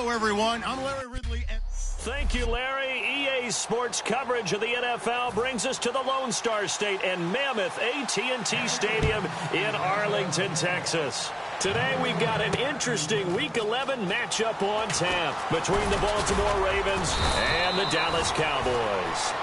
Hello, everyone. I'm Larry Ridley. Thank you, Larry. EA Sports coverage of the NFL brings us to the Lone Star State and Mammoth AT&T Stadium in Arlington, Texas. Today we've got an interesting Week 11 matchup on tap between the Baltimore Ravens and the Dallas Cowboys.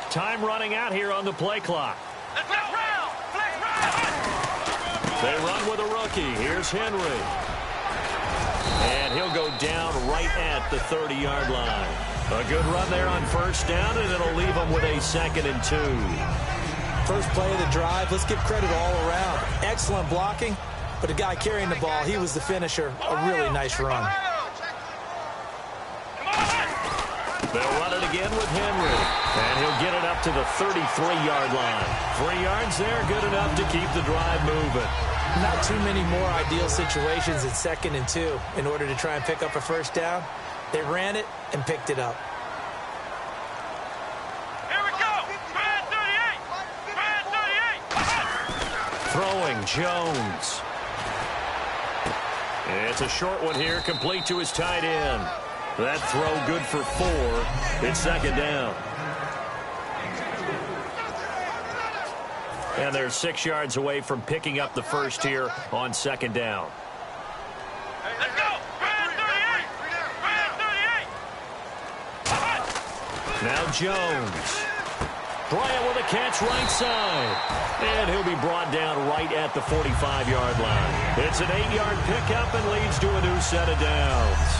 Time running out here on the play clock. They run with a rookie. Here's Henry. And he'll go down right at the 30-yard line. A good run there on first down, and it'll leave them with a 2nd and 2. First play of the drive. Let's give credit all around. Excellent blocking, but the guy carrying the ball, he was the finisher. A really nice run. They'll run it again with Henry. And he'll get it up to the 33-yard line. 3 yards there, good enough to keep the drive moving. Not too many more ideal situations in 2nd and 2 in order to try and pick up a first down. They ran it and picked it up. Here we go. Brad 38. Brad 38. Throwing Jones. It's a short one here, complete to his tight end. That throw good for 4. It's 2nd down. And they're 6 yards away from picking up the first here on 2nd down. Let's go. Brad 38. Brad 38. Now Jones. Bryant with a catch right side. And he'll be brought down right at the 45-yard line. It's an 8-yard pickup and leads to a new set of downs.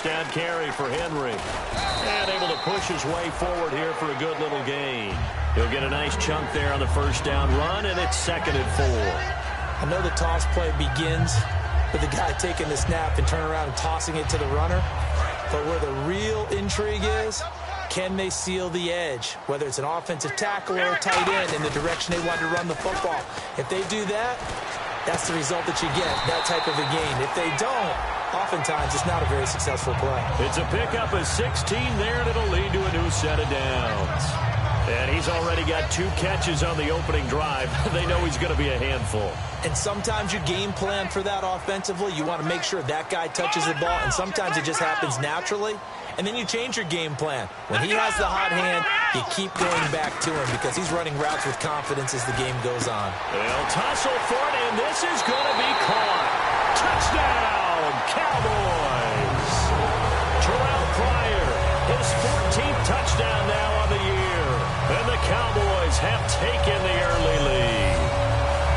Down carry for Henry. And able to push his way forward here for a good little gain. He'll get a nice chunk there on the first down run, and it's 2nd and 4. I know the toss play begins with the guy taking the snap and turning around and tossing it to the runner. But where the real intrigue is, can they seal the edge? Whether it's an offensive tackle or a tight end in the direction they want to run the football. If they do that, that's the result that you get, that type of a gain. If they don't, oftentimes it's not a very successful play. It's a pickup of 16 there, and it'll lead to a new set of downs. And he's already got 2 catches on the opening drive. They know he's going to be a handful. And sometimes you game plan for that offensively. You want to make sure that guy touches the ball, and sometimes it just happens naturally. And then you change your game plan. When he has the hot hand, you keep going back to him because he's running routes with confidence as the game goes on. They'll tussle for it, and this is going to be caught. Touchdown, Cowboys. Terrell Pryor, his 14th touchdown now on the year. And the Cowboys have taken the early lead.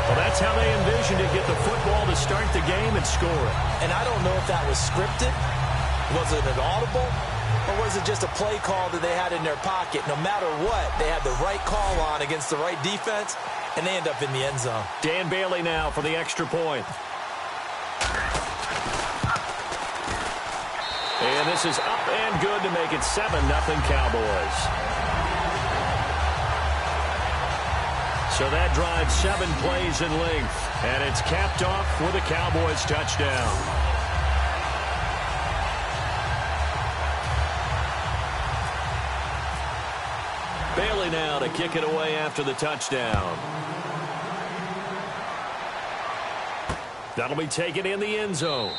Well, that's how they envisioned to get the football to start the game and score it. And I don't know if that was scripted. Was it an audible? Or was it just a play call that they had in their pocket? No matter what, they had the right call on against the right defense, and they end up in the end zone. Dan Bailey now for the extra point. And this is up and good to make it 7-0 Cowboys. So that drives 7 plays in length, and it's capped off with a Cowboys touchdown. Bailey now to kick it away after the touchdown. That'll be taken in the end zone.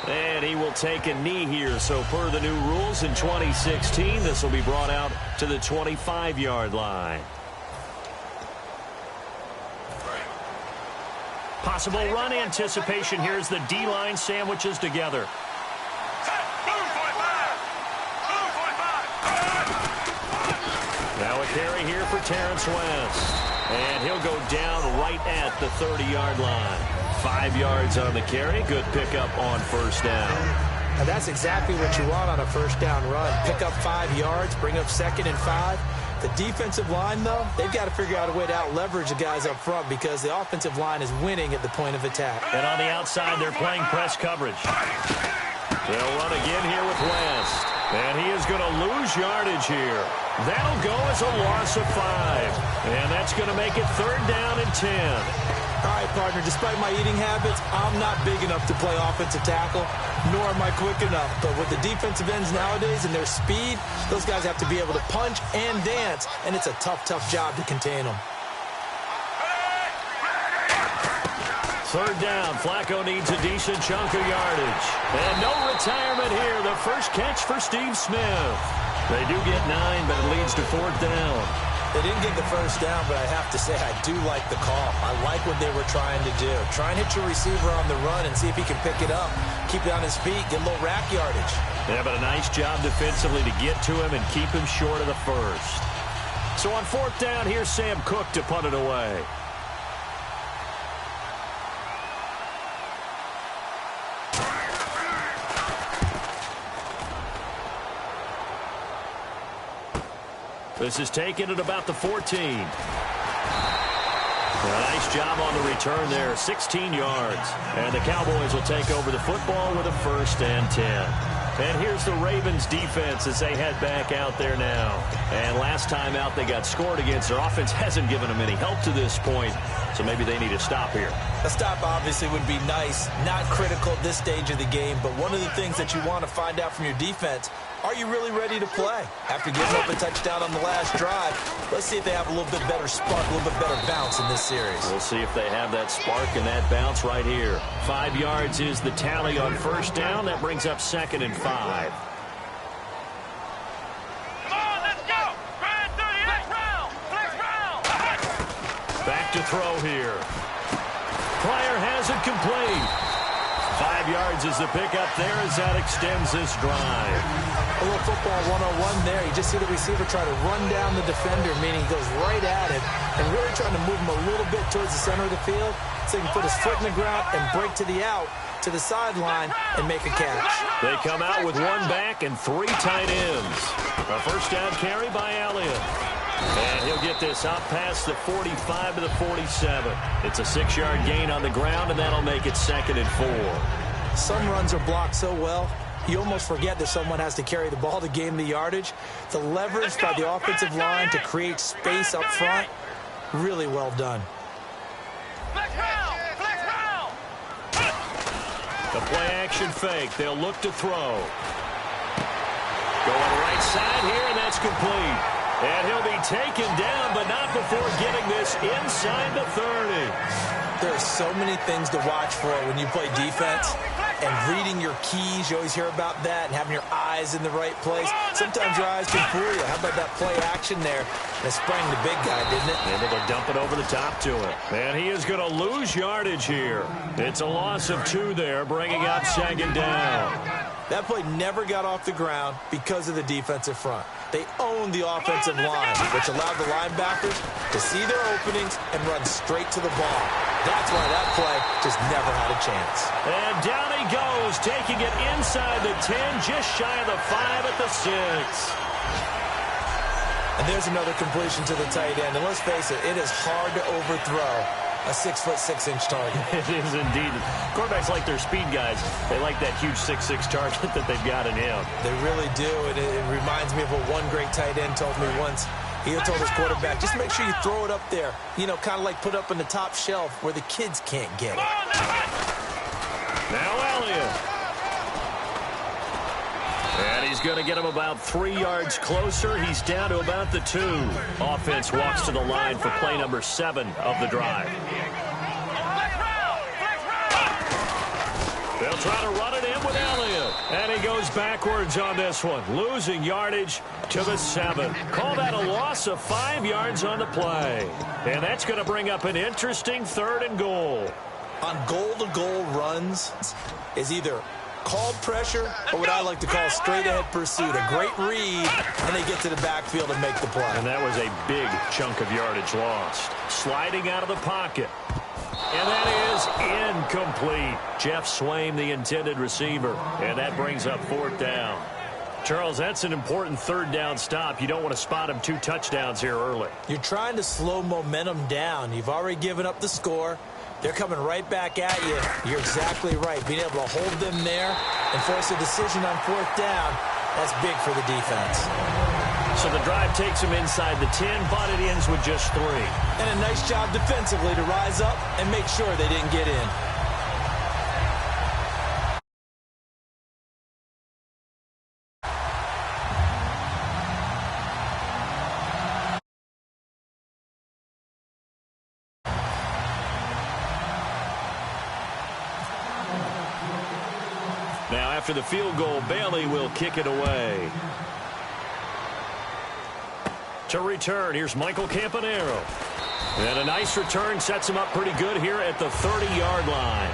And he will take a knee here. So per the new rules in 2016, this will be brought out to the 25-yard line. Possible run anticipation. Here's the D-line sandwiches together. Now a carry here for Terrence West. And he'll go down right at the 30-yard line. 5 yards on the carry. Good pickup on first down. And that's exactly what you want on a first down run. Pick up 5 yards, bring up 2nd and 5. The defensive line, though, they've got to figure out a way to out-leverage the guys up front because the offensive line is winning at the point of attack. And on the outside, they're playing press coverage. They'll run again here with West. And he is going to lose yardage here. That'll go as a loss of 5. And that's going to make it 3rd down and 10. All right, partner, despite my eating habits, I'm not big enough to play offensive tackle, nor am I quick enough. But with the defensive ends nowadays and their speed, those guys have to be able to punch and dance, and it's a tough, tough job to contain them. 3rd down. Flacco needs a decent chunk of yardage. And no retirement here. The first catch for Steve Smith. They do get 9, but it leads to 4th down. They didn't get the first down, but I have to say I do like the call. I like what they were trying to do. Try and hit your receiver on the run and see if he can pick it up. Keep it on his feet, get a little rack yardage. Yeah, but a nice job defensively to get to him and keep him short of the first. So on 4th down, here's Sam Cook to punt it away. This is taken at about the 14. A nice job on the return there, 16 yards. And the Cowboys will take over the football with a 1st and 10. And here's the Ravens defense as they head back out there now. And last time out they got scored against. Their offense hasn't given them any help to this point, so maybe they need a stop here. A stop obviously would be nice, not critical at this stage of the game, but one of the things that you want to find out from your defense, are you really ready to play? After giving up a touchdown on the last drive, let's see if they have a little bit better spark, a little bit better bounce in this series. We'll see if they have that spark and that bounce right here. 5 yards is the tally on first down. That brings up 2nd and 5. Come on, let's go! Grand 38, round! Flex round! Back to throw here. Pryor has it complete. 5 yards is the pickup there as that extends this drive. A little football 101 there. You just see the receiver try to run down the defender, meaning he goes right at it and really trying to move him a little bit towards the center of the field so he can put his foot in the ground and break to the out, to the sideline, and make a catch. They come out with 1 back and 3 tight ends. A first down carry by Elliott. And he'll get this out past the 45 to the 47. It's a 6-yard gain on the ground, and that'll make it 2nd and 4. Some runs are blocked so well, you almost forget that someone has to carry the ball to gain the yardage. The leverage by the offensive line to create space up front, really well done. Flex round! Flex round! The play-action fake. They'll look to throw. Going right side here, and that's complete. And he'll be taken down, but not before getting this inside the 30. There are so many things to watch for when you play defense. And reading your keys, you always hear about that, and having your eyes in the right place. Sometimes your eyes can fool you. How about that play action there? That sprang the big guy, didn't it? Able to dump it over the top to him. And he is going to lose yardage here. It's a loss of 2 there, bringing up 2nd down. That play never got off the ground because of the defensive front. They owned the offensive line, which allowed the linebackers to see their openings and run straight to the ball. That's why that play just never had a chance. And down he goes, taking it inside the 10, just shy of the 5 at the 6. And there's another completion to the tight end. And let's face it, it is hard to overthrow a 6'6" target. It is indeed. Quarterbacks like their speed guys. They like that huge 6'6" target that they've got in him. They really do, and it reminds me of what one great tight end told me once. He told his quarterback, just make sure you throw it up there. You know, kind of like put up in the top shelf where the kids can't get it. Now Elliott. And he's going to get him about 3 yards closer. He's down to about the 2. Offense walks to the line for play number 7 of the drive. They'll try to run it in with Elliott. And he goes backwards on this one, losing yardage to the 7. Call that a loss of 5 yards on the play. And that's going to bring up an interesting 3rd and goal. On goal-to-goal runs is either called pressure or what I like to call straight-ahead pursuit. A great read, and they get to the backfield and make the play. And that was a big chunk of yardage lost. Sliding out of the pocket. And that is incomplete. Jeff Swaim, the intended receiver. And that brings up 4th down. Charles, that's an important 3rd down stop. You don't want to spot him 2 touchdowns here early. You're trying to slow momentum down. You've already given up the score. They're coming right back at you. You're exactly right. Being able to hold them there and force a decision on 4th down, that's big for the defense. So the drive takes them inside the 10, but it ends with just 3. And a nice job defensively to rise up and make sure they didn't get in. Now, after the field goal, Bailey will kick it away. To return, here's Michael Campanaro. And a nice return sets him up pretty good here at the 30-yard line.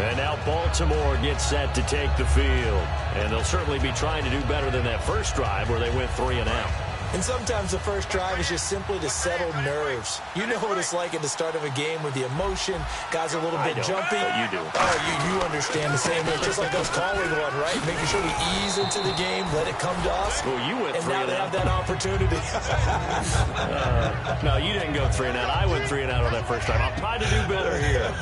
And now Baltimore gets set to take the field. And they'll certainly be trying to do better than that first drive where they went 3 and out. And sometimes the first drive is just simply to settle nerves. You know what it's like at the start of a game with the emotion. Guys are a little bit jumpy. But you do. Oh, you understand the same way. Just like us calling one, right? Making sure we ease into the game, let it come to us. Well, you went 3 and out. And now they have that opportunity. No, you didn't go 3 and out. I went 3 and out on that first drive. I'll try to do better here.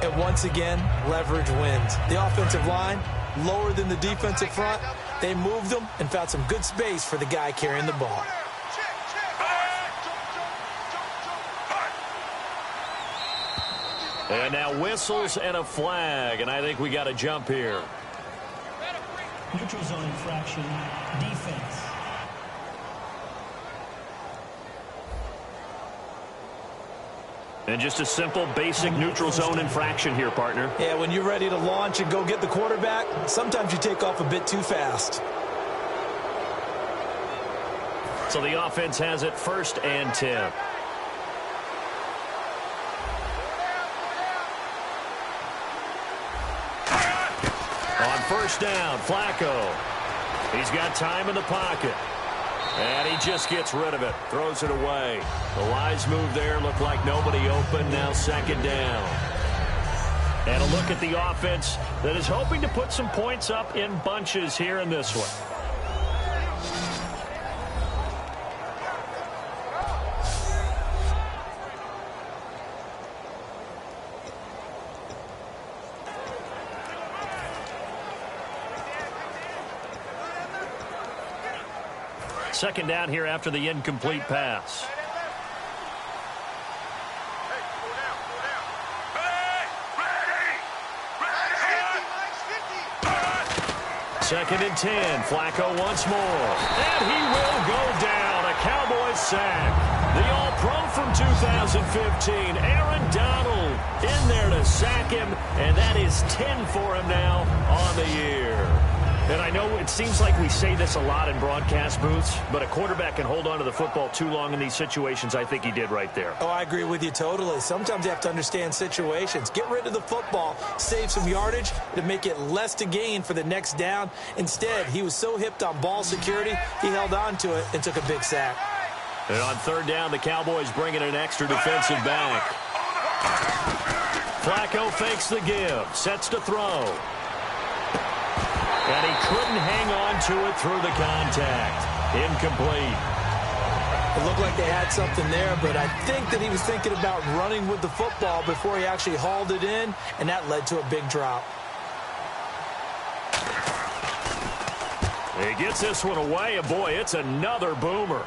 And once again, leverage wins. The offensive line, lower than the defensive front. They moved them and found some good space for the guy carrying the ball. And now whistles and a flag, and I think we got a jump here. Neutral zone infraction, defense. And just a simple, basic neutral zone infraction here, partner. Yeah, when you're ready to launch and go get the quarterback, sometimes you take off a bit too fast. So the offense has it 1st and 10. On 1st down, Flacco. He's got time in the pocket. And he just gets rid of it, throws it away. The wise move there, looked like nobody open, now 2nd down. And a look at the offense that is hoping to put some points up in bunches here in this one. Second down here after the incomplete pass. Second and 10. Flacco once more. And he will go down. A Cowboys sack. The All-Pro from 2015, Aaron Donald, in there to sack him. And that is 10 for him now on the year. And I know it seems like we say this a lot in broadcast booths, but a quarterback can hold on to the football too long in these situations. I think he did right there. Oh, I agree with you totally. Sometimes you have to understand situations. Get rid of the football, save some yardage to make it less to gain for the next down. Instead, he was so hipped on ball security, he held on to it and took a big sack. And on 3rd down, the Cowboys bring in an extra defensive back. Flacco fakes the give, sets to throw. And he couldn't hang on to it through the contact. Incomplete. It looked like they had something there, but I think that he was thinking about running with the football before he actually hauled it in, and that led to a big drop. He gets this one away, and boy, it's another boomer.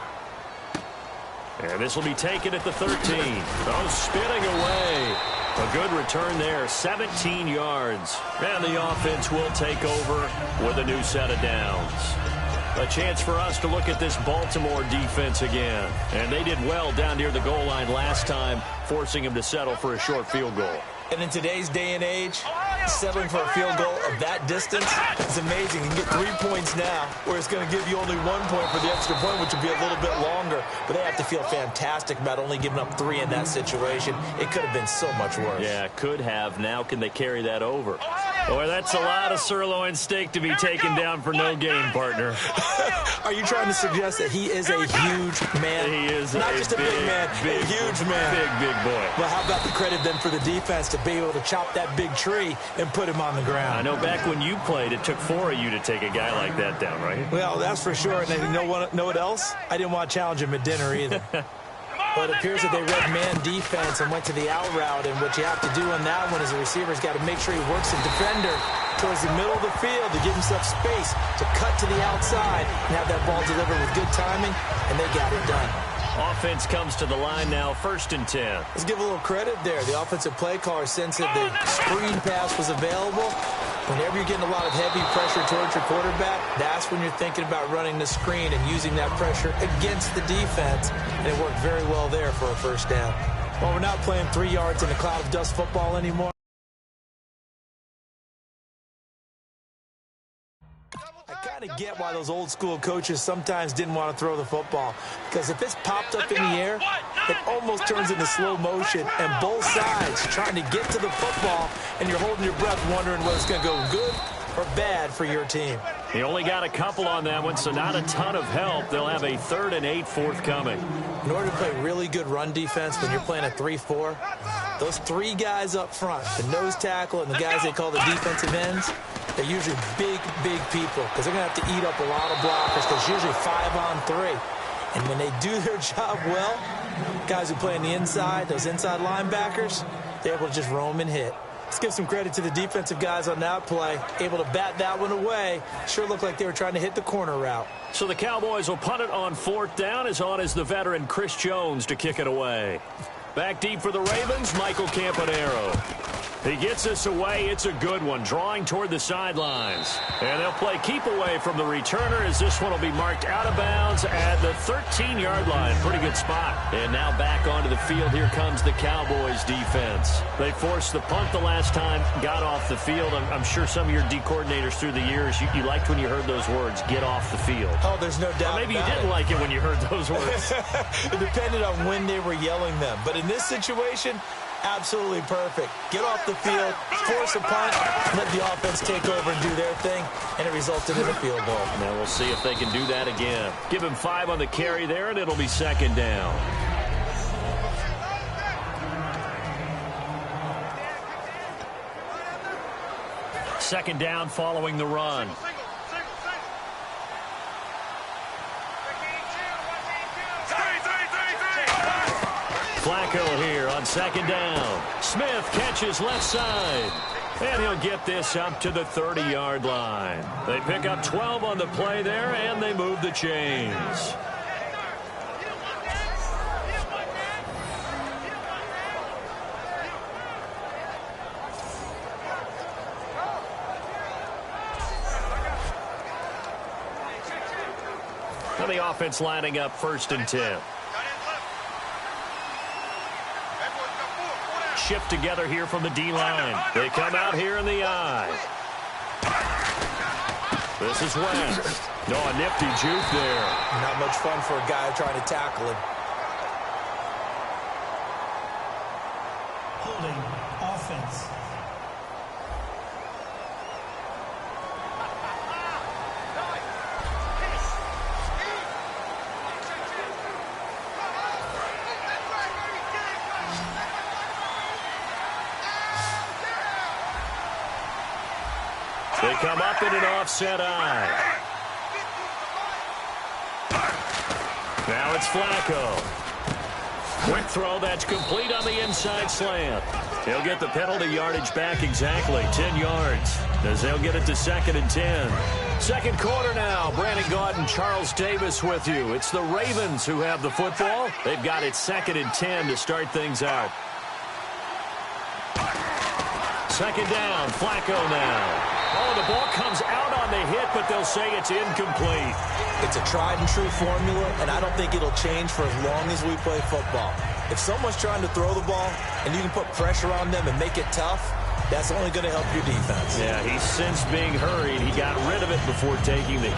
And this will be taken at the 13. Oh, spinning away. A good return there, 17 yards. And the offense will take over with a new set of downs. A chance for us to look at this Baltimore defense again. And they did well down near the goal line last time, forcing him to settle for a short field goal. And in today's day and age, settling for a field goal of that distance is amazing. You can get 3 points now, where it's going to give you only 1 point for the extra point, which will be a little bit longer. But they have to feel fantastic about only giving up 3 in that situation. It could have been so much worse. Yeah, could have. Now can they carry that over? Boy, that's a lot of sirloin steak to be taken down for no gain, partner. Are you trying to suggest that he is a huge man? He is not just a big man, a huge man. Big boy. Well, how about the credit then for the defense to be able to chop that big tree and put him on the ground? I know back when you played, it took 4 of you to take a guy like that down, right? Well, that's for sure. And you know what else? I didn't want to challenge him at dinner either. But it appears that they read man defense and went to the out route. And what you have to do on that one is the receiver's got to make sure he works the defender towards the middle of the field to give himself space to cut to the outside and have that ball delivered with good timing, and they got it done. Offense comes to the line now, 1st and 10. Let's give a little credit there. The offensive play caller sensed that the screen pass was available. Whenever you're getting a lot of heavy pressure towards your quarterback, that's when you're thinking about running the screen and using that pressure against the defense. And it worked very well there for a first down. Well, we're not playing 3 yards in a cloud of dust football anymore. I kind of get why those old school coaches sometimes didn't want to throw the football, because if it's popped up in the air, it almost turns into slow motion, and both sides trying to get to the football, and you're holding your breath wondering whether it's going to go good or bad for your team. He only got a couple on that one, so not a ton of help. They'll have a 3rd and 8 forthcoming. In order to play really good run defense when you're playing a 3-4, those 3 guys up front, the nose tackle and the guys they call the defensive ends, they're usually big people, because they're going to have to eat up a lot of blockers, because usually 5 on 3. And when they do their job well, guys who play on the inside, those inside linebackers, they're able to just roam and hit. Let's give some credit to the defensive guys on that play. Able to bat that one away. Sure looked like they were trying to hit the corner route. So the Cowboys will punt it on 4th down. As on is the veteran Chris Jones to kick it away. Back deep for the Ravens, Michael Campanaro. He gets this away. It's a good one, drawing toward the sidelines. And they'll play keep away from the returner, as this one will be marked out of bounds at the 13-yard line. Pretty good spot. And now back onto the field. Here comes the Cowboys defense. They forced the punt the last time, got off the field. I'm sure some of your D coordinators through the years, you liked when you heard those words, get off the field. Oh, there's no doubt. Or maybe you didn't like it when you heard those words. It depended on when they were yelling them. But in this situation, absolutely perfect. Get off the field, force a punt, let the offense take over and do their thing, and it resulted in a field goal. Now we'll see if they can do that again. Give him 5 on the carry there, and it'll be 2nd down. Second down following the run. Flacco here on 2nd down. Smith catches left side. And he'll get this up to the 30-yard line. They pick up 12 on the play there, and they move the chains. And the offense lining up 1st and 10. Shift together here from the D-line. They come out here in the eye. This is West. No, a nifty juke there. Not much fun for a guy trying to tackle him. Holding offense. They come up in an offset eye. Now it's Flacco. Quick throw, that's complete on the inside slant. He'll get the penalty yardage back exactly, 10 yards, as they'll get it to 2nd and 10. Second quarter now. Brandon Gaud and Charles Davis with you. It's the Ravens who have the football. They've got it 2nd and 10 to start things out. 2nd down, Flacco now. Oh, the ball comes out on the hit, but they'll say it's incomplete. It's a tried-and-true formula, and I don't think it'll change for as long as we play football. If someone's trying to throw the ball and you can put pressure on them and make it tough, That's only going to help your defense. Yeah, he's since being hurried. He got rid of it before taking the...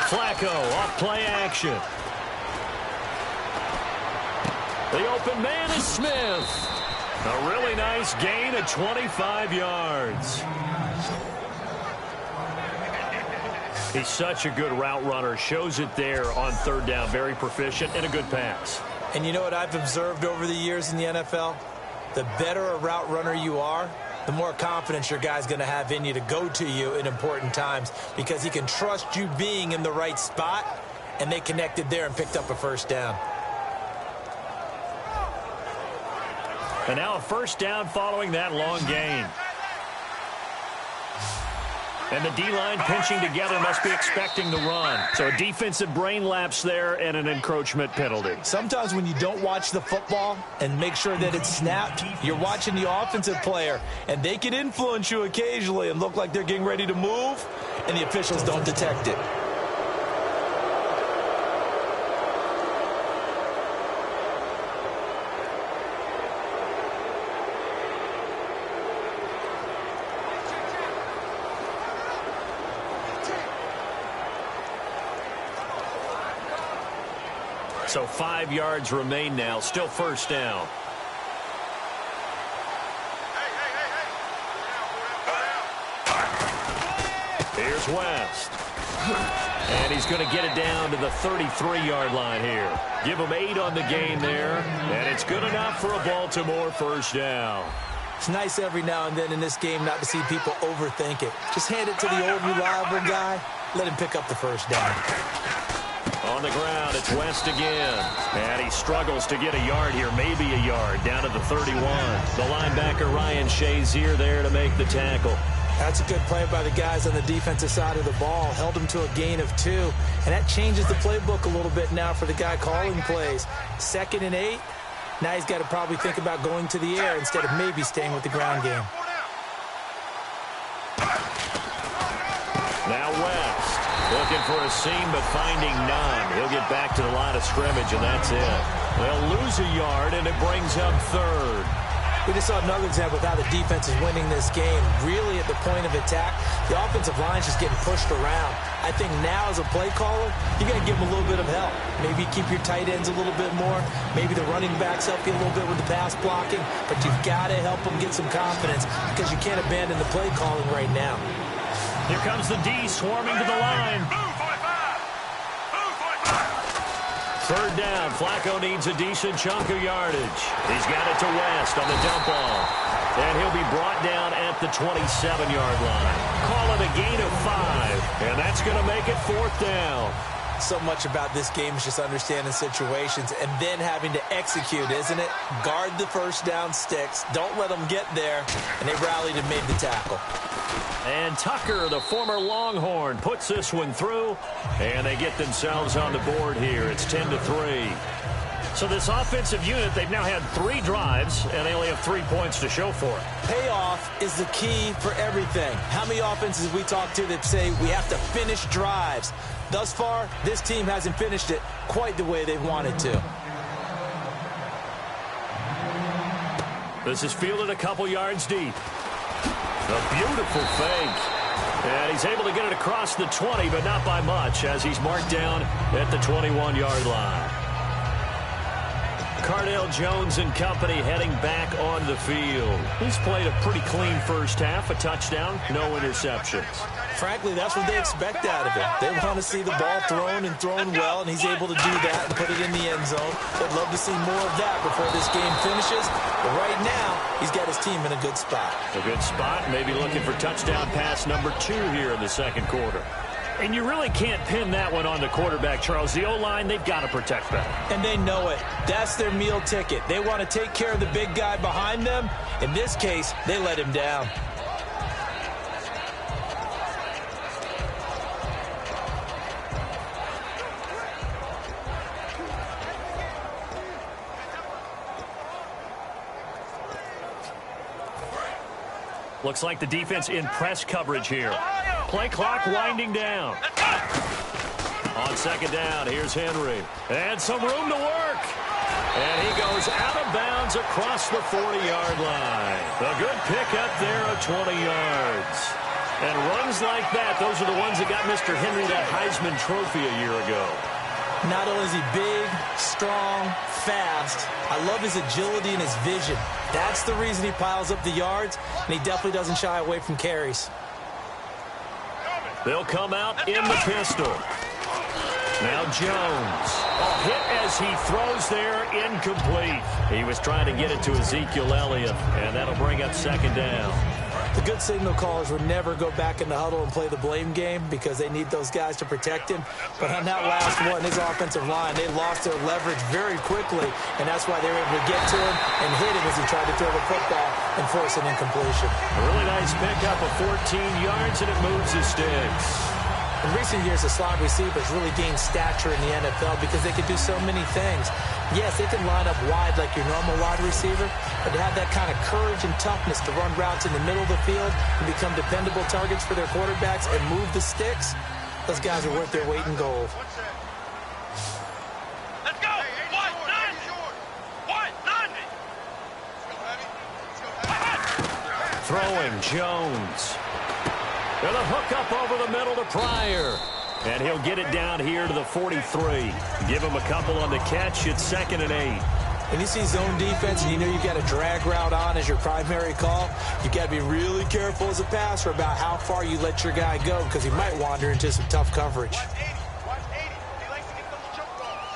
Flacco off play action. The open man is Smith. A really nice gain of 25 yards. He's such a good route runner. Shows it there on third down. Very proficient and a good pass. And you know what I've observed over the years in the NFL? The better a route runner you are, the more confidence your guy's going to have in you to go to you in important times because he can trust you being in the right spot, and they connected there and picked up a first down. And now a first down following that long gain. And the D-line pinching together must be expecting the run. So a defensive brain lapse there and an encroachment penalty. Sometimes when you don't watch the football and make sure that it's snapped, you're watching the offensive player, and they can influence you occasionally and look like they're getting ready to move, and the officials don't detect it. So 5 yards remain now. Still first down. Here's West. And he's going to get it down to the 33-yard line here. Give him 8 on the gain there. And it's good enough for a Baltimore first down. It's nice every now and then in this game not to see people overthink it. Just hand it to the old reliable guy. Let him pick up the first down. On the ground, it's West again. And he struggles to get a yard here, maybe a yard, down to the 31. The linebacker, Ryan Shazier, there to make the tackle. That's a good play by the guys on the defensive side of the ball. Held him to a gain of 2. And that changes the playbook a little bit now for the guy calling plays. 2nd and 8. Now he's got to probably think about going to the air instead of maybe staying with the ground game. Now West. Looking for a seam, but finding none. He'll get back to the line of scrimmage, and that's it. They'll lose a yard, and it brings up 3rd. We just saw another example of how the defense is winning this game. Really at the point of attack, the offensive line's just getting pushed around. I think now as a play caller, you're going to give them a little bit of help. Maybe keep your tight ends a little bit more. Maybe the running backs help you a little bit with the pass blocking. But you've got to help them get some confidence because you can't abandon the play calling right now. Here comes the D swarming to the line. 3rd down. Flacco needs a decent chunk of yardage. He's got it to West on the dump off. And he'll be brought down at the 27-yard line. Call it a gain of 5. And that's going to make it 4th down. So much about this game is just understanding situations and then having to execute, isn't it? Guard the first down sticks. Don't let them get there. And they rallied and made the tackle. And Tucker, the former Longhorn, puts this one through, and they get themselves on the board here. It's 10-3. So this offensive unit, they've now had 3 drives, and they only have 3 points to show for it. Payoff is the key for everything. How many offenses we talk to that say we have to finish drives? Thus far, this team hasn't finished it quite the way they wanted to. This is fielded a couple yards deep. A beautiful fake. And he's able to get it across the 20, but not by much, as he's marked down at the 21-yard line. Cardale Jones and company heading back on the field. He's played a pretty clean first half, a touchdown, no interceptions. Frankly, that's what they expect out of him. They want to see the ball thrown and thrown well, and he's able to do that and put it in the end zone. They'd love to see more of that before this game finishes. But right now, he's got his team in a good spot. A good spot, maybe looking for touchdown pass number 2 here in the second quarter. And you really can't pin that one on the quarterback, Charles. The O-line, they've got to protect that. And they know it. That's their meal ticket. They want to take care of the big guy behind them. In this case, they let him down. Looks like the defense in press coverage here. Play clock winding down. On second down, here's Henry. And some room to work. And he goes out of bounds across the 40-yard line. A good pickup there of 20 yards. And runs like that, those are the ones that got Mr. Henry that Heisman Trophy a year ago. Not only is he big, strong, fast, I love his agility and his vision. That's the reason he piles up the yards, and he definitely doesn't shy away from carries. They'll come out in the pistol. Now Jones. A hit as he throws there, incomplete. He was trying to get it to Ezekiel Elliott, and that'll bring up second down. The good signal callers would never go back in the huddle and play the blame game because they need those guys to protect him. But on that last one, his offensive line, they lost their leverage very quickly, and that's why they were able to get to him and hit him as he tried to throw the football and force an incompletion. A really nice pickup of 14 yards, and it moves the sticks. In recent years, the slot receivers really gained stature in the NFL because they could do so many things. Yes, they can line up wide like your normal wide receiver, but to have that kind of courage and toughness to run routes in the middle of the field and become dependable targets for their quarterbacks and move the sticks, those guys are worth their weight in gold. Let's go. 190. Throwing Jones. And a hook up over the middle to Pryor. And he'll get it down here to the 43. Give him a couple on the catch. It's 2nd and 8. When you see zone defense and you know you've got a drag route on as your primary call, you've got to be really careful as a passer about how far you let your guy go because he might wander into some tough coverage.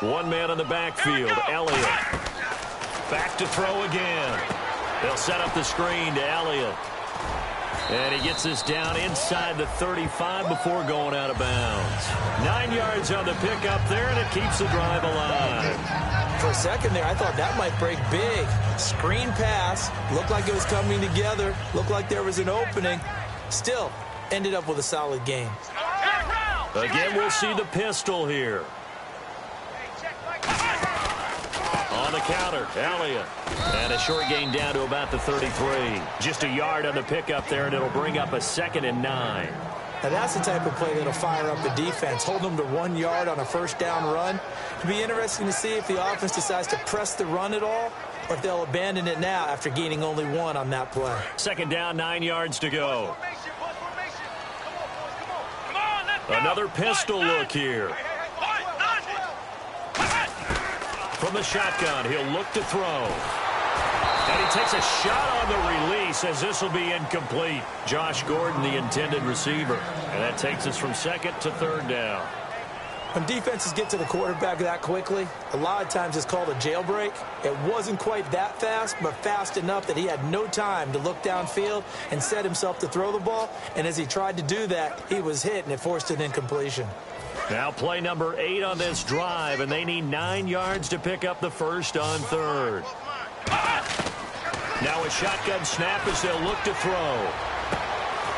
One man in the backfield, Elliott. Back to throw again. They'll set up the screen to Elliott. And he gets this down inside the 35 before going out of bounds. 9 yards on the pickup there, and it keeps the drive alive. For a second there, I thought that might break big. Screen pass. Looked like it was coming together. Looked like there was an opening. Still, ended up with a solid game. Again, we'll see the pistol here. On the counter, Elliott. And a short gain down to about the 33. Just a yard on the pickup there, and it'll bring up a 2nd and 9. Now that's the type of play that'll fire up the defense. Hold them to 1 yard on a first down run. It'll be interesting to see if the offense decides to press the run at all or if they'll abandon it now after gaining only 1 on that play. 2nd down, 9 yards to go. Another pistol look here. From the shotgun, he'll look to throw. And he takes a shot on the release as this will be incomplete. Josh Gordon, the intended receiver. And that takes us from 2nd to 3rd down. When defenses get to the quarterback that quickly, a lot of times it's called a jailbreak. It wasn't quite that fast, but fast enough that he had no time to look downfield and set himself to throw the ball. And as he tried to do that, he was hit, and it forced an incompletion. Now play number 8 on this drive, and they need 9 yards to pick up the first on 3rd. Now a shotgun snap as they'll look to throw.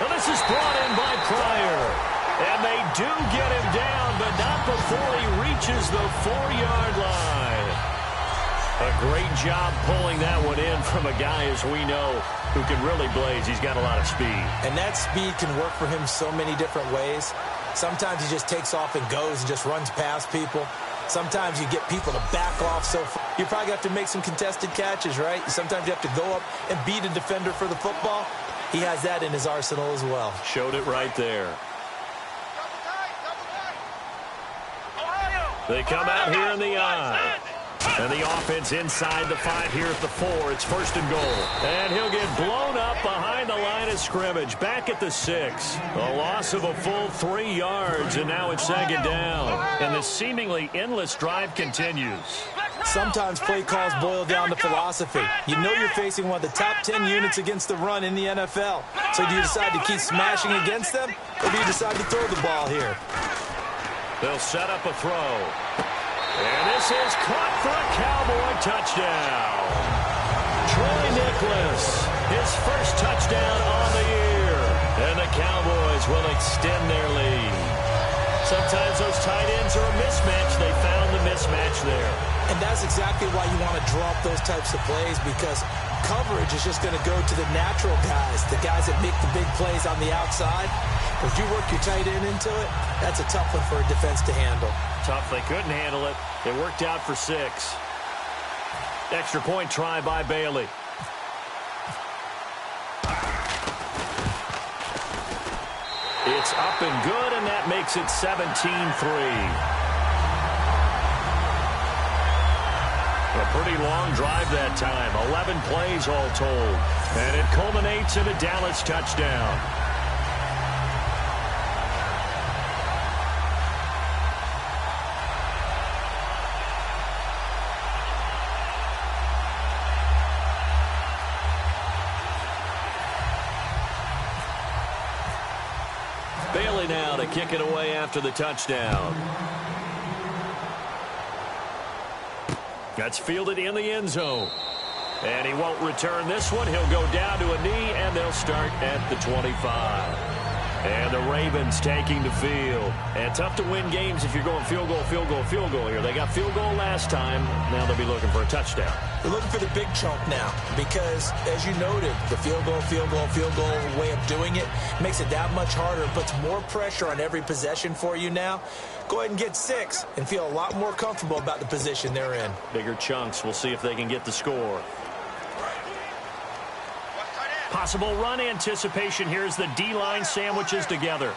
Well, this is brought in by Pryor. And they do get him down, but not before he reaches the 4-yard line. A great job pulling that one in from a guy, as we know, who can really blaze. He's got a lot of speed. And that speed can work for him so many different ways. Sometimes he just takes off and goes and just runs past people. Sometimes you get people to back off so far. You probably have to make some contested catches, right? Sometimes you have to go up and beat a defender for the football. He has that in his arsenal as well. Showed it right there. They come out here in the eye. And the offense inside the 5 here at the 4. It's 1st and goal. And he'll get blown up behind the line of scrimmage. Back at the 6. A loss of a full 3 yards, and now it's 2nd down. And the seemingly endless drive continues. Sometimes play calls boil down to philosophy. You know you're facing one of the top 10 units against the run in the NFL. So do you decide to keep smashing against them, or do you decide to throw the ball here? They'll set up a throw. And this is caught for a Cowboy touchdown. Troy Nicholas, his first touchdown on the year. And the Cowboys will extend their lead. Sometimes those tight ends are a mismatch. They found the mismatch there. And that's exactly why you want to draw up those types of plays, because coverage is just going to go to the natural guys, the guys that make the big plays on the outside. Would you work your tight end into it? That's a tough one for a defense to handle. Tough. They couldn't handle it. It worked out for 6. Extra point try by Bailey. It's up and good, and that makes it 17-3. A pretty long drive that time. 11 plays all told. And it culminates in a Dallas touchdown. Bailey now to kick it away after the touchdown. That's fielded in the end zone. And he won't return this one. He'll go down to a knee, and they'll start at the 25. And the Ravens taking the field. And tough to win games if you're going field goal, field goal, field goal here. They got field goal last time. Now they'll be looking for a touchdown. They're looking for the big chunk now because, as you noted, the field goal way of doing it makes it that much harder. It puts more pressure on every possession for you now. Go ahead and get 6 and feel a lot more comfortable about the position they're in. Bigger chunks. We'll see if they can get the score. Possible run anticipation. Here's the D-line sandwiches together.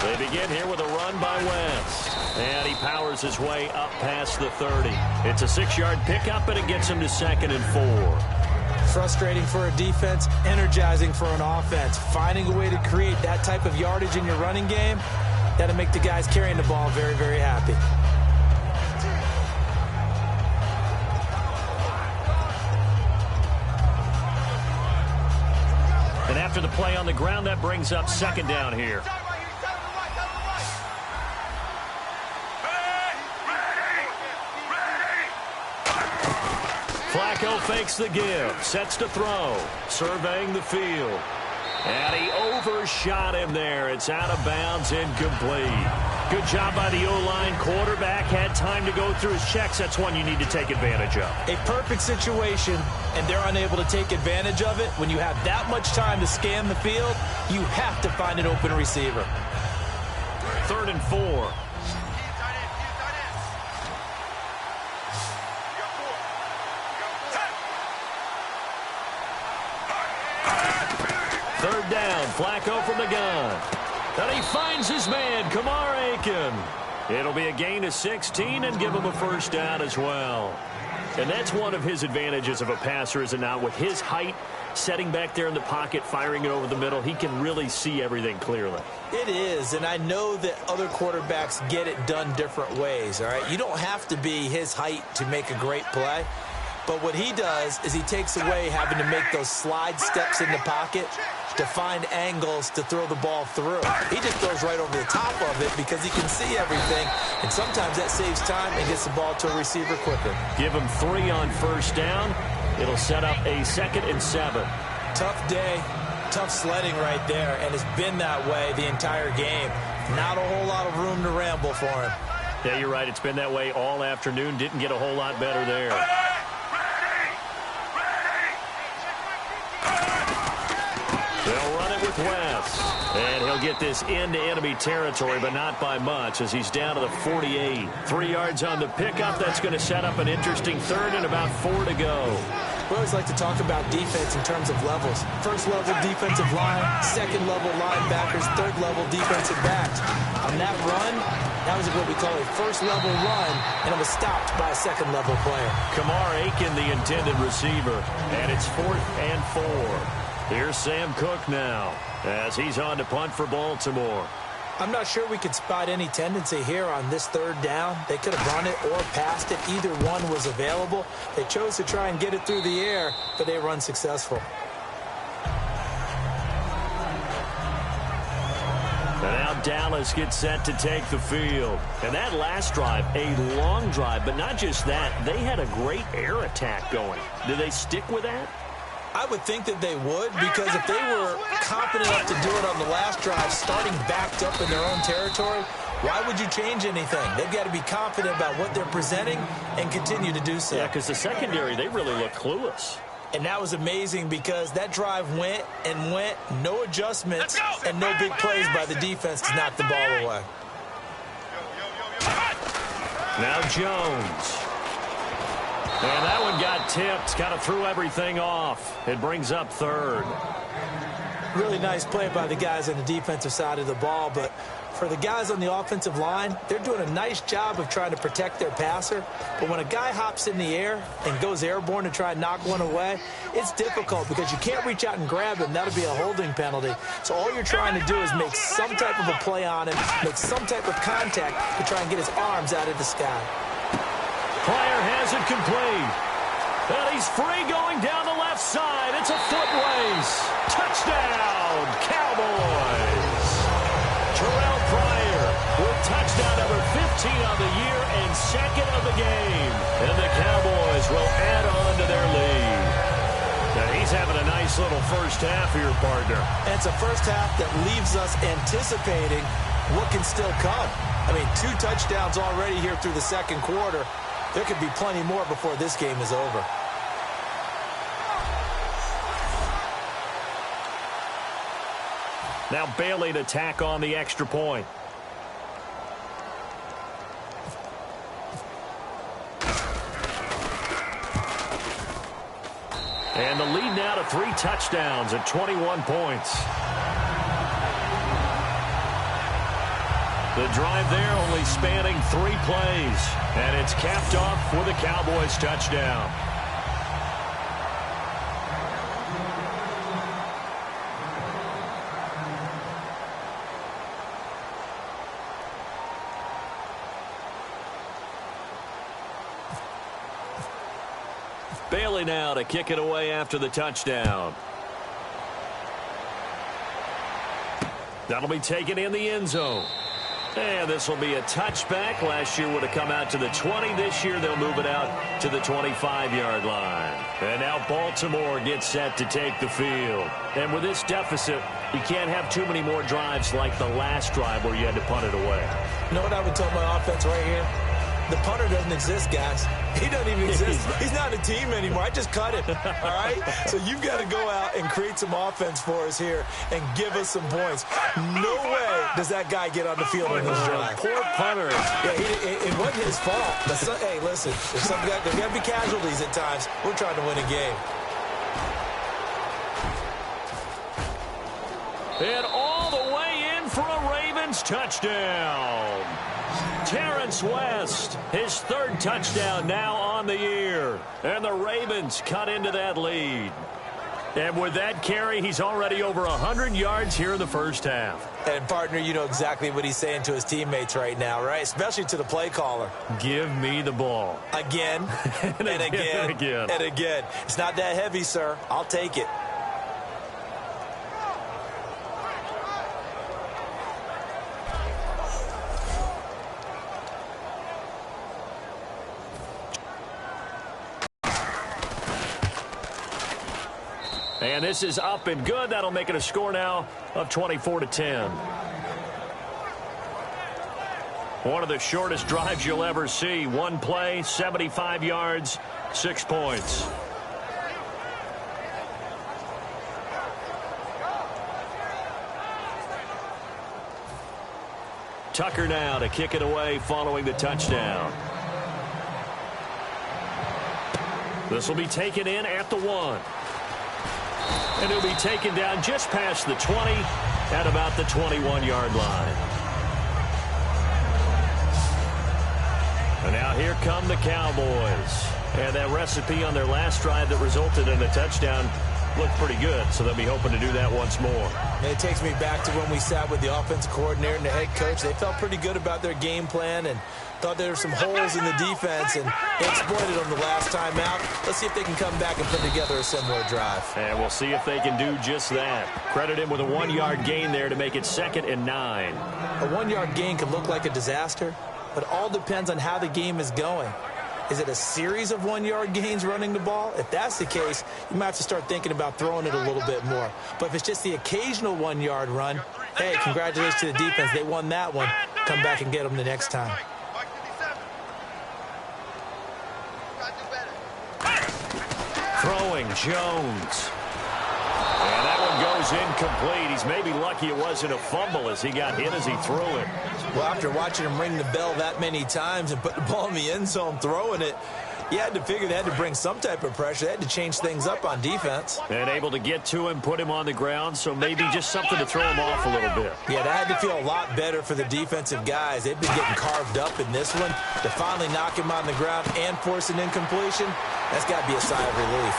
They begin here with a run by West. And he powers his way up past the 30. It's a 6-yard pickup, and it gets him to 2nd and 4. Frustrating for a defense, energizing for an offense. Finding a way to create that type of yardage in your running game, that'll make the guys carrying the ball very, very happy. And after the play on the ground, that brings up 2nd down here. Flacco fakes the give, sets to throw, surveying the field. And he overshot him there. It's out of bounds, incomplete. Good job by the O-line. Quarterback had time to go through his checks. That's one you need to take advantage of. A perfect situation, and they're unable to take advantage of it. When you have that much time to scan the field, you have to find an open receiver. 3rd and 4. Third down, Flacco from the gun. And he finds his man, Kamar Aiken. It'll be a gain of 16 and give him a 1st down as well. And that's one of his advantages of a passer, is it not? With his height, setting back there in the pocket, firing it over the middle, he can really see everything clearly. It is, and I know that other quarterbacks get it done different ways, all right? You don't have to be his height to make a great play. But what he does is he takes away having to make those slide steps in the pocket to find angles to throw the ball through. He just throws right over the top of it because he can see everything, and sometimes that saves time and gets the ball to a receiver quicker. Give him 3 on 1st down. It'll set up a 2nd and 7. Tough day, tough sledding right there, and it's been that way the entire game. Not a whole lot of room to ramble for him. Yeah, you're right. It's been that way all afternoon. Didn't get a whole lot better there. They'll run it with West. And he'll get this into enemy territory, but not by much, as he's down to the 48. 3 yards on the pickup. That's going to set up an interesting 3rd and about 4 to go. We always like to talk about defense in terms of levels. 1st level defensive line, 2nd level linebackers, 3rd level defensive backs. On that run, that was what we call a 1st level run, and it was stopped by a 2nd level player. Kamar Aiken, the intended receiver, and it's 4th and 4. Here's Sam Cook now, as he's on to punt for Baltimore. I'm not sure we could spot any tendency here on this 3rd down. They could have run it or passed it. Either one was available. They chose to try and get it through the air, but they were unsuccessful. And now Dallas gets set to take the field. And that last drive, a long drive, but not just that. They had a great air attack going. Did they stick with that? I would think that they would, because if they were confident enough to do it on the last drive, starting backed up in their own territory, Why would you change anything? They've got to be confident about what they're presenting and continue to do so. Yeah, because the secondary, they really look clueless. And that was amazing because that drive went and went, no adjustments, and no big plays by the defense to knock the ball away. Now Jones. And that one got tipped, kind of threw everything off. It brings up third. Really nice play by the guys on the defensive side of the ball, but for the guys on the offensive line, they're doing a nice job of trying to protect their passer. But when a guy hops in the air and goes airborne to try and knock one away, it's difficult because you can't reach out and grab him. That'll be a holding penalty. So all you're trying to do is make some type of a play on him, make some type of contact to try and get his arms out of the sky. Pryor has it complete. And he's free going down the left side. It's a foot race. Touchdown, Cowboys. Terrell Pryor with touchdown number 15 on the year and second of the game. And the Cowboys will add on to their lead. Now he's having a nice little first half here, partner. And it's a first half that leaves us anticipating what can still come. I mean, 2 touchdowns already here through the second quarter. There could be plenty more before this game is over. Now Bailey to tack on the extra point. And the lead now to 3 touchdowns at 21 points. The drive there only spanning 3 plays. And it's capped off with a Cowboys touchdown. Bailey now to kick it away after the touchdown. That'll be taken in the end zone. And this will be a touchback. Last year would have come out to the 20. This year they'll move it out to the 25-yard line. And now Baltimore gets set to take the field. And with this deficit, you can't have too many more drives like the last drive where you had to punt it away. You know what I would tell my offense right here? The punter doesn't exist, guys. He doesn't even exist. He's not a team anymore. I just cut him, all right? So you've got to go out and create some offense for us here and give us some points. No way does that guy get on the field in this drive. Poor punter. Yeah, it wasn't his fault. Hey, listen, there's got to be casualties at times. We're trying to win a game. And all the way in for a Ravens touchdown. Terrence West, his 3rd touchdown now on the year. And the Ravens cut into that lead. And with that carry, he's already over 100 yards here in the first half. And, partner, you know exactly what he's saying to his teammates right now, right? Especially to the play caller. Give me the ball. Again, and again, and again. It's not that heavy, sir. I'll take it. And this is up and good. That'll make it a score now of 24-10. One of the shortest drives you'll ever see. 1 play, 75 yards, 6 points. Tucker now to kick it away following the touchdown. This will be taken in at the 1. And it'll be taken down just past the 20 at about the 21-yard line. And now here come the Cowboys. And that recipe on their last drive that resulted in a touchdown looked pretty good, so they'll be hoping to do that once more. And it takes me back to when we sat with the offensive coordinator and the head coach. They felt pretty good about their game plan and thought there were some holes in the defense, and they exploited them the last time out. Let's see if they can come back and put together a similar drive. And we'll see if they can do just that. Credit him with a 1-yard gain there to make it 2nd and 9. A 1-yard gain could look like a disaster, but it all depends on how the game is going. Is it a series of 1-yard gains running the ball? If that's the case, you might have to start thinking about throwing it a little bit more. But if it's just the occasional 1-yard run, hey, congratulations to the defense. They won that one. come back and get them the next time. Throwing Jones. And that one goes incomplete. He's maybe lucky it wasn't a fumble as he got hit as he threw it. Well, after watching him ring the bell that many times and put the ball in the end zone throwing it, you had to figure they had to bring some type of pressure. They had to change things up on defense. And able to get to him, put him on the ground, so maybe just something to throw him off a little bit. Yeah, that had to feel a lot better for the defensive guys. They've been getting carved up in this one. To finally knock him on the ground and force an incompletion, that's got to be a sigh of relief.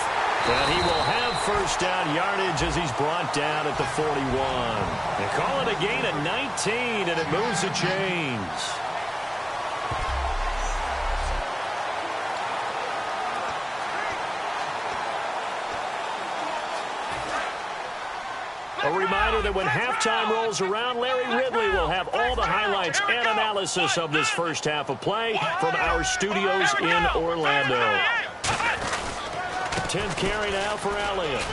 And he will have first down yardage as he's brought down at the 41. They call it a gain of 19, and it moves the chains. A reminder that when halftime rolls around, Larry Ridley will have all the highlights and analysis of this first half of play from our studios in Orlando. 10th carry now for Elliott.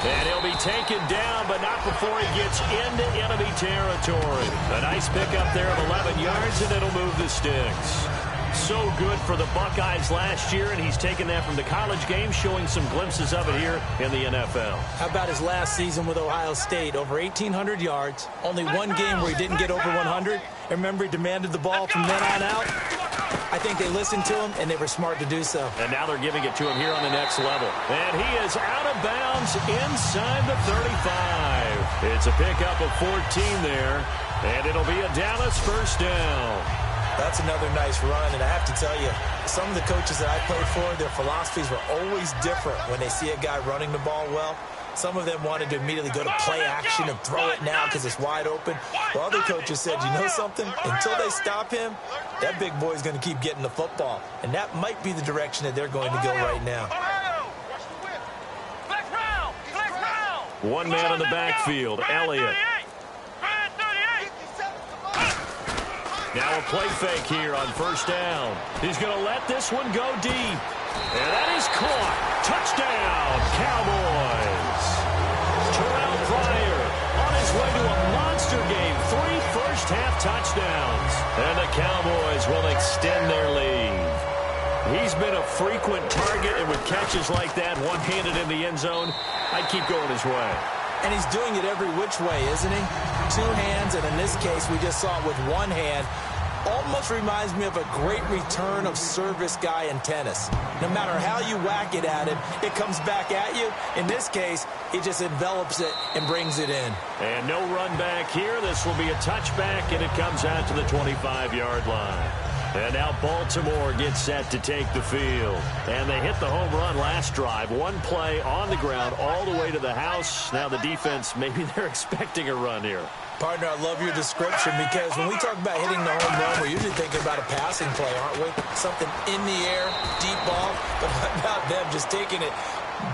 And he'll be taken down, but not before he gets into enemy territory. A nice pickup there of 11 yards, and it'll move the sticks. So good for the Buckeyes last year, and he's taken that from the college game, showing some glimpses of it here in the NFL. How about his last season with Ohio State? Over 1,800 yards, only one game where he didn't get over 100. And remember, he demanded the ball from then on out. I think they listened to him, and they were smart to do so. And now they're giving it to him here on the next level. And he is out of bounds inside the 35. It's a pickup of 14 there, and it'll be a Dallas first down. That's another nice run, and I have to tell you, some of the coaches that I played for, their philosophies were always different when they see a guy running the ball well. Some of them wanted to immediately go to play action and throw it now because it's wide open. While other coaches said, you know something? Until they stop him, that big boy's going to keep getting the football. And that might be the direction that they're going to go right now. One man in the backfield, Elliott. Now a play fake here on first down. He's going to let this one go deep. And that is caught. Touchdown, Cowboys. Terrell Pryor on his way to a monster game. 3 first-half touchdowns. And the Cowboys will extend their lead. He's been a frequent target, and with catches like that, one-handed in the end zone, I'd keep going his way. And he's doing it every which way, isn't he? 2 hands, and in this case, we just saw it with 1 hand. Almost reminds me of a great return of service guy in tennis. No matter how you whack it at him, it comes back at you. In this case, he just envelops it and brings it in. And no run back here. This will be a touchback, and it comes out to the 25-yard line. And now Baltimore gets set to take the field. And they hit the home run last drive. 1 play on the ground all the way to the house. Now the defense, maybe they're expecting a run here. Partner, I love your description because when we talk about hitting the home run, we're usually thinking about a passing play, aren't we? Something in the air, deep ball. But what about them just taking it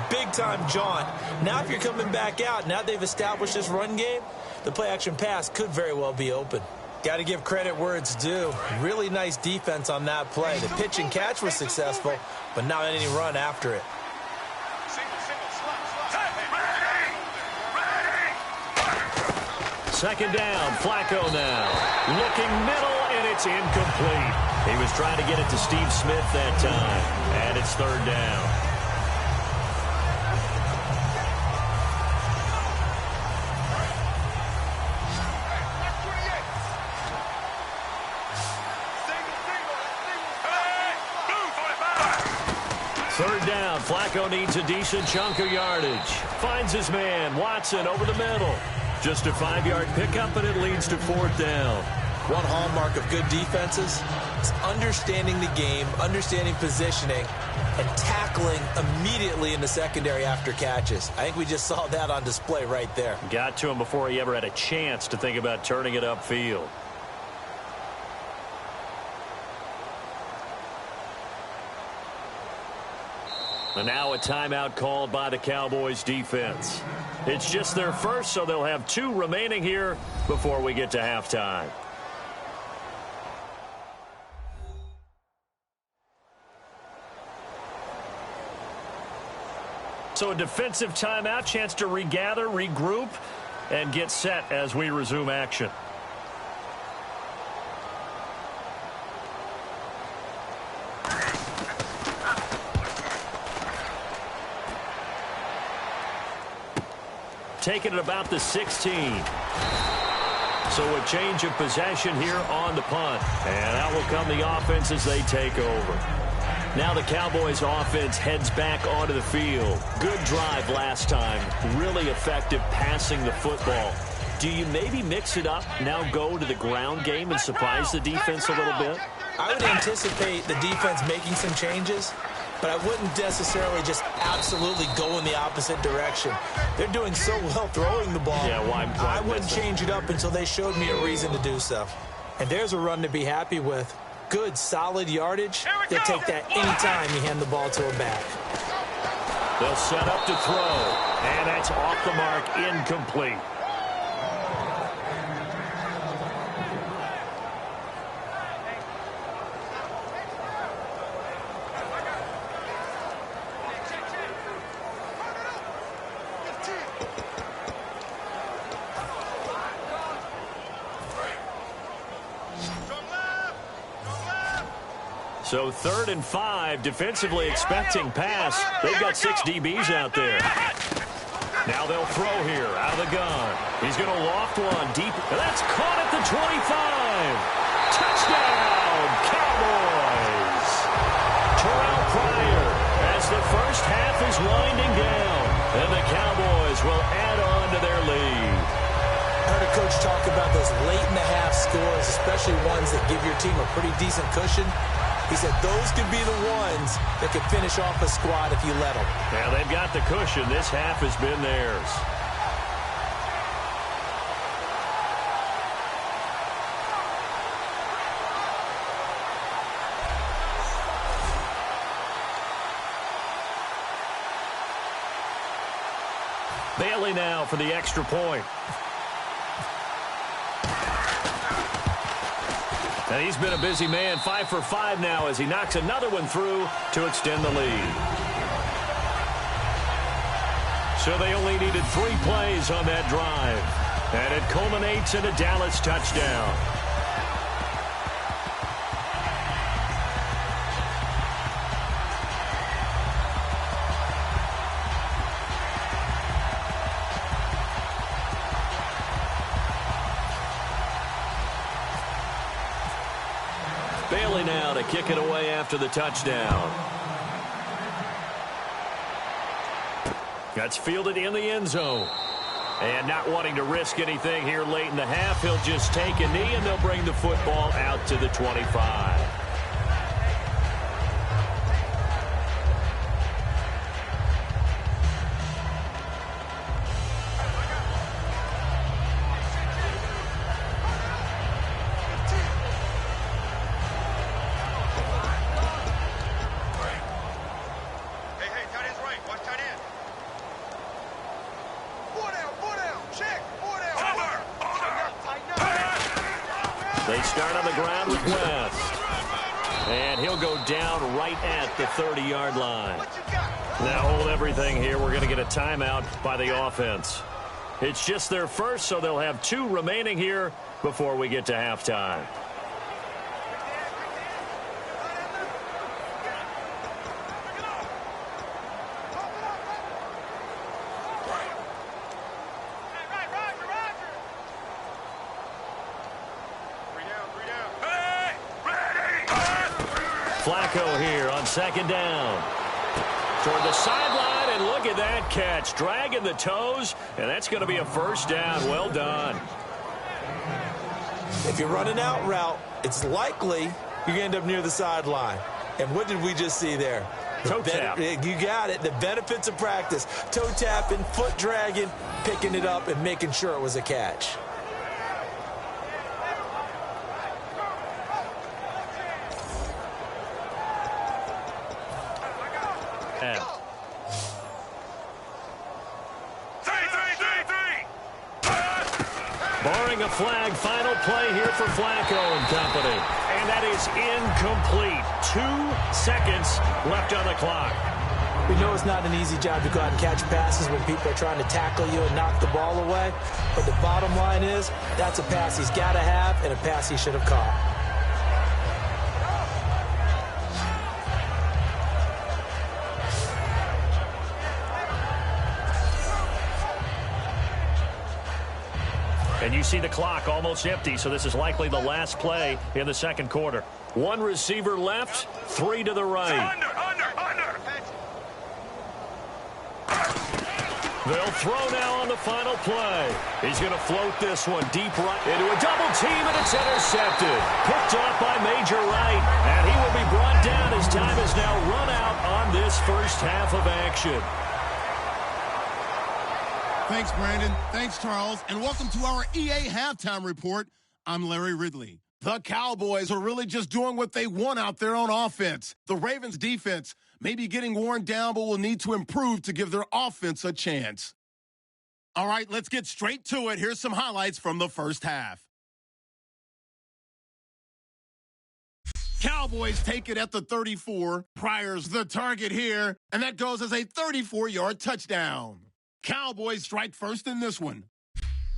big-time jaunt? Now if you're coming back out, now they've established this run game, the play-action pass could very well be open. Got to give credit where it's due. Really nice defense on that play. The pitch and catch was successful, but not any run after it. Second down, Flacco now. Looking middle, and it's incomplete. He was trying to get it to Steve Smith that time, and it's 3rd down. Third down, Flacco needs a decent chunk of yardage. Finds his man, Watson, over the middle. Just a 5-yard pickup, and it leads to 4th down. One hallmark of good defenses is understanding the game, understanding positioning, and tackling immediately in the secondary after catches. I think we just saw that on display right there. Got to him before he ever had a chance to think about turning it upfield. And now a timeout called by the Cowboys defense. It's just their first, so they'll have 2 remaining here before we get to halftime. So a defensive timeout, chance to regather, regroup, and get set as we resume action. taken at about the 16. So a change of possession here on the punt. And out will come the offense as they take over. Now the Cowboys offense heads back onto the field. Good drive last time. Really effective passing the football. Do you maybe mix it up, now go to the ground game and surprise the defense a little bit? I would anticipate the defense making some changes, but I wouldn't necessarily just absolutely go in the opposite direction. They're doing so well throwing the ball. Yeah, why I wouldn't change it up until they showed me a reason to do so. And there's a run to be happy with. Good, solid yardage. They'll take that anytime you hand the ball to a back. They'll set up to throw, and that's off the mark, incomplete. So 3rd and 5, defensively expecting pass. They've got 6 DBs out there. Now they'll throw here out of the gun. He's going to loft one deep. That's caught at the 25. Touchdown, Cowboys. Terrell Pryor as the first half is winding down. And the Cowboys will add on to their lead. I heard a coach talk about those late-in-the-half scores, especially ones that give your team a pretty decent cushion. He said those could be the ones that could finish off a squad if you let them. Yeah, they've got the cushion. This half has been theirs. Bailey now for the extra point. And he's been a busy man, 5 for 5 now as he knocks another one through to extend the lead. So they only needed 3 plays on that drive. And it culminates in a Dallas touchdown. Bailey now to kick it away after the touchdown. That's fielded in the end zone. And not wanting to risk anything here late in the half, he'll just take a knee and they'll bring the football out to the 25. They start on the ground with West. And he'll go down right at the 30-yard line. Now hold everything here. We're going to get a timeout by the offense. It's just their first, so they'll have 2 remaining here before we get to halftime. Flacco here on 2nd down. Toward the sideline, and look at that catch. Dragging the toes, and that's going to be a first down. Well done. If you run an out route, it's likely you're going to end up near the sideline. And what did we just see there? Toe tap. You got it. The benefits of practice. Toe tapping, foot dragging, picking it up, and making sure it was a catch. Barring a flag, final play here for Flacco and company. And that is incomplete. 2 seconds left on the clock. We know it's not an easy job to go out and catch passes when people are trying to tackle you and knock the ball away. But the bottom line is, that's a pass he's got to have and a pass he should have caught. And you see the clock almost empty, so this is likely the last play in the second quarter. One receiver left, 3 to the right. Under. They'll throw now on the final play. He's going to float this one deep right into a double team, and it's intercepted. Picked up by Major Wright, and he will be brought down as time is now run out on this first half of action. Thanks, Brandon. Thanks, Charles. And welcome to our EA Halftime Report. I'm Larry Ridley. The Cowboys are really just doing what they want out there on offense. The Ravens' defense may be getting worn down, but will need to improve to give their offense a chance. All right, let's get straight to it. Here's some highlights from the first half. Cowboys take it at the 34. Pryor's the target here, and that goes as a 34-yard touchdown. Cowboys strike first in this one.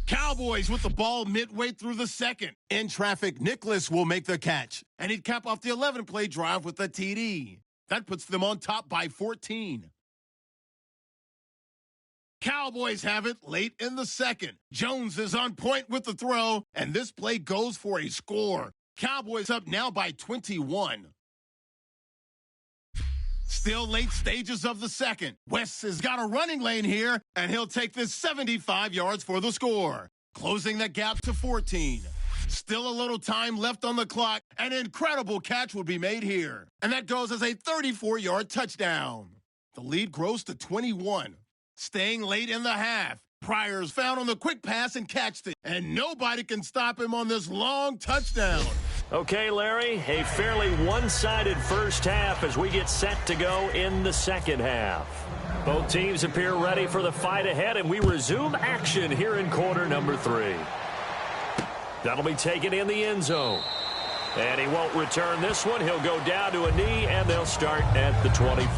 Cowboys with the ball midway through the second. In traffic, Nicholas will make the catch, and he'd cap off the 11-play drive with a TD. That puts them on top by 14. Cowboys have it late in the second. Jones is on point with the throw, and this play goes for a score. Cowboys up now by 21. Still late stages of the second. West has got a running lane here, and he'll take this 75 yards for the score, closing the gap to 14. Still a little time left on the clock. An incredible catch will be made here, and that goes as a 34-yard touchdown. The lead grows to 21. Staying late in the half, Pryor's found on the quick pass and catched it, and nobody can stop him on this long touchdown. Okay, Larry, a fairly one-sided first half as we get set to go in the second half. Both teams appear ready for the fight ahead, and we resume action here in quarter number 3. That'll be taken in the end zone. And he won't return this one. He'll go down to a knee, and they'll start at the 25.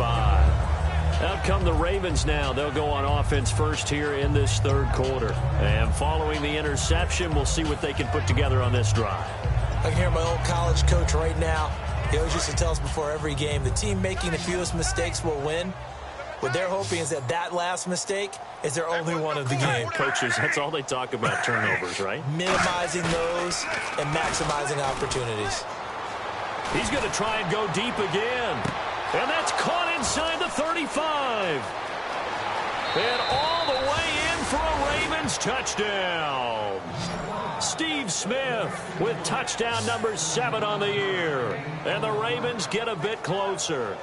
Out come the Ravens now. They'll go on offense first here in this third quarter. And following the interception, we'll see what they can put together on this drive. I can hear my old college coach right now. He always used to tell us before every game, the team making the fewest mistakes will win. What they're hoping is that last mistake is their only one of the game. Coaches, that's all they talk about, turnovers, right? Minimizing those and maximizing opportunities. He's going to try and go deep again. And that's caught inside the 35. And all the way in for a Ravens touchdown. Steve Smith with touchdown number 7 on the year. And the Ravens get a bit closer.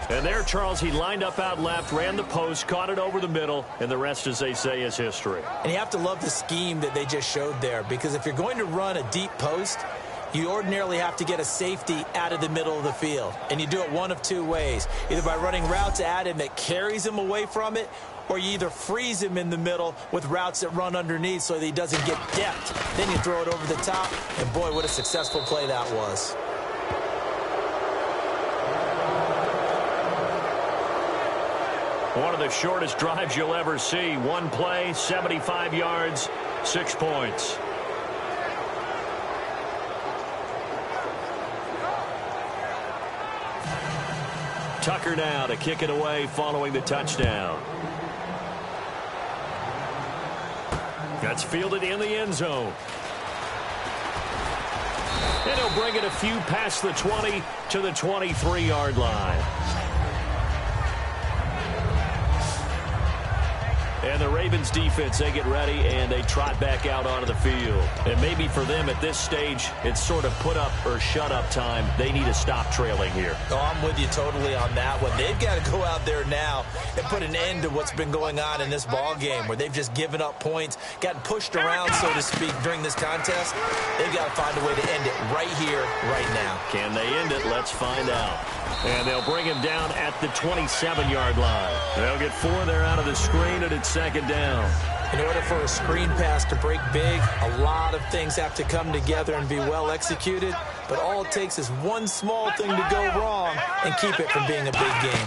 And there, Charles, he lined up out left, ran the post, caught it over the middle, and the rest, as they say, is history. And you have to love the scheme that they just showed there, because if you're going to run a deep post, you ordinarily have to get a safety out of the middle of the field. And you do it one of two ways, either by running routes at him that carries him away from it, or you either freeze him in the middle with routes that run underneath so that he doesn't get depth. Then you throw it over the top, and boy, what a successful play that was. One of the shortest drives you'll ever see. One play, 75 yards, 6 points. Tucker now to kick it away following the touchdown. That's fielded in the end zone. And he'll bring it a few past the 20 to the 23-yard line. And the Ravens defense, they get ready and they trot back out onto the field. And maybe for them at this stage, it's sort of put up or shut up time. They need to stop trailing here. Oh, I'm with you totally on that one. They've got to go out there now and put an end to what's been going on in this ball game, where they've just given up points, gotten pushed around, so to speak, during this contest. They've got to find a way to end it right here, right now. Can they end it? Let's find out. And they'll bring him down at the 27-yard line. They'll get 4 there out of the screen, and it's second down. In order for a screen pass to break big, a lot of things have to come together and be well executed. But all it takes is one small thing to go wrong and keep it from being a big game.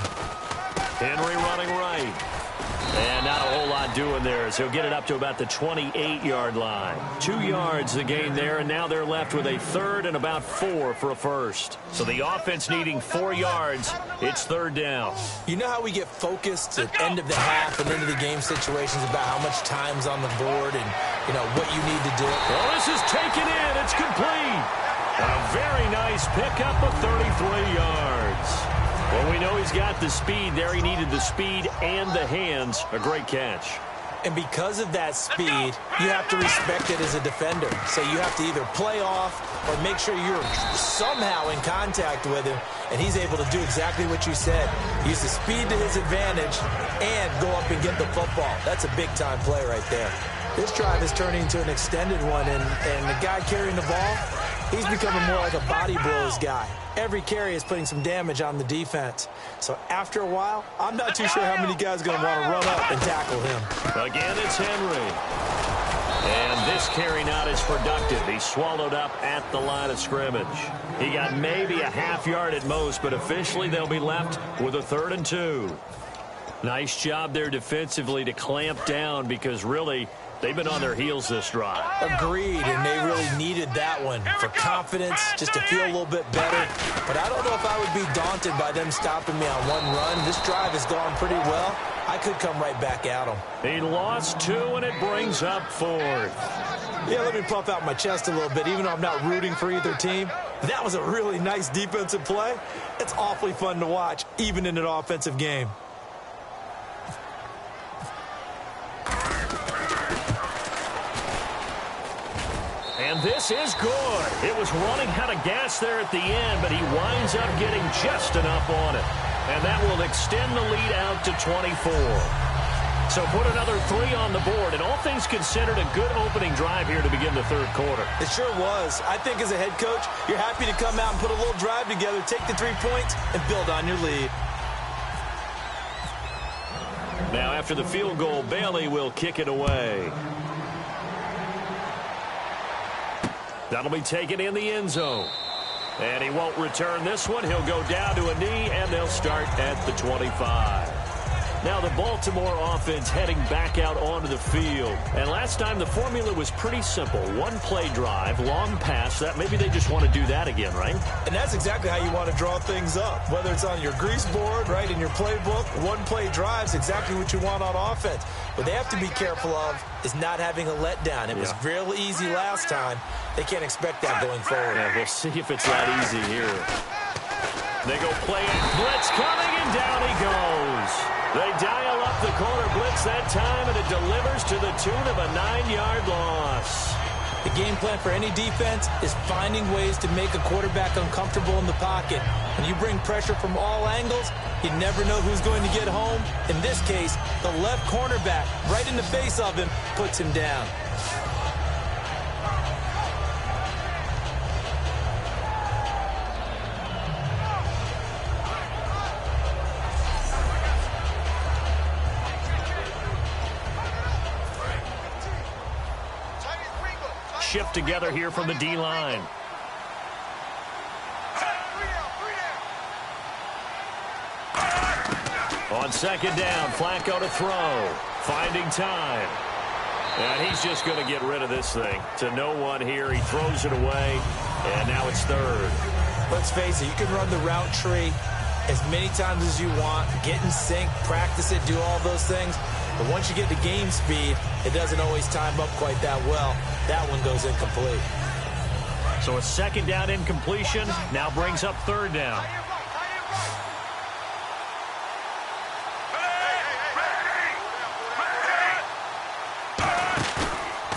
Henry running right. And not a whole lot doing there, so he'll get it up to about the 28-yard line. 2 yards the gain there, and now they're left with a third and about 4 for a first. So the offense needing 4 yards. It's third down. You know how we get focused at end of the half and into the game situations about how much time's on the board and, you know, what you need to do? Well, this is taken in. It's complete. A very nice pickup of 33 yards. Well, we know he's got the speed there. He needed the speed and the hands. A great catch. And because of that speed, you have to respect it as a defender. So you have to either play off or make sure you're somehow in contact with him, and he's able to do exactly what you said. Use the speed to his advantage and go up and get the football. That's a big-time play right there. This drive is turning into an extended one, and the guy carrying the ball, he's becoming more like a body blows guy. Every carry is putting some damage on the defense. So after a while, I'm not too sure how many guys are going to want to run up and tackle him. Again, it's Henry. And this carry not as productive. He's swallowed up at the line of scrimmage. He got maybe a half yard at most, but officially they'll be left with a 3rd and 2. Nice job there defensively to clamp down because really they've been on their heels this drive. Agreed, and they really needed that one for confidence, just to feel a little bit better. But I don't know if I would be daunted by them stopping me on one run. This drive has gone pretty well. I could come right back at them. He lost 2, and it brings up 4th. Yeah, let me puff out my chest a little bit, even though I'm not rooting for either team. That was a really nice defensive play. It's awfully fun to watch, even in an offensive game. And this is good. It was running out of gas there at the end, but he winds up getting just enough on it. And that will extend the lead out to 24. So put another 3 on the board, and all things considered, a good opening drive here to begin the third quarter. It sure was. I think as a head coach, you're happy to come out and put a little drive together, take the 3 points, and build on your lead. Now after the field goal, Bailey will kick it away. That'll be taken in the end zone. And he won't return this one. He'll go down to a knee, and they'll start at the 25. Now the Baltimore offense heading back out onto the field. And last time the formula was pretty simple. 1-play drive, long pass. That maybe they just want to do that again, right? And that's exactly how you want to draw things up. Whether it's on your grease board, right, in your playbook, 1-play drive's exactly what you want on offense. What they have to be careful of is not having a letdown. It was real easy last time. They can't expect that going forward. Yeah, we'll see if it's that easy here. They go play it. Blitz coming, and down he goes. They dial up the corner blitz that time, and it delivers to the tune of a 9-yard loss. The game plan for any defense is finding ways to make a quarterback uncomfortable in the pocket. When you bring pressure from all angles, you never know who's going to get home. In this case, the left cornerback, right in the face of him, puts him down. Shift together here from the D-line. On 2nd down, Flacco to throw. Finding time. And he's just going to get rid of this thing. To no one here. He throws it away. And now it's 3rd. Let's face it, you can run the route tree as many times as you want. Get in sync, practice it, do all those things. But once you get to game speed, it doesn't always time up quite that well. That one goes incomplete. So a 2nd down incompletion now brings up 3rd down.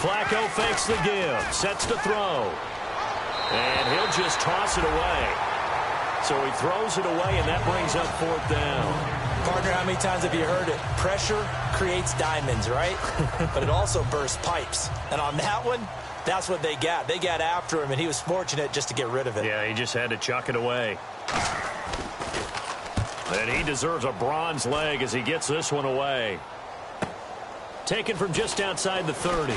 Flacco fakes the give, sets to throw. And he'll just toss it away. So he throws it away, and that brings up 4th down. Partner, how many times have you heard it? Pressure creates diamonds, right? But it also bursts pipes. And on that one, that's what they got. They got after him, and he was fortunate just to get rid of it. Yeah, he just had to chuck it away. And he deserves a bronze leg as he gets this one away. Taken from just outside the 30.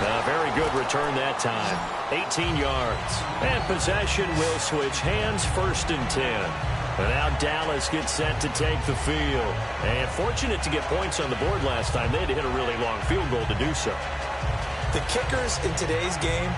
A very good return that time. 18 yards. And possession will switch hands, 1st and 10. And now Dallas gets set to take the field. And fortunate to get points on the board last time. They had to hit a really long field goal to do so. The kickers in today's game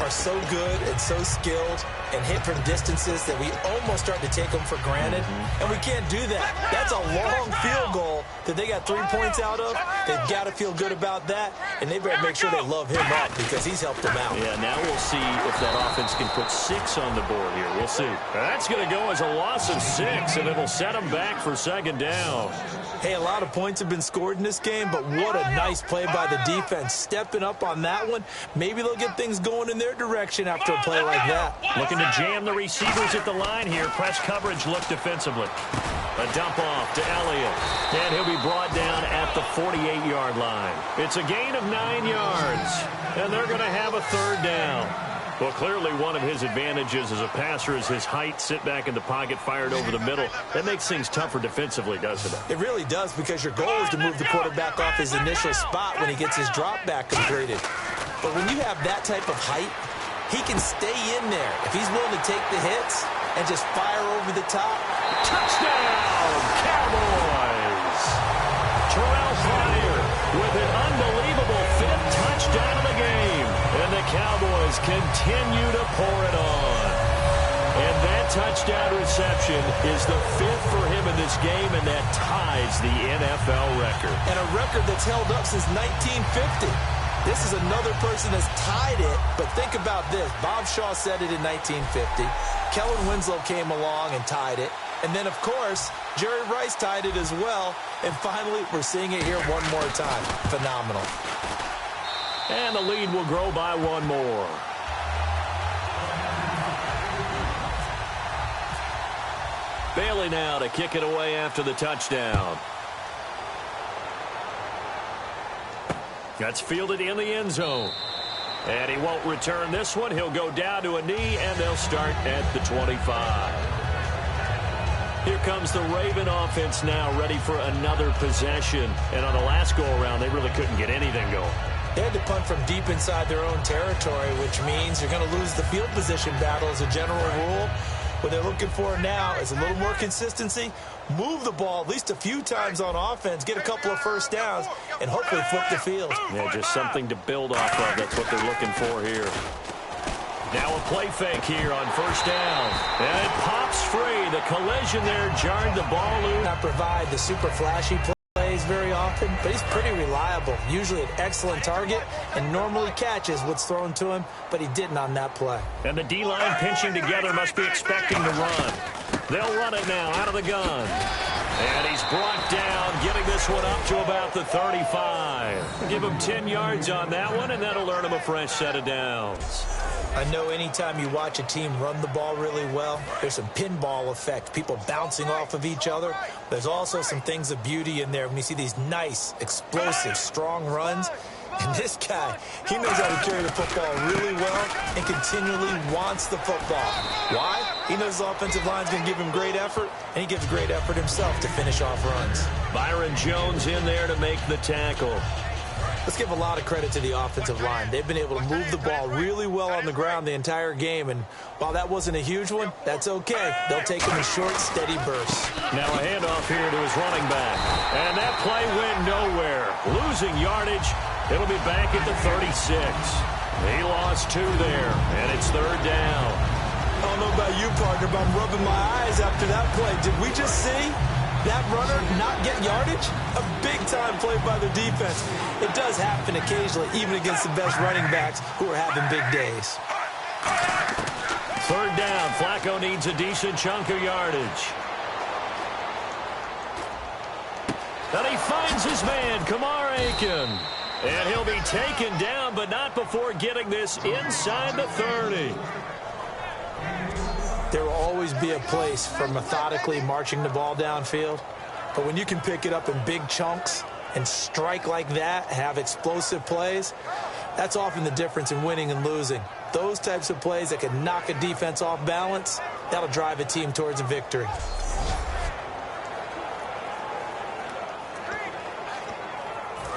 are so good and so skilled and hit from distances that we almost start to take them for granted. And we can't do that. That's a long field goal that they got 3 points out of. They've got to feel good about that, and they better make sure they love him up because he's helped them out. Yeah, now we'll see if that offense can put 6 on the board here. We'll see. That's going to go as a loss of 6, and it'll set them back for second down. Hey, a lot of points have been scored in this game, but what a nice play by the defense. Stepping up on that one, maybe they'll get things going in their direction after a play like that. Looking to jam the receivers at the line here. Press coverage look defensively. A dump off to Elliott. And he'll be brought down at the 48-yard line. It's a gain of 9 yards. And they're going to have a third down. Well, clearly one of his advantages as a passer is his height, sit back in the pocket, fired over the middle. That makes things tougher defensively, doesn't it? It really does, because your goal is to move the quarterback off his initial spot when he gets his drop back completed. But when you have that type of height, he can stay in there if he's willing to take the hits and just fire over the top. Touchdown, Cowboys! Terrell Pryor with an unbelievable 5th touchdown of the game. And the Cowboys continue to pour it on. And that touchdown reception is the 5th for him in this game, and that ties the NFL record. And a record that's held up since 1950. This is another person that's tied it, but think about this. Bob Shaw said it in 1950. Kellen Winslow came along and tied it. And then, of course, Jerry Rice tied it as well. And finally, we're seeing it here one more time. Phenomenal. And the lead will grow by 1 more. Bailey now to kick it away after the touchdown. That's fielded in the end zone. And he won't return this one. He'll go down to a knee, and they'll start at the 25. Here comes the Raven offense now, ready for another possession. And on the last go-around, they really couldn't get anything going. They had to punt from deep inside their own territory, which means you're going to lose the field position battle as a general rule. What they're looking for now is a little more consistency, move the ball at least a few times on offense, get a couple of first downs, and hopefully flip the field. Yeah, just something to build off of. That's what they're looking for here. Now a play fake here on first down. And it pops free. The collision there jarred the ball loose. Not provide the super flashy plays very often, but he's pretty reliable. Usually an excellent target and normally catches what's thrown to him, but he didn't on that play. And the D-line pinching together must be expecting to run. They'll run it now out of the gun. And he's brought down, getting this one up to about the 35. Give him 10 yards on that one, and that'll earn him a fresh set of downs. I know anytime you watch a team run the ball really well, there's some pinball effect, people bouncing off of each other. There's also some things of beauty in there when you see these nice, explosive, strong runs. And this guy, he knows how to carry the football really well and continually wants the football. Why? He knows the offensive line's going to give him great effort, and he gives great effort himself to finish off runs. Byron Jones in there to make the tackle. Let's give a lot of credit to the offensive line. They've been able to move the ball really well on the ground the entire game, and while that wasn't a huge one, that's okay. They'll take them in short, steady bursts. Now a handoff here to his running back, and that play went nowhere. Losing yardage. It'll be back at the 36. He lost 2 there, and it's third down. I don't know about you, partner, but I'm rubbing my eyes after that play. Did we just see that runner not get yardage? A big-time play by the defense. It does happen occasionally, even against the best running backs who are having big days. Third down. Flacco needs a decent chunk of yardage. And he finds his man, Kamar Aiken. And he'll be taken down, but not before getting this inside the 30. There will always be a place for methodically marching the ball downfield. But when you can pick it up in big chunks and strike like that, have explosive plays, that's often the difference in winning and losing. Those types of plays that can knock a defense off balance, that'll drive a team towards a victory.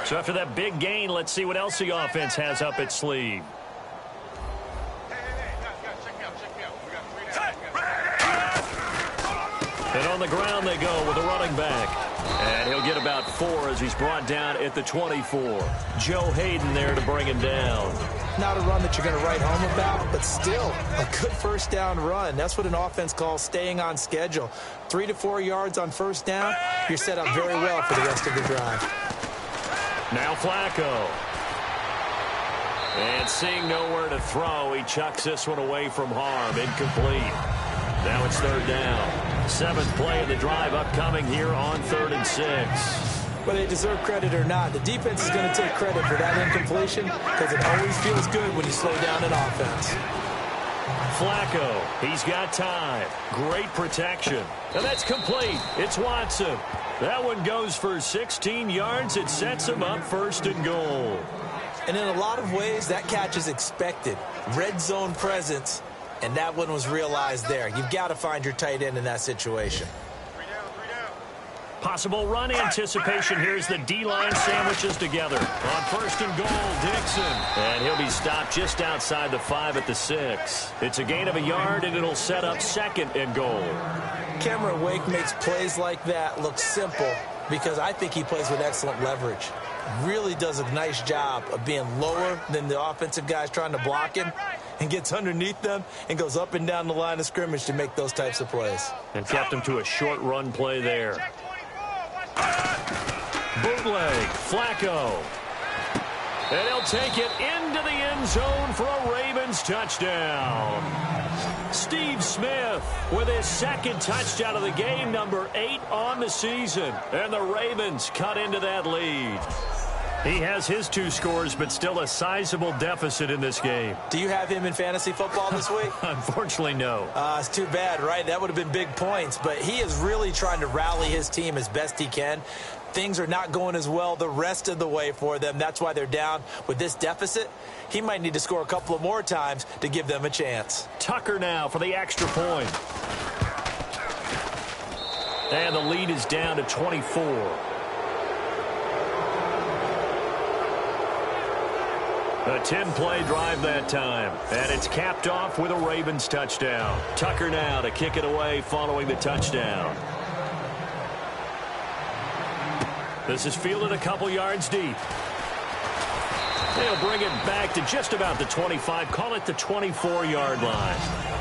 So after that big gain, let's see what else the offense has up its sleeve. On the ground they go with a running back. And he'll get about 4 as he's brought down at the 24. Joe Hayden there to bring him down. Not a run that you're going to write home about, but still a good first down run. That's what an offense calls staying on schedule. 3 to 4 yards on first down, you're set up very well for the rest of the drive. Now Flacco. And seeing nowhere to throw, he chucks this one away from harm. Incomplete. Now it's third down. 7th play of the drive upcoming here on 3rd and 6. Whether they deserve credit or not, the defense is going to take credit for that incompletion because it always feels good when you slow down an offense. Flacco, he's got time. Great protection. And that's complete. It's Watson. That one goes for 16 yards. It sets him up 1st and goal. And in a lot of ways, that catch is expected. Red zone presence, and that one was realized there. You've got to find your tight end in that situation. Possible run anticipation. Here's the D-line sandwiches together. On 1st and goal, Dixon. And he'll be stopped just outside the 5 at the 6. It's a gain of a yard, and it'll set up 2nd and goal. Cameron Wake makes plays like that look simple because I think he plays with excellent leverage. Really does a nice job of being lower than the offensive guys trying to block him and gets underneath them and goes up and down the line of scrimmage to make those types of plays. And kept him to a short run play there. Bootleg, Flacco. And he'll take it into the end zone for a Ravens touchdown. Steve Smith with his 2nd touchdown of the game, number 8 on the season. And the Ravens cut into that lead. He has his 2 scores, but still a sizable deficit in this game. Do you have him in fantasy football this week? Unfortunately, no. It's too bad, right? That would have been big points, but he is really trying to rally his team as best he can. Things are not going as well the rest of the way for them. That's why they're down with this deficit. He might need to score a couple of more times to give them a chance. Tucker now for the extra point. And the lead is down to 24. A 10-play drive that time, and it's capped off with a Ravens touchdown. Tucker now to kick it away following the touchdown. This is fielded a couple yards deep. They'll bring it back to just about the 25, call it the 24-yard line.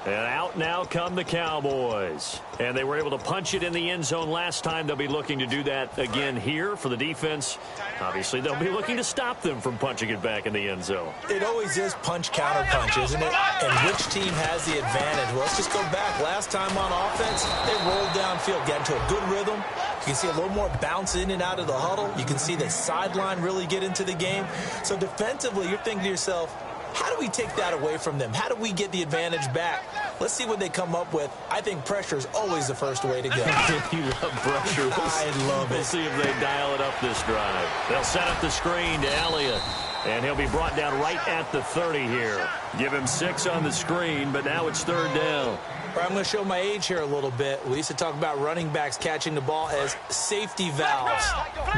And out now come the Cowboys. And they were able to punch it in the end zone last time. They'll be looking to do that again here for the defense. Obviously, they'll be looking to stop them from punching it back in the end zone. It always is punch-counter-punch, isn't it? And which team has the advantage? Well, let's just go back. Last time on offense, they rolled downfield, got into a good rhythm. You can see a little more bounce in and out of the huddle. You can see the sideline really get into the game. So defensively, you're thinking to yourself, how do we take that away from them? How do we get the advantage back? Let's see what they come up with. I think pressure is always the first way to go. You love pressure. I love it. We'll see if they dial it up this drive. They'll set up the screen to Elliott, and he'll be brought down right at the 30 here. Give him 6 on the screen, but now it's 3rd down. I'm going to show my age here a little bit. We used to talk about running backs catching the ball as safety valves.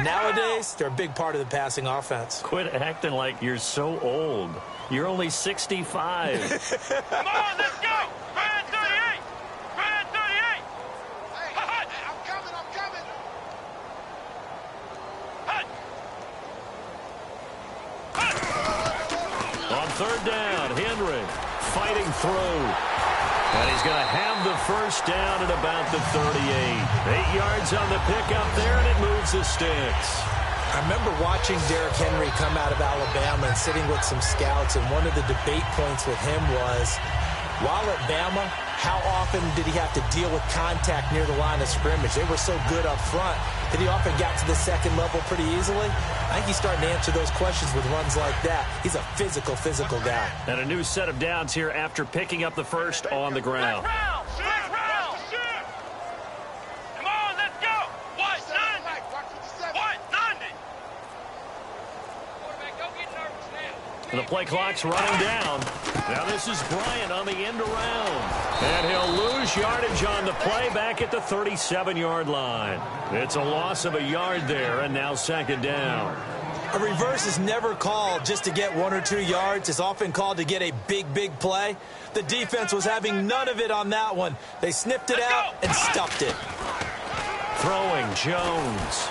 Nowadays, they're a big part of the passing offense. Quit acting like you're so old. You're only 65. Come on, let's go! Right 38! Right 38! Hey, I'm coming! On 3rd down, Henry fighting through. And he's going to have the first down at about the 38. 8 yards on the pickup there, and it moves the sticks. I remember watching Derrick Henry come out of Alabama and sitting with some scouts, and one of the debate points with him was, while at Bama, how often did he have to deal with contact near the line of scrimmage? They were so good up front that he often got to the second level pretty easily. I think he's starting to answer those questions with runs like that. He's a physical guy. And a new set of downs here after picking up the first on the ground. Come on, let's go! What, 90? What, 90? Quarterback, don't get nervous now. And the play clock's running down. Now this is Bryant on the end around. And he'll lose yardage on the play back at the 37-yard line. It's a loss of a yard there, and now 2nd down. A reverse is never called just to get 1 or 2 yards. It's often called to get a big play. The defense was having none of it on that one. They snipped it out and stuffed it. Throwing Jones.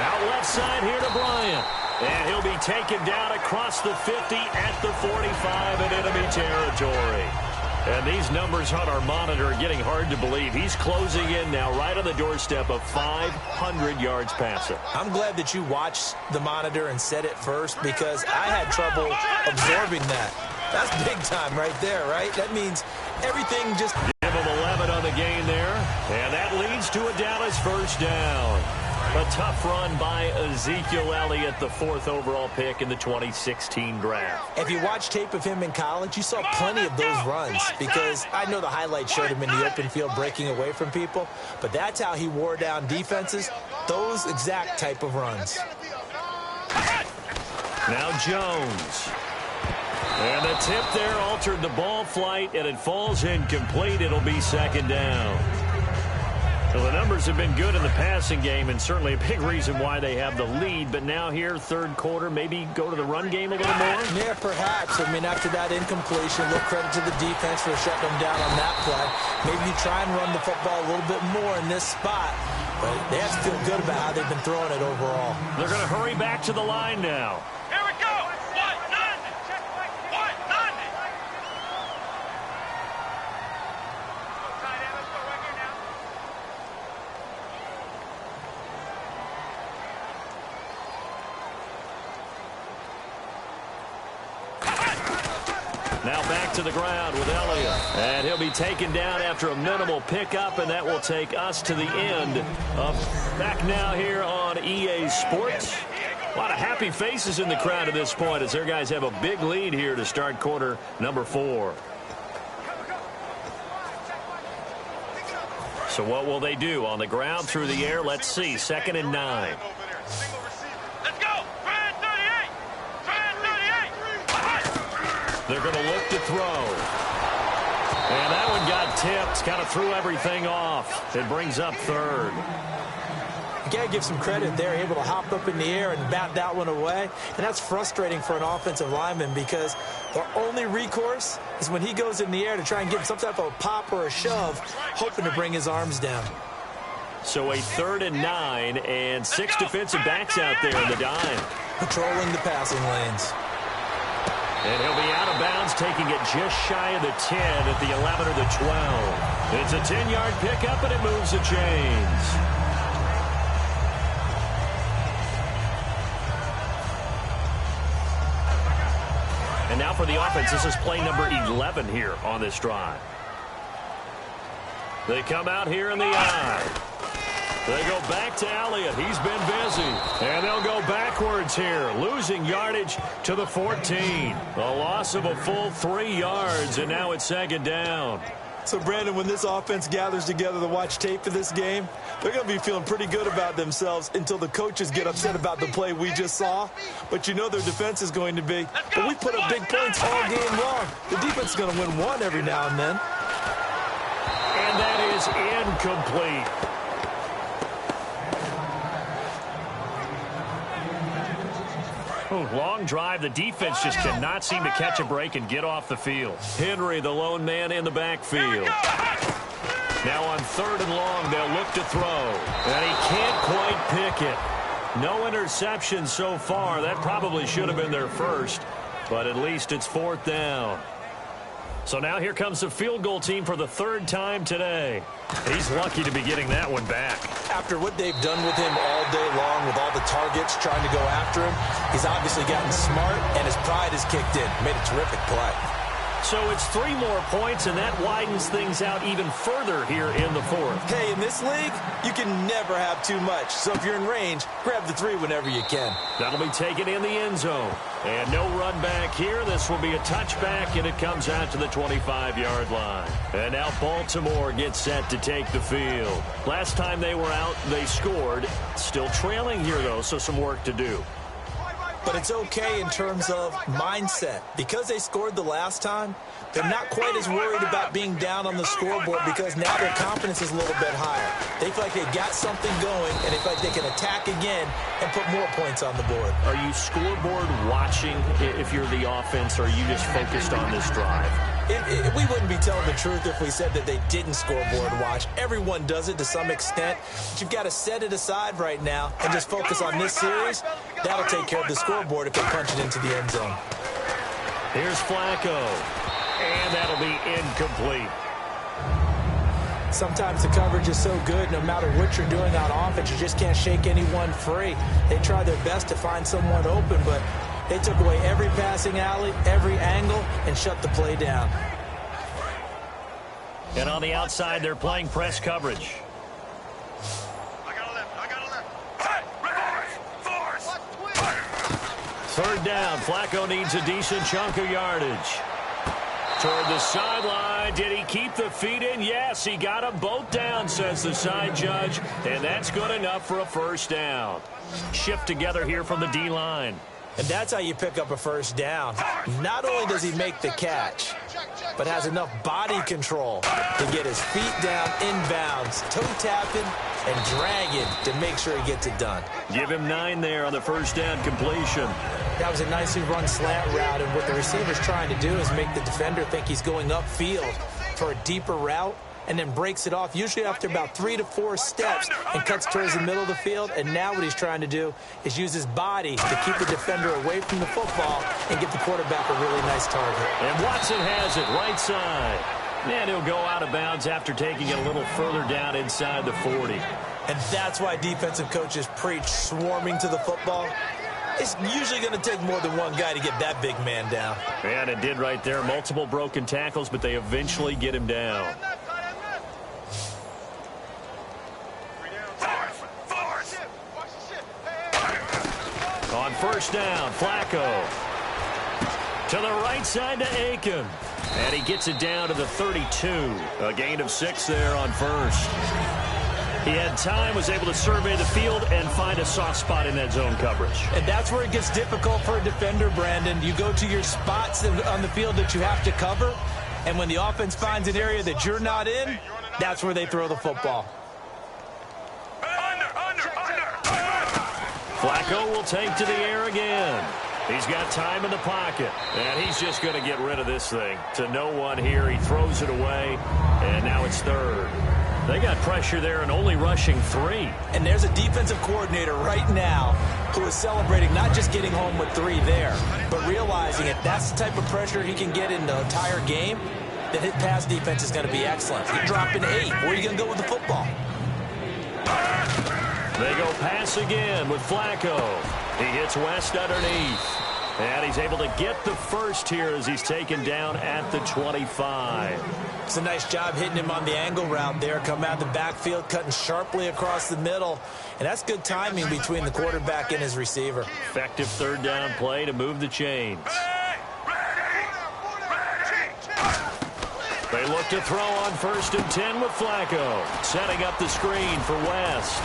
Out left side here to Bryant. And he'll be taken down across the 50 at the 45 in enemy territory. And these numbers on our monitor are getting hard to believe. He's closing in now right on the doorstep of 500 yards passing. I'm glad that you watched the monitor and said it first, because I had trouble absorbing that. That's big time right there, right? That means everything just... Give him 11 on the gain there. And that leads to a Dallas first down. A tough run by Ezekiel Elliott, the 4th overall pick in the 2016 draft. If you watch tape of him in college, you saw plenty of those runs, because I know the highlights showed him in the open field breaking away from people, but that's how he wore down defenses, those exact type of runs. Now Jones. And the tip there altered the ball flight, and it falls incomplete. It'll be 2nd down. Well, the numbers have been good in the passing game, and certainly a big reason why they have the lead. But now here, 3rd quarter, maybe go to the run game a little more? Yeah, perhaps. I mean, after that incompletion, a little credit to the defense for shutting them down on that play. Maybe you try and run the football a little bit more in this spot. But they have to feel good about how they've been throwing it overall. They're going to hurry back to the line now. Here we go! What, 90? What, 90? Now back to the ground with Elliott. And he'll be taken down after a minimal pickup, and that will take us to the end of back now here on EA Sports. A lot of happy faces in the crowd at this point as their guys have a big lead here to start quarter number 4. So what will they do? On the ground, through the air, let's see. 2nd and 9. Let's go! Brand 38! Brand 38! They're going to look to throw. And that one got tipped, kind of threw everything off. It brings up 3rd. You got to give some credit there, able to hop up in the air and bat that one away. And that's frustrating for an offensive lineman, because their only recourse is when he goes in the air to try and get some type of a pop or a shove, hoping to bring his arms down. So a 3rd and 9, and 6 defensive backs out there in the dime. Patrolling the passing lanes. And he'll be out of bounds, taking it just shy of the 10 at the 11 or the 12. It's a 10-yard pickup, and it moves the chains. And now for the offense, this is play number 11 here on this drive. They come out here in the eye. They go back to Elliott. He's been busy. And they'll go backwards here, losing yardage to the 14. A loss of a full 3 yards, and now it's second down. So, Brandon, when this offense gathers together to watch tape of this game, they're going to be feeling pretty good about themselves until the coaches get upset about the play we just saw. But you know their defense is going to be. But we put up big points all game long. The defense is going to win one every now and then. And that is incomplete. Long drive. The defense just cannot seem to catch a break and get off the field. Henry, the lone man in the backfield. Now on 3rd and long, they'll look to throw. And he can't quite pick it. No interception so far. That probably should have been their first. But at least it's 4th down. So now here comes the field goal team for the 3rd time today. He's lucky to be getting that one back. After what they've done with him all day long with all the targets trying to go after him, he's obviously gotten smart, and his pride has kicked in. Made a terrific play. So it's 3 more points, and that widens things out even further here in the 4th. Hey, in this league, you can never have too much. So if you're in range, grab the 3 whenever you can. That'll be taken in the end zone. And no run back here. This will be a touchback, and it comes out to the 25-yard line. And now Baltimore gets set to take the field. Last time they were out, they scored. Still trailing here, though, so some work to do. But it's okay in terms of mindset. Because they scored the last time, they're not quite as worried about being down on the scoreboard because now their confidence is a little bit higher. They feel like they've got something going, and they feel like they can attack again and put more points on the board. Are you scoreboard watching if you're the offense, or are you just focused on this drive? We wouldn't be telling the truth if we said that they didn't scoreboard watch. Everyone does it to some extent. But you've got to set it aside right now and just focus on this series. That'll take care of the scoreboard if they punch it into the end zone. Here's Flacco. And that'll be incomplete. Sometimes the coverage is so good, no matter what you're doing on offense, you just can't shake anyone free. They try their best to find someone open, but they took away every passing alley, every angle, and shut the play down. And on the outside, they're playing press coverage. I got a left. Hey, reverse. 3rd down. Flacco needs a decent chunk of yardage. Toward the sideline. Did he keep the feet in? Yes, he got them both down, says the side judge. And that's good enough for a 1st down. Shift together here from the D-line. And that's how you pick up a 1st down. Not only does he make the catch, but has enough body control to get his feet down inbounds, toe-tapping and dragging to make sure he gets it done. Give him 9 there on the 1st down completion. That was a nicely run slant route, and what the receiver's trying to do is make the defender think he's going upfield for a deeper route, and then breaks it off, usually after about 3 to 4 steps, and cuts towards the middle of the field. And now what he's trying to do is use his body to keep the defender away from the football and get the quarterback a really nice target. And Watson has it right side. And he'll go out of bounds after taking it a little further down inside the 40. And that's why defensive coaches preach swarming to the football. It's usually going to take more than one guy to get that big man down. And it did right there. Multiple broken tackles, but they eventually get him down. On 1st down, Flacco. To the right side to Aiken. And he gets it down to the 32. A gain of 6 there on 1st. He had time, was able to survey the field and find a soft spot in that zone coverage. And that's where it gets difficult for a defender, Brandon. You go to your spots on the field that you have to cover, and when the offense finds an area that you're not in, that's where they throw the football. Flacco will take to the air again. He's got time in the pocket, and he's just going to get rid of this thing. To no one here, he throws it away, and now it's 3rd. They got pressure there and only rushing 3. And there's a defensive coordinator right now who is celebrating not just getting home with 3 there, but realizing if that's the type of pressure he can get in the entire game, then his pass defense is going to be excellent. You're dropping 8. Where are you going to go with the football? They go pass again with Flacco. He hits West underneath. And he's able to get the first here as he's taken down at the 25. It's a nice job hitting him on the angle route there. Come out of the backfield, cutting sharply across the middle. And that's good timing between the quarterback and his receiver. Effective third down play to move the chains. They look to throw on 1st and 10 with Flacco. Setting up the screen for West.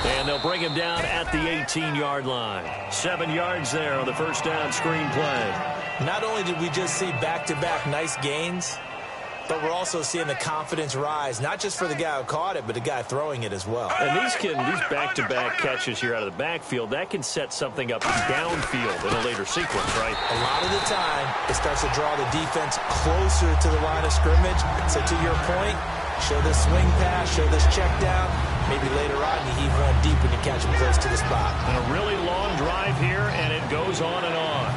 And they'll bring him down at the 18-yard line. 7 yards there on the first down screen play. Not only did we just see back-to-back nice gains, but we're also seeing the confidence rise, not just for the guy who caught it, but the guy throwing it as well. And these back-to-back catches here out of the backfield, that can set something up downfield in a later sequence, right? A lot of the time, it starts to draw the defense closer to the line of scrimmage. So to your point, show this swing pass, show this check down. Maybe later on you heave one deep when you catch him close to the spot. And a really long drive here, and it goes on and on.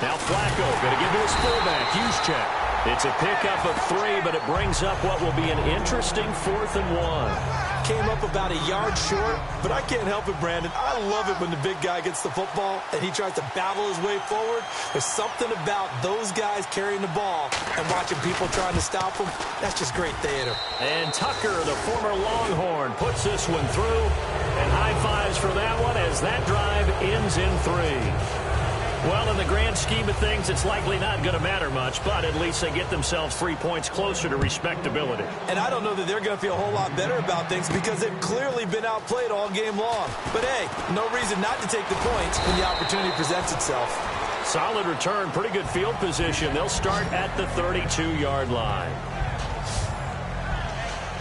Now Flacco going to give to his fullback, Juszczyk. It's a pickup of 3, but it brings up what will be an interesting 4th and 1. Came up about a yard short, but I can't help it, Brandon. I love it when the big guy gets the football and he tries to battle his way forward. There's something about those guys carrying the ball and watching people trying to stop them. That's just great theater. And Tucker, the former Longhorn, puts this one through. And high fives for that one as that drive ends in 3. Well, in the grand scheme of things, it's likely not going to matter much, but at least they get themselves 3 points closer to respectability. And I don't know that they're going to feel a whole lot better about things because they've clearly been outplayed all game long. But, hey, no reason not to take the points when the opportunity presents itself. Solid return, pretty good field position. They'll start at the 32-yard line.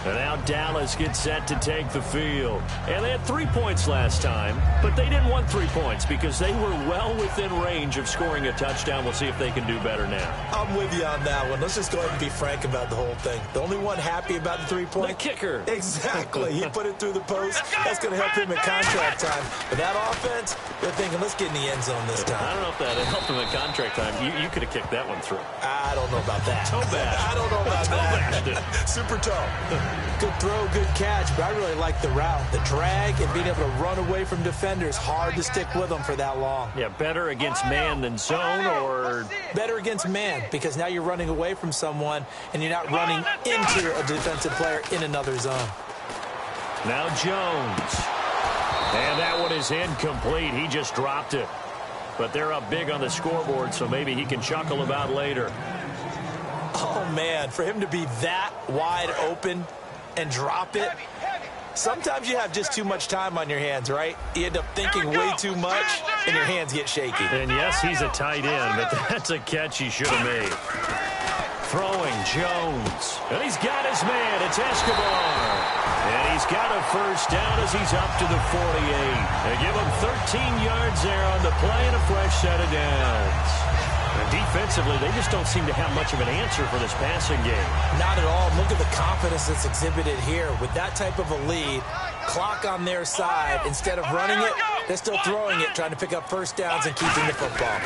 And now Dallas gets set to take the field. And they had 3 points last time, but they didn't want 3 points because they were well within range of scoring a touchdown. We'll see if they can do better now. I'm with you on that one. Let's just go ahead and be frank about the whole thing. The only one happy about the 3 points? The kicker. Exactly. He put it through the post. That's going to help him at contract time. But that offense, they're thinking, let's get in the end zone this time. I don't know if that helped him at contract time. You could have kicked that one through. I don't know about that. Toe bash. I don't know about that. Super toe. Good throw, good catch, but I really like the route. The drag and being able to run away from defenders, hard to stick with them for that long. Yeah, better against man than zone, or better against man because now you're running away from someone and you're not running into a defensive player in another zone. Now Jones. And that one is incomplete. He just dropped it. But they're up big on the scoreboard, so maybe he can chuckle about later. Oh, man, for him to be that wide open and drop it. Sometimes you have just too much time on your hands, right? You end up thinking way too much, and your hands get shaky. And yes, he's a tight end, but that's a catch he should have made. Throwing Jones. And he's got his man. It's Escobar. And he's got a first down as he's up to the 48. They give him 13 yards there on the play and a fresh set of downs. And defensively, they just don't seem to have much of an answer for this passing game. Not at all. Look at the confidence that's exhibited here. With that type of a lead, clock on their side, instead of running it, they're still throwing it, trying to pick up first downs and keeping the football.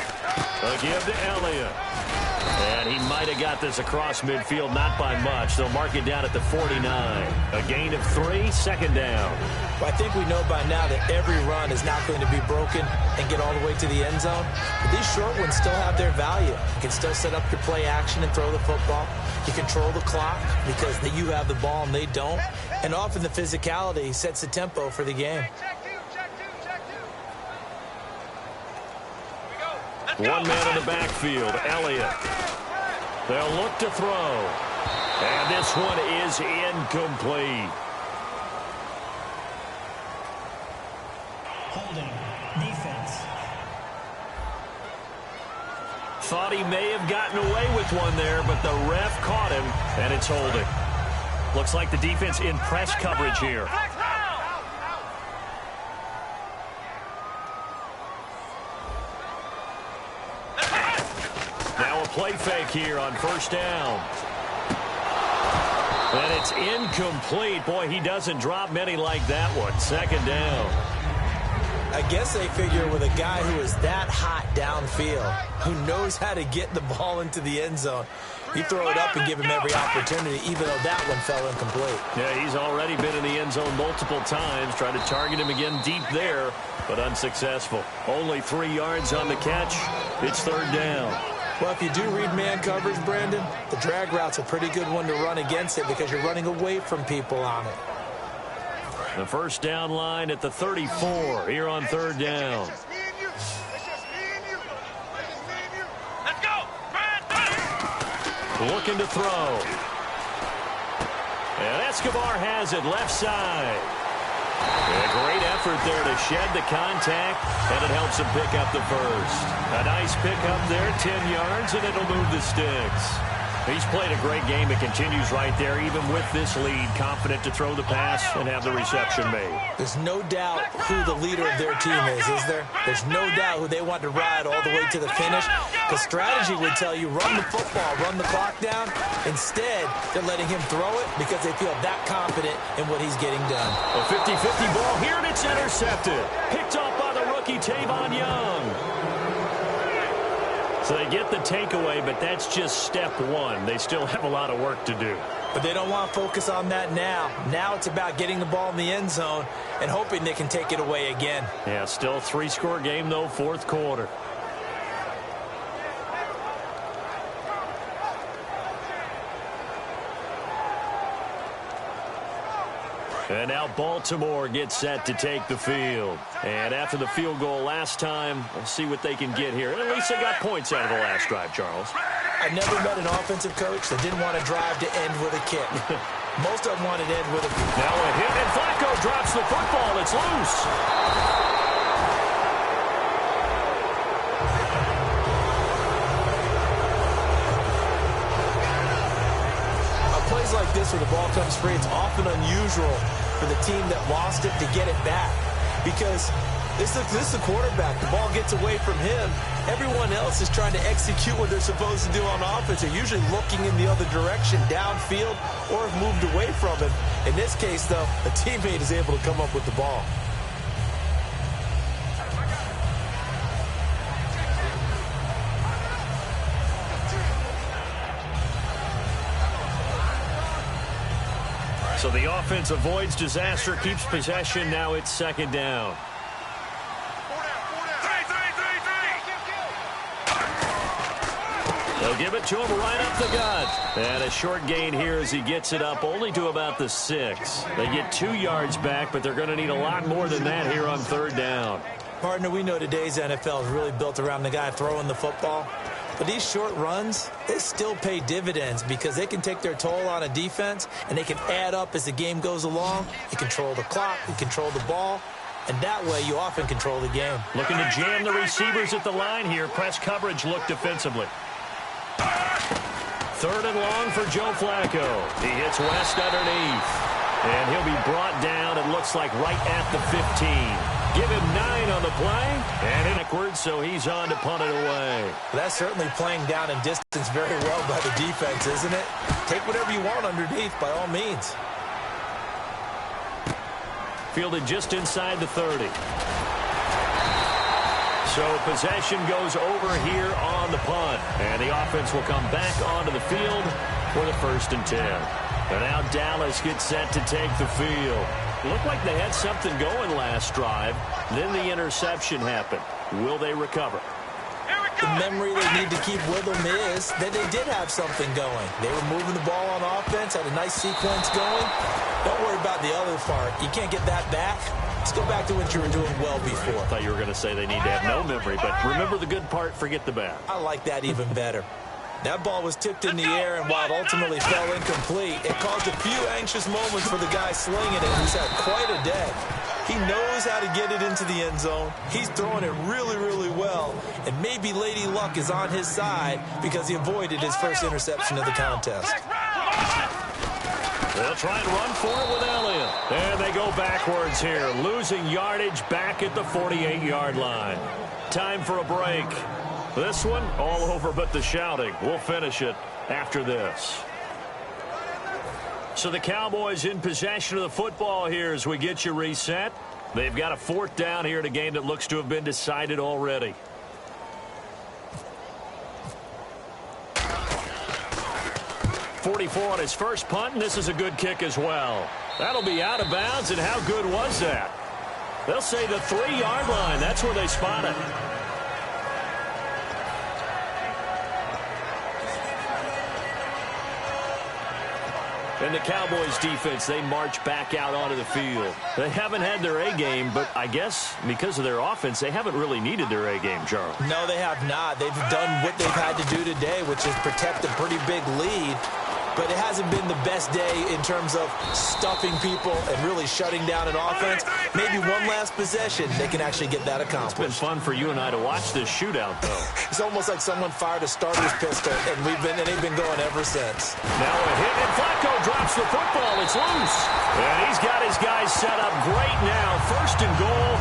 A give to Elliott. And he might have got this across midfield, not by much. They'll mark it down at the 49. A gain of 3, second down. Well, I think we know by now that every run is not going to be broken and get all the way to the end zone. But these short ones still have their value. You can still set up your play action and throw the football. You control the clock because you have the ball and they don't. And often the physicality sets the tempo for the game. One man in the backfield, Elliott. They'll look to throw. And this one is incomplete. Holding. Defense. Thought he may have gotten away with one there, but the ref caught him, and it's holding. Looks like the defense in press coverage here. Now a play fake here on first down. And it's incomplete. Boy, he doesn't drop many like that one. Second down. I guess they figure with a guy who is that hot downfield, who knows how to get the ball into the end zone, you throw it up and give him every opportunity, even though that one fell incomplete. Yeah, he's already been in the end zone multiple times, trying to target him again deep there, but unsuccessful. Only 3 yards on the catch. It's third down. Well, if you do read man coverage, Brandon, the drag route's a pretty good one to run against it because you're running away from people on it. The first down line at the 34 here on third down. Let's go. Looking to throw. And Escobar has it left side. A great effort there to shed the contact, and it helps him pick up the first. A nice pickup there, 10 yards, and it'll move the sticks. He's played a great game. It continues right there, even with this lead, confident to throw the pass and have the reception made. There's no doubt who the leader of their team is there? There's no doubt who they want to ride all the way to the finish. Because strategy would tell you, run the football, run the clock down. Instead, they're letting him throw it because they feel that confident in what he's getting done. A 50-50 ball here, and it's intercepted. Picked off by the rookie, Tavon Young. So they get the takeaway, but that's just step one. They still have a lot of work to do. But they don't want to focus on that now. Now it's about getting the ball in the end zone and hoping they can take it away again. Yeah, still a 3-score game, though, fourth quarter. And now Baltimore gets set to take the field. And after the field goal last time, we'll see what they can get here. And at least they got points out of the last drive, Charles. I never met an offensive coach that didn't want to drive to end with a kick. Most of them wanted to end with a... Now a hit, and Flacco drops the football. It's loose. Plays like this where the ball comes free, it's often unusual for the team that lost it to get it back because this is the quarterback. The ball gets away from him. Everyone else is trying to execute what they're supposed to do on offense. They're usually looking in the other direction, downfield, or have moved away from him. In this case, though, a teammate is able to come up with the ball. So the offense avoids disaster, keeps possession. Now it's second down. They'll give it to him right up the gut. And a short gain here as he gets it up only to about the 6. They get 2 yards back, but they're going to need a lot more than that here on third down. Partner, we know today's NFL is really built around the guy throwing the football. But these short runs, they still pay dividends because they can take their toll on a defense and they can add up as the game goes along. You control the clock, you control the ball, and that way you often control the game. Looking to jam the receivers at the line here. Press coverage look defensively. Third and long for Joe Flacco. He hits West underneath. And he'll be brought down, it looks like, right at the 15. Give him 9 on the play, and backwards, so he's on to punt it away. That's certainly playing down in distance very well by the defense, isn't it? Take whatever you want underneath, by all means. Fielded just inside the 30. So possession goes over here on the punt, and the offense will come back onto the field for the 1st and 10. And now Dallas gets set to take the field. Looked like they had something going last drive. Then the interception happened. Will they recover? The memory they need to keep with them is that they did have something going. They were moving the ball on offense, had a nice sequence going. Don't worry about the other part. You can't get that back. Let's go back to what you were doing well before. I thought you were going to say they need to have no memory, but remember the good part, forget the bad. I like that even better. That ball was tipped in the air, and while it ultimately fell incomplete, it caused a few anxious moments for the guy slinging it, who's had quite a day. He knows how to get it into the end zone. He's throwing it really, really well, and maybe Lady Luck is on his side because he avoided his first interception of the contest. They'll try and run for it with Elliott. And they go backwards here, losing yardage back at the 48-yard line. Time for a break. This one, all over but the shouting. We'll finish it after this. So the Cowboys in possession of the football here as we get you reset. They've got a 4th down here in a game that looks to have been decided already. .44 on his first punt, and this is a good kick as well. That'll be out of bounds, and how good was that? They'll say the 3-yard line. That's where they spot it. And the Cowboys defense, they march back out onto the field. They haven't had their A game, but I guess because of their offense, they haven't really needed their A game, Charles. No, they have not. They've done what they've had to do today, which is protect a pretty big lead. But it hasn't been the best day in terms of stuffing people and really shutting down an offense. Maybe one last possession, they can actually get that accomplished. It's been fun for you and I to watch this shootout, though. It's almost like someone fired a starter's pistol, and they've been going ever since. Now a hit, and Flacco drops the football. It's loose. And he's got his guys set up great now. 1st and goal,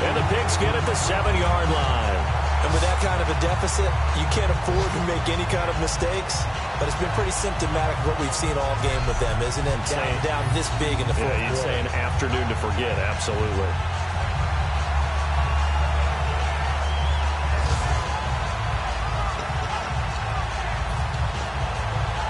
and the Pigs get at the 7-yard line. And with that kind of a deficit, you can't afford to make any kind of mistakes. But it's been pretty symptomatic of what we've seen all game with them, isn't it? Down this big in the fourth quarter. You'd say an afternoon to forget, absolutely.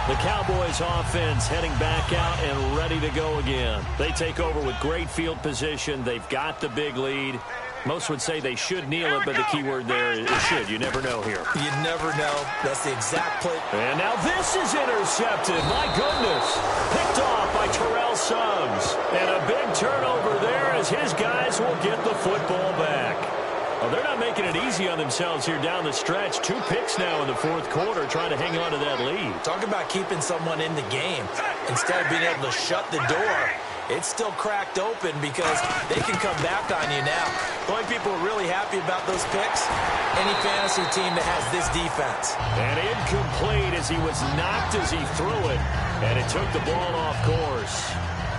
The Cowboys offense heading back out and ready to go again. They take over with great field position. They've got the big lead. Most would say they should kneel it, but the key word there is should. You never know here. You never know. That's the exact play. And now this is intercepted. My goodness. Picked off by Terrell Suggs. And a big turnover there as his guys will get the football back. Well, they're not making it easy on themselves here down the stretch. 2 picks now in the fourth quarter trying to hang on to that lead. Talk about keeping someone in the game. Instead of being able to shut the door, it's still cracked open because they can come back on you now. The only people who are really happy about those picks, any fantasy team that has this defense. And incomplete as he was knocked as he threw it, and it took the ball off course.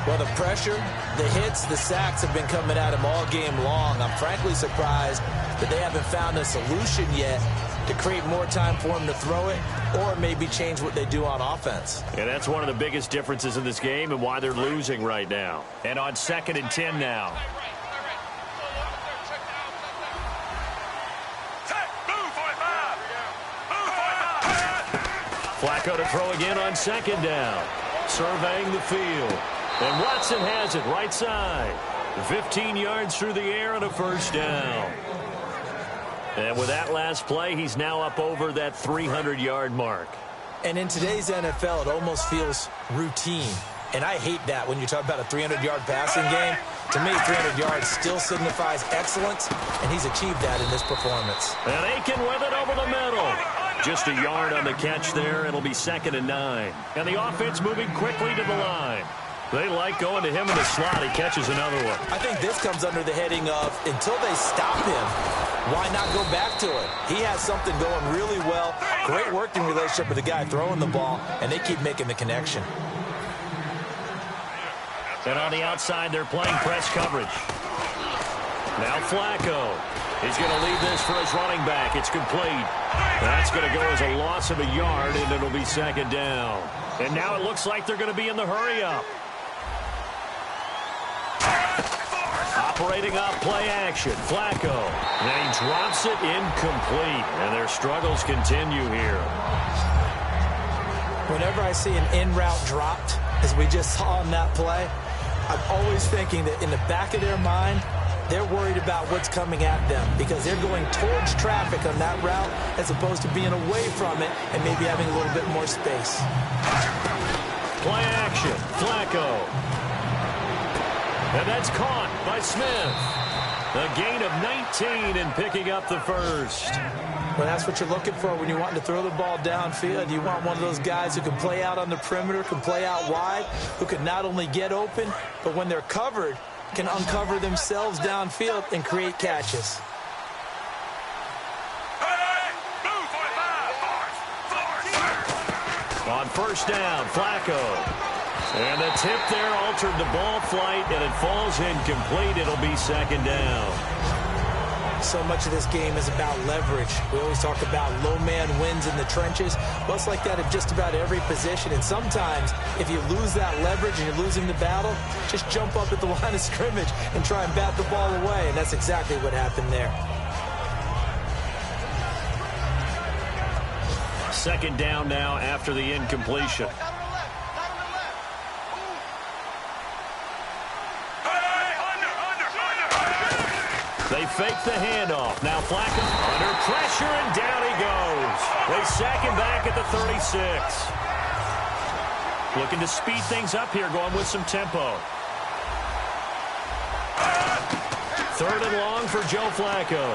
Well, the pressure, the hits, the sacks have been coming at him all game long. I'm frankly surprised that they haven't found a solution yet to create more time for him to throw it or maybe change what they do on offense. And that's one of the biggest differences in this game and why they're losing right now. And on 2nd and 10 now. Flacco to throw again on 2nd down. Surveying the field. And Watson has it right side. 15 yards through the air and a 1st down. And with that last play, he's now up over that 300-yard mark. And in today's NFL, it almost feels routine. And I hate that when you talk about a 300-yard passing game. To me, 300 yards still signifies excellence, and he's achieved that in this performance. And Aiken with it over the middle. Just a yard on the catch there. It'll be 2nd and 9. And the offense moving quickly to the line. They like going to him in the slot. He catches another one. I think this comes under the heading of until they stop him, why not go back to it? He has something going really well. Great working relationship with the guy throwing the ball, and they keep making the connection. And on the outside, they're playing press coverage. Now Flacco. He's going to leave this for his running back. It's complete. That's going to go as a loss of a yard, and it'll be 2nd down. And now it looks like they're going to be in the hurry-up. Operating off play action. Flacco. And he drops it incomplete. And their struggles continue here. Whenever I see an in-route dropped, as we just saw on that play, I'm always thinking that in the back of their mind, they're worried about what's coming at them because they're going towards traffic on that route as opposed to being away from it and maybe having a little bit more space. Play action. Flacco. And that's caught by Smith. A gain of 19 and picking up the 1st. Well, that's what you're looking for when you're wanting to throw the ball downfield. You want one of those guys who can play out on the perimeter, can play out wide, who can not only get open, but when they're covered, can uncover themselves downfield and create catches. On 1st down, Flacco. And the tip there altered the ball flight, and it falls incomplete. It'll be 2nd down. so much of this game is about leverage. We always talk about low man wins in the trenches. Well, it's like that in just about every position. And sometimes, if you lose that leverage and you're losing the battle, just jump up at the line of scrimmage and try and bat the ball away. And that's exactly what happened there. Second down now after the incompletion. They fake the handoff. Now Flacco under pressure, and down he goes. They sack him back at the 36. Looking to speed things up here, going with some tempo. Third and long for Joe Flacco.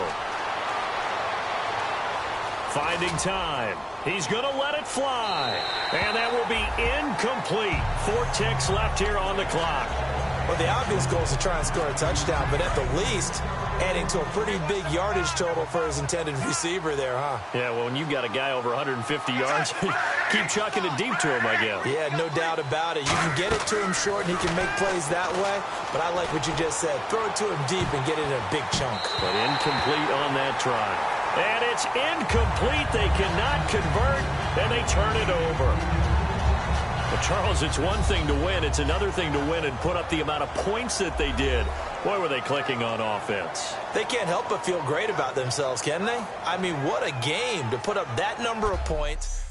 Finding time. He's going to let it fly. And that will be incomplete. 4 ticks left here on the clock. Well, the obvious goal is to try and score a touchdown, but at the least, adding to a pretty big yardage total for his intended receiver there, huh? Yeah, well, when you've got a guy over 150 yards, keep chucking it deep to him, I guess. Yeah, no doubt about it. You can get it to him short, and he can make plays that way, but I like what you just said. Throw it to him deep and get it in a big chunk. But incomplete on that try. And it's incomplete. They cannot convert, and they turn it over. Well, Charles, it's one thing to win. It's another thing to win and put up the amount of points that they did. Boy, were they clicking on offense. They can't help but feel great about themselves, can they? I mean, what a game to put up that number of points.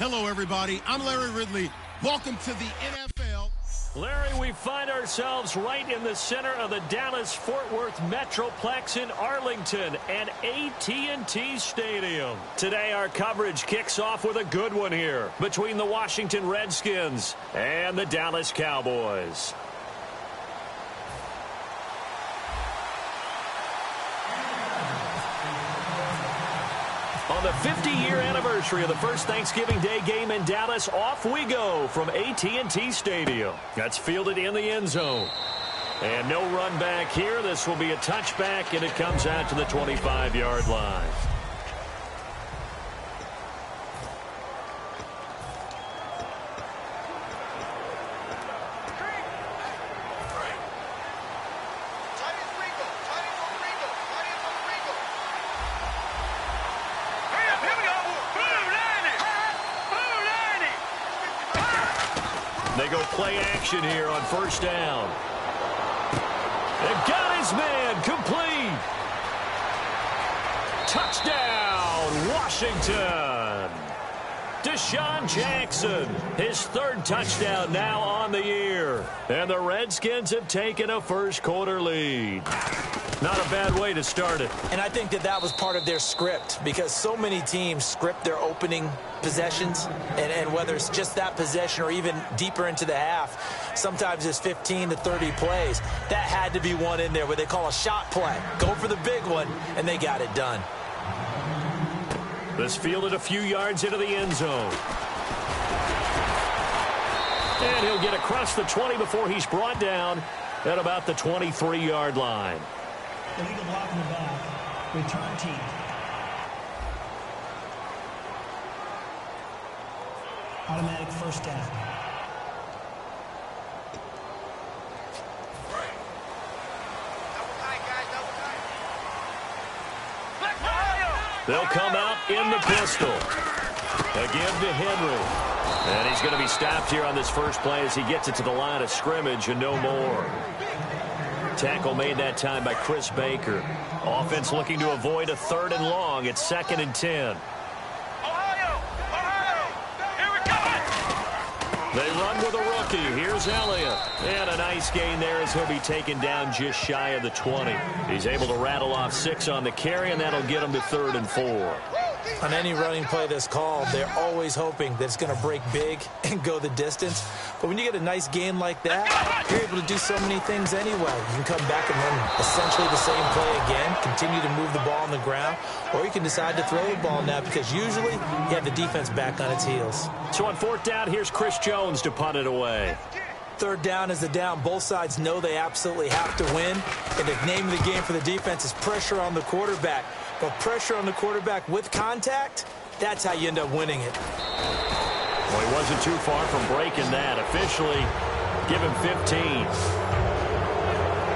Hello, everybody. I'm Larry Ridley. Welcome to the NFL. Larry, we find ourselves right in the center of the Dallas-Fort Worth Metroplex in Arlington and AT&T Stadium. Today, our coverage kicks off with a good one here between the Washington Redskins and the Dallas Cowboys. On the 50-year anniversary of the first Thanksgiving Day game in Dallas, off we go from AT&T Stadium. That's fielded in the end zone. And no run back here. This will be a touchback, and it comes out to the 25-yard line. They go play action here on first down. And got his man complete. Touchdown, Washington. Deshaun Jackson, his third touchdown now on the year. And the Redskins have taken a first-quarter lead. Not a bad way to start it. And I think that was part of their script, because so many teams script their opening possessions, and whether it's just that possession or even deeper into the half, sometimes it's 15 to 30 plays. That had to be one in there where they call a shot play. Go for the big one, and they got it done. This fielded a few yards into the end zone. And he'll get across the 20 before he's brought down at about the 23-yard line. Illegal block in the back. Return team. Automatic first down. They'll come out in the pistol. Again to Henry. And he's going to be stopped here on this first play as he gets it to the line of scrimmage and no more. Tackle made that time by Chris Baker. Offense looking to avoid a 3rd and long. It's 2nd and 10. They run with a rookie. Here's Elliott. And a nice gain there as he'll be taken down just shy of the 20. He's able to rattle off 6 on the carry, and that'll get him to 3rd and 4. On any running play that's called, they're always hoping that it's going to break big and go the distance. But when you get a nice gain like that, you're able to do so many things anyway. You can come back and run essentially the same play again, continue to move the ball on the ground, or you can decide to throw the ball now because usually you have the defense back on its heels. So on 4th down, here's Chris Jones to punt it away. 3rd down is the down. Both sides know they absolutely have to win. And the name of the game for the defense is pressure on the quarterback. But pressure on the quarterback with contact, that's how you end up winning it. Well, he wasn't too far from breaking that. Officially, give him 15.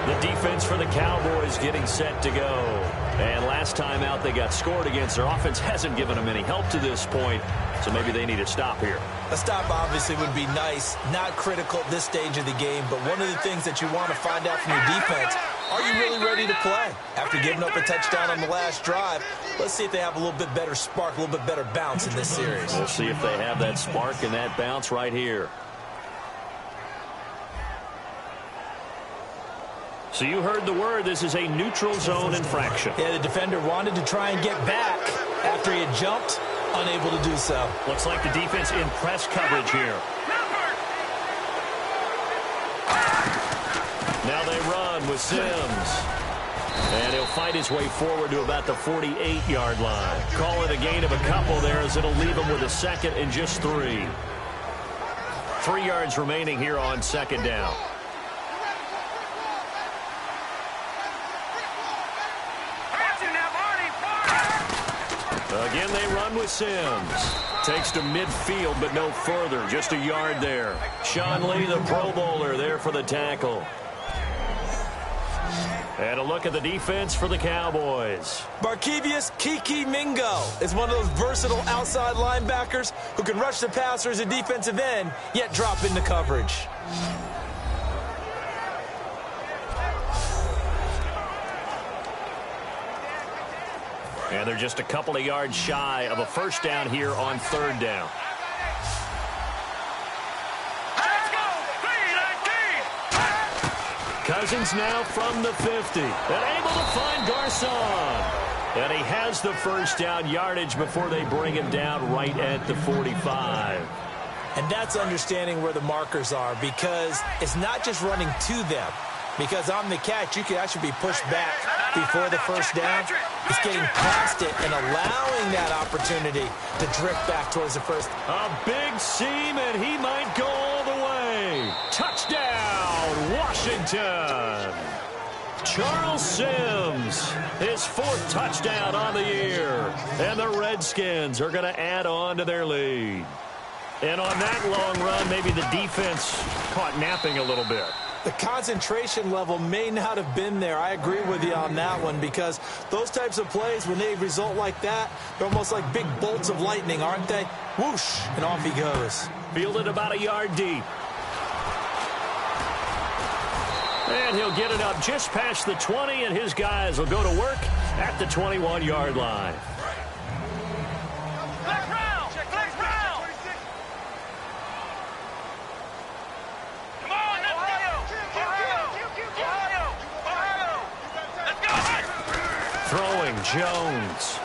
The defense for the Cowboys getting set to go. And last time out they got scored against. Their offense hasn't given them any help to this point, so maybe they need a stop here. A stop obviously would be nice, not critical at this stage of the game, but one of the things that you want to find out from your defense, are you really ready to play? After giving up a touchdown on the last drive, let's see if they have a little bit better spark, a little bit better bounce in this series. We'll see if they have that spark and that bounce right here. So you heard the word. This is a neutral zone infraction. Yeah, the defender wanted to try and get back after he had jumped, unable to do so. Looks like the defense in press coverage here. Now they run with Sims. And he'll fight his way forward to about the 48-yard line. Call it a gain of a couple there as it'll leave him with a 2nd and just 3. 3 yards remaining here on 2nd down. Again, they run with Sims. Takes to midfield, but no further. Just a yard there. Sean Lee, the Pro Bowler, there for the tackle. And a look at the defense for the Cowboys. Barkevius Kiki Mingo is one of those versatile outside linebackers who can rush the passer as a defensive end, yet drop into coverage. And they're just a couple of yards shy of a first down here on 3rd down. Let's go. 3-19. Cousins now from the 50 and able to find Garcon. And he has the first down yardage before they bring him down right at the 45. And that's understanding where the markers are, because it's not just running to them. Because on the catch, you can actually be pushed back before the first down. It's getting past it and allowing that opportunity to drift back towards the first. A big seam, and he might go all the way. Touchdown, Washington. Charles Sims, his 4th touchdown on the year. And the Redskins are going to add on to their lead. And on that long run, maybe the defense caught napping a little bit. The concentration level may not have been there. I agree with you on that one, because those types of plays, when they result like that, they're almost like big bolts of lightning, aren't they? Whoosh, and off he goes. Fielded about a yard deep. And he'll get it up just past the 20, and his guys will go to work at the 21-yard line. Throwing Jones.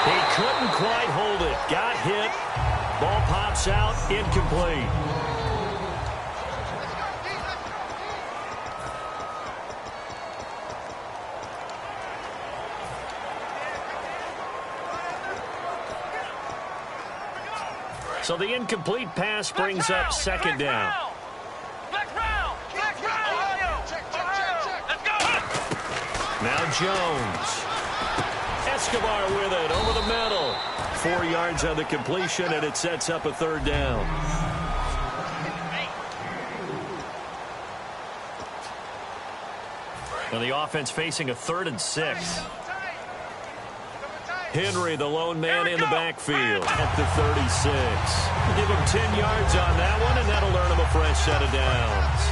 He couldn't quite hold it. Got hit. Ball pops out. Incomplete. So the incomplete pass brings up second down. Now Jones. Escobar with it over the middle. 4 yards on the completion, and it sets up a third down. And the offense facing a 3rd and 6. Henry, the lone man in the backfield at the 36. Give him 10 yards on that one, and that'll earn him a fresh set of downs.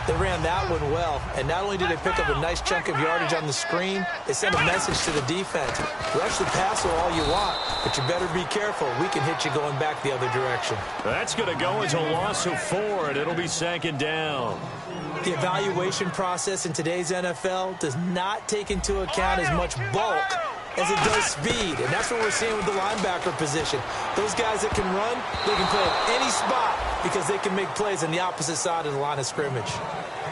They ran that one well, and not only did they pick up a nice chunk of yardage on the screen, they sent a message to the defense. Rush the passer all you want, but you better be careful. We can hit you going back the other direction. That's going to go as a loss of 4, and it'll be second down. The evaluation process in today's NFL does not take into account as much bulk as it does speed, and that's what we're seeing with the linebacker position. Those guys that can run, they can play at any spot because they can make plays on the opposite side of the line of scrimmage.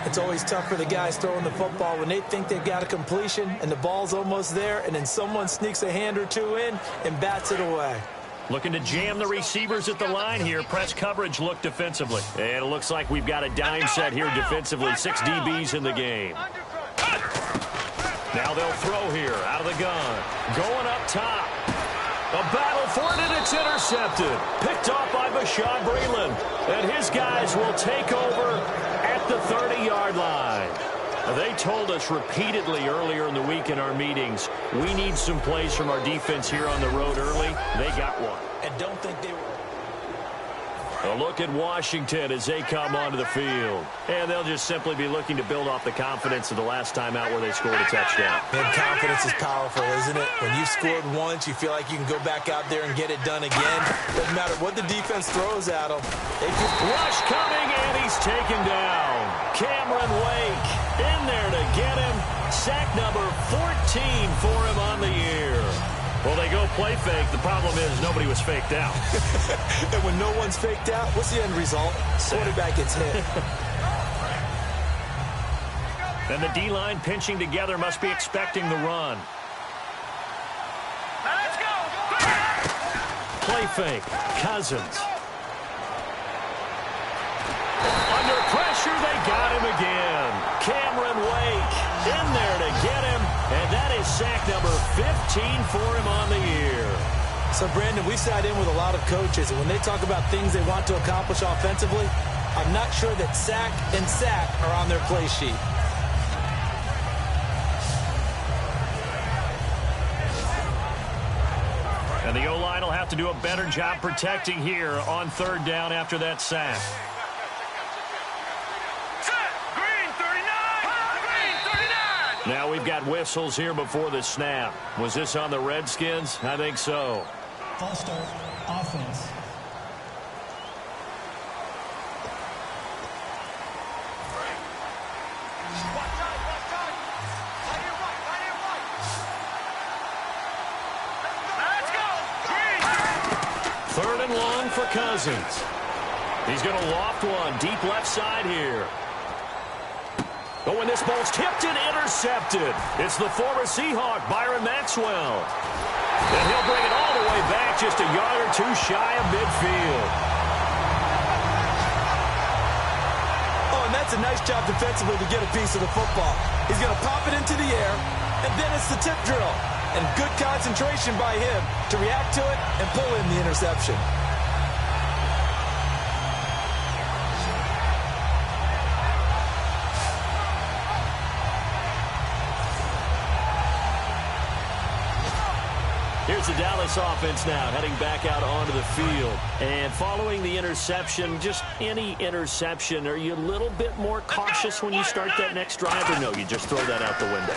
It's always tough for the guys throwing the football when they think they've got a completion and the ball's almost there, and then someone sneaks a hand or two in and bats it away. Looking to jam the receivers at the line here. Press coverage look defensively. And it looks like we've got a dime set here defensively. 6 DBs in the game. Now they'll throw here out of the gun. Going up top. A battle for it, and it's intercepted. Picked off by Bashaud Breeland. And his guys will take over at the 30-yard line. They told us repeatedly earlier in the week in our meetings, we need some plays from our defense here on the road early. They got one. And don't think they were. A look at Washington as they come onto the field. And they'll just simply be looking to build off the confidence of the last time out where they scored a touchdown. And confidence is powerful, isn't it? When you've scored once, you feel like you can go back out there and get it done again. Doesn't matter what the defense throws at them. Rush coming, and he's taken down. Cameron Wake in there to get him. Sack number 14 for him on the year. Well, they go play fake. The problem is nobody was faked out. And when no one's faked out, what's the end result? Quarterback gets hit. And the D-line pinching together must be expecting the run. Let's go. Play fake. Cousins. Under pressure, they got him again. Cameron Wake in there to get him. And that is sack number 15 for him on the year. So, Brandon, we sat in with a lot of coaches, and when they talk about things they want to accomplish offensively, I'm not sure that sack and sack are on their play sheet. And the O-line will have to do a better job protecting here on third down after that sack. Now we've got whistles here before the snap. Was this on the Redskins? I think so. False start. Offense. Third and long for Cousins. He's going to loft one deep left side here. Oh, and this ball's tipped and intercepted. It's the former Seahawk, Byron Maxwell. And he'll bring it all the way back just a yard or two shy of midfield. Oh, and that's a nice job defensively to get a piece of the football. He's going to pop it into the air, and then it's the tip drill. And good concentration by him to react to it and pull in the interception. Here's the Dallas offense now, heading back out onto the field. And following the interception, just any interception, are you a little bit more cautious when you start that next drive, or no, you just throw that out the window?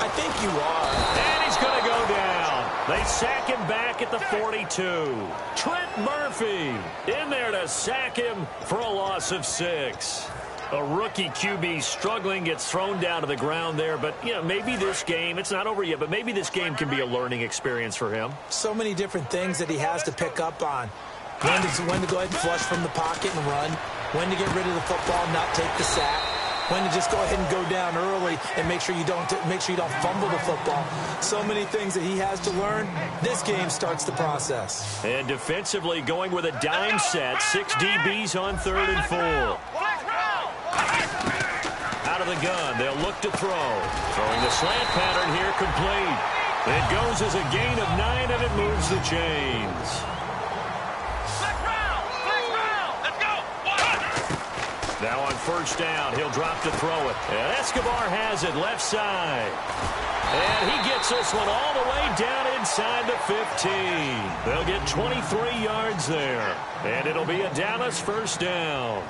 I think you are. And he's going to go down. They sack him back at the 42. Trent Murphy in there to sack him for a loss of 6. A rookie QB struggling, gets thrown down to the ground there. But, you know, maybe this game, it's not over yet, but maybe this game can be a learning experience for him. So many different things that he has to pick up on. When to go ahead and flush from the pocket and run. When to get rid of the football and not take the sack. When to just go ahead and go down early and make sure you don't fumble the football. So many things that he has to learn. This game starts the process. And defensively going with a dime set. 6 DBs on 3rd and 4. Out of the gun, they'll look to throw. Throwing the slant pattern here, complete. It goes as a gain of 9, and it moves the chains. Now on 1st down, he'll drop to throw it. And Escobar has it left side. And he gets this one all the way down inside the 15. They'll get 23 yards there. And it'll be a Dallas 1st down.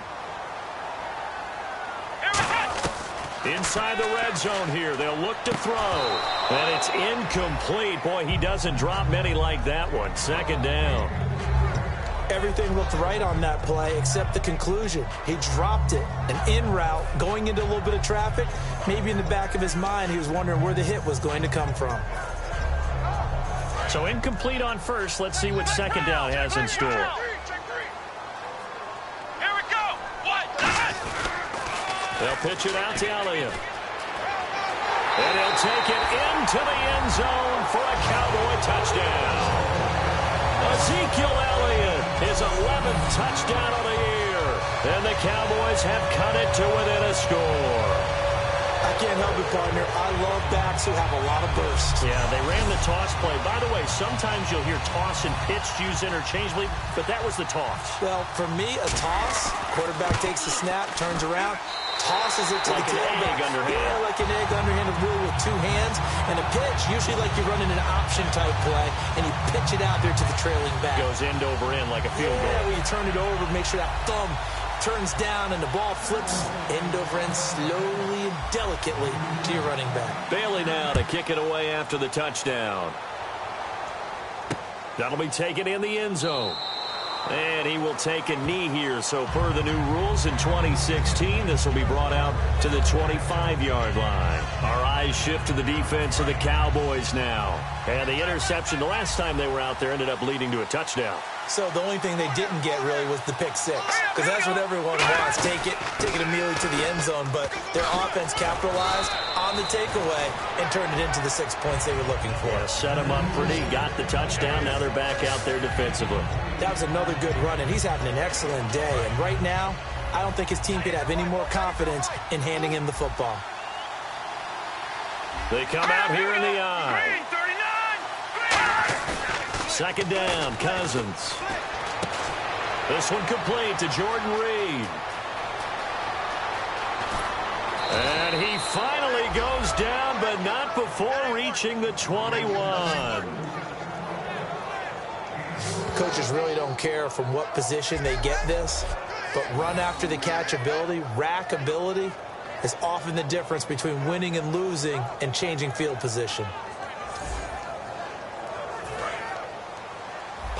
Inside the red zone here, they'll look to throw. And it's incomplete. Boy, he doesn't drop many like that one. 2nd down. Everything looked right on that play except the conclusion. He dropped it. An in route, going into a little bit of traffic. Maybe in the back of his mind, he was wondering where the hit was going to come from. So incomplete on 1st. Let's see what 2nd down has in store. Here we go. They'll pitch it out to Elliott. And he'll take it into the end zone for a Cowboy touchdown. Ezekiel Elliott, his 11th touchdown of the year. And the Cowboys have cut it to within a score. I can't help it, partner. I love backs who have a lot of burst. Yeah, they ran the toss play. By the way, sometimes you'll hear toss and pitch used interchangeably, but that was the toss. Well, for me, a toss, quarterback takes the snap, turns around, tosses it to like the tailback. Yeah, like an egg underhanded rule with 2 hands. And a pitch, usually like you're running an option type play, and you pitch it out there to the trailing back. Goes end over end like a field goal. Yeah, where you turn it over, make sure that thumb turns down and the ball flips end over end slowly and delicately to your running back. Bailey now to kick it away after the touchdown. That'll be taken in the end zone. And he will take a knee here. So per the new rules in 2016, this will be brought out to the 25-yard line. Our eyes shift to the defense of the Cowboys now. And the interception the last time they were out there ended up leading to a touchdown. So the only thing they didn't get really was the pick 6. Because that's what everyone wants. Take it immediately to the end zone. But their offense capitalized on the takeaway and turned it into the 6 points they were looking for. Yeah, set them up pretty, got the touchdown. Now they're back out there defensively. That was another good run, and he's having an excellent day. And right now, I don't think his team could have any more confidence in handing him the football. They come out here in the eye. 2nd down, Cousins. This one complete to Jordan Reed. And he finally goes down, but not before reaching the 21. Coaches really don't care from what position they get this, but run after the catch ability, rack ability, is often the difference between winning and losing and changing field position.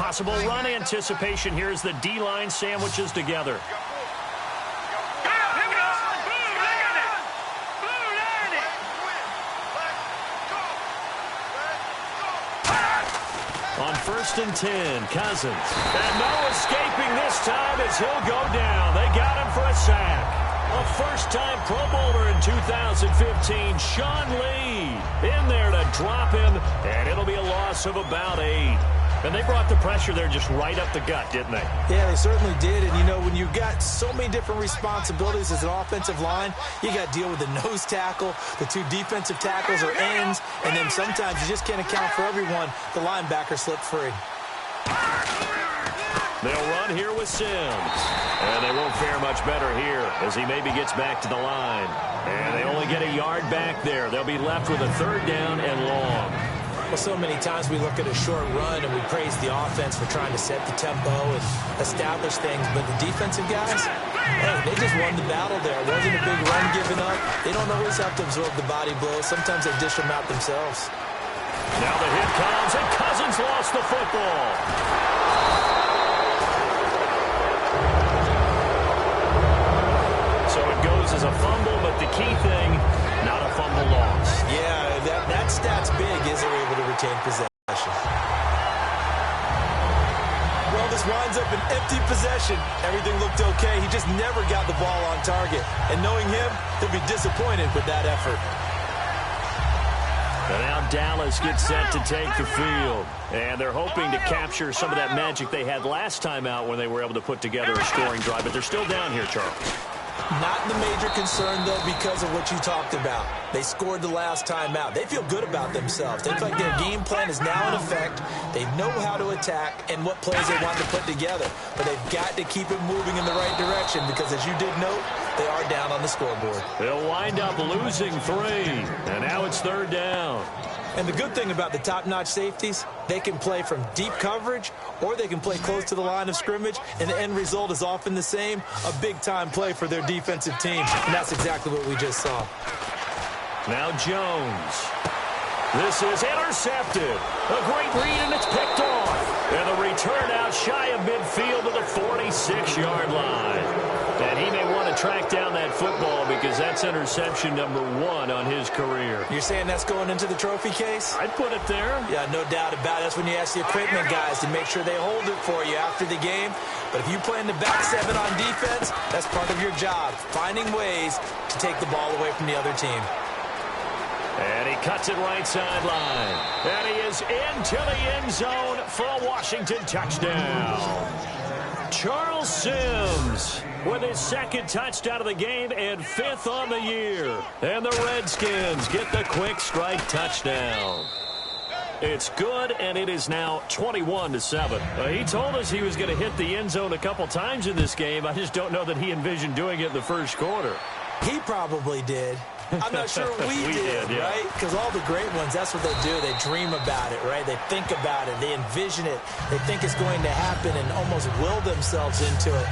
Possible run anticipation here as the D-line sandwiches together. On 1st and 10, Cousins. And no escaping this time as he'll go down. They got him for a sack. A first-time Pro Bowler in 2015, Sean Lee, in there to drop him, and it'll be a loss of about 8. And they brought the pressure there just right up the gut, didn't they? Yeah, they certainly did. And, you know, when you've got so many different responsibilities as an offensive line, you got to deal with the nose tackle, the 2 defensive tackles or ends, and then sometimes you just can't account for everyone. The linebacker slipped free. They'll run here with Sims. And they won't fare much better here as he maybe gets back to the line. And they only get a yard back there. They'll be left with a 3rd down and long. Well, so many times we look at a short run and we praise the offense for trying to set the tempo and establish things. But the defensive guys, hey, they just won the battle there. It wasn't a big run given up. They don't always have to absorb the body blows. Sometimes they dish them out themselves. Now the hit comes, and Cousins lost the football. So it goes as a fumble, but the key thing, not a fumble loss. Yeah, that stat's big is they're able to retain possession. Well, this winds up an empty possession. Everything looked okay. He just never got the ball on target. And knowing him, he'll be disappointed with that effort. And now Dallas gets set to take the field. And they're hoping to capture some of that magic they had last time out when they were able to put together a scoring drive. But they're still down here, Charles. Not the major concern, though, because of what you talked about. They scored the last time out. They feel good about themselves. They feel like their game plan is now in effect. They know how to attack and what plays they want to put together. But they've got to keep it moving in the right direction because, as you did note, they are down on the scoreboard. They'll wind up losing 3. And now it's 3rd down. And the good thing about the top-notch safeties, they can play from deep coverage or they can play close to the line of scrimmage, and the end result is often the same, a big-time play for their defensive team. And that's exactly what we just saw. Now Jones. This is intercepted. A great read, and it's picked off. And the return out shy of midfield to the 46-yard line. And he may want to track down that football because that's interception number 1 on his career. You're saying that's going into the trophy case? I'd put it there. Yeah, no doubt about it. That's when you ask the equipment guys to make sure they hold it for you after the game. But if you play in the back 7 on defense, that's part of your job, finding ways to take the ball away from the other team. And he cuts it right sideline. And he is into the end zone for a Washington touchdown. Charles Sims with his 2nd touchdown of the game and 5th on the year. And the Redskins get the quick strike touchdown. It's good, and it is now 21-7. He told us he was going to hit the end zone a couple times in this game. I just don't know that he envisioned doing it in the first quarter. He probably did. I'm not sure we did, yeah. Right? Because all the great ones, that's what they do. They dream about it, right? They think about it. They envision it. They think it's going to happen and almost will themselves into it.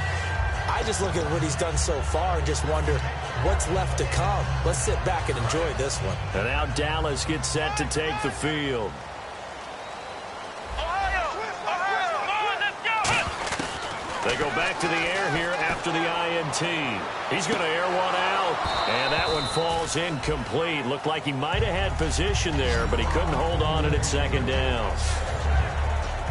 I just look at what he's done so far and just wonder what's left to come. Let's sit back and enjoy this one. And now Dallas gets set to take the field. They go back to the air here after the INT. He's going to air one out, and that one falls incomplete. Looked like he might have had position there, but he couldn't hold on it at 2nd down.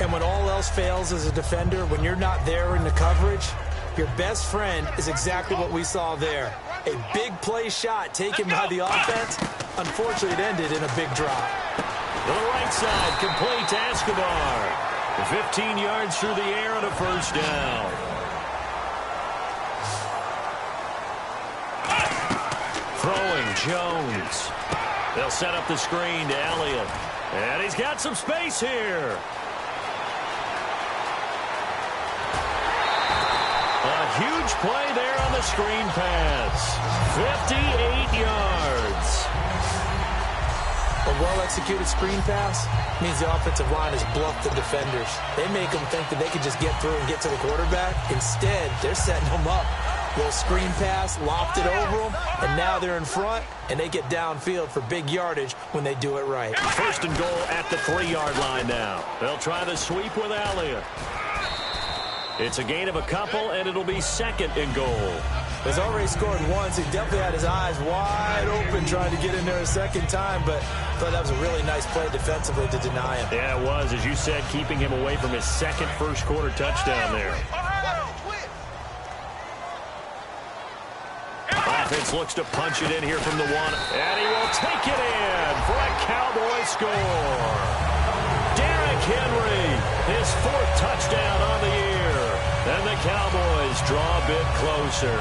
And when all else fails as a defender, when you're not there in the coverage, your best friend is exactly what we saw there. A big play shot taken by the offense. Unfortunately, it ended in a big drop. To the right side, complete to Escobar. 15 yards through the air and a 1st down. Throwing Jones. They'll set up the screen to Elliott. And he's got some space here. A huge play there on the screen pass. 58 yards. A well-executed screen pass means the offensive line has bluffed the defenders. They make them think that they can just get through and get to the quarterback. Instead, they're setting them up. Little screen pass, lopped it over them, and now they're in front, and they get downfield for big yardage when they do it right. First and goal at the 3-yard line now. They'll try the sweep with Elliott. It's a gain of a couple, and it'll be second and goal. He's already scored once. He definitely had his eyes wide open trying to get in there a second time, but I thought that was a really nice play defensively to deny him. Yeah, it was. As you said, keeping him away from his second first-quarter touchdown there. Offense looks to punch it in here from the 1, and he will take it in for a Cowboy score. Derrick Henry, his 4th touchdown on the year. And the Cowboys draw a bit closer.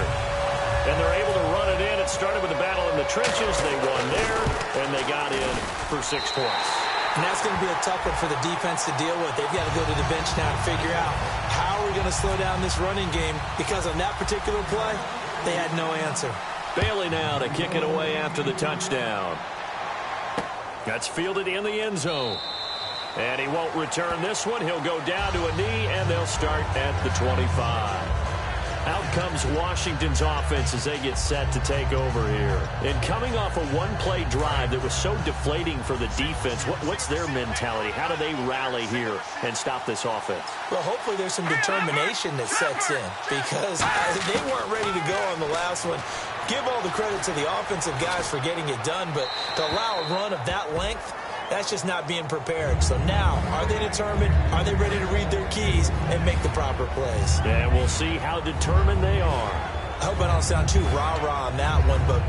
And they're able to run it in. It started with a battle in the trenches. They won there, and they got in for 6 points. And that's going to be a tough one for the defense to deal with. They've got to go to the bench now and figure out how are we going to slow down this running game, because on that particular play, they had no answer. Bailey now to kick it away after the touchdown. That's fielded in the end zone. And he won't return this one. He'll go down to a knee, and they'll start at the 25. Out comes Washington's offense as they get set to take over here. And coming off a one-play drive that was so deflating for the defense, what's their mentality? How do they rally here and stop this offense? Well, hopefully there's some determination that sets in, because they weren't ready to go on the last one. Give all the credit to the offensive guys for getting it done, but to allow a run of that length, that's just not being prepared. So now, are they determined? Are they ready to read their keys and make the proper plays? And we'll see how determined they are. I hope I don't sound too rah-rah on that one, but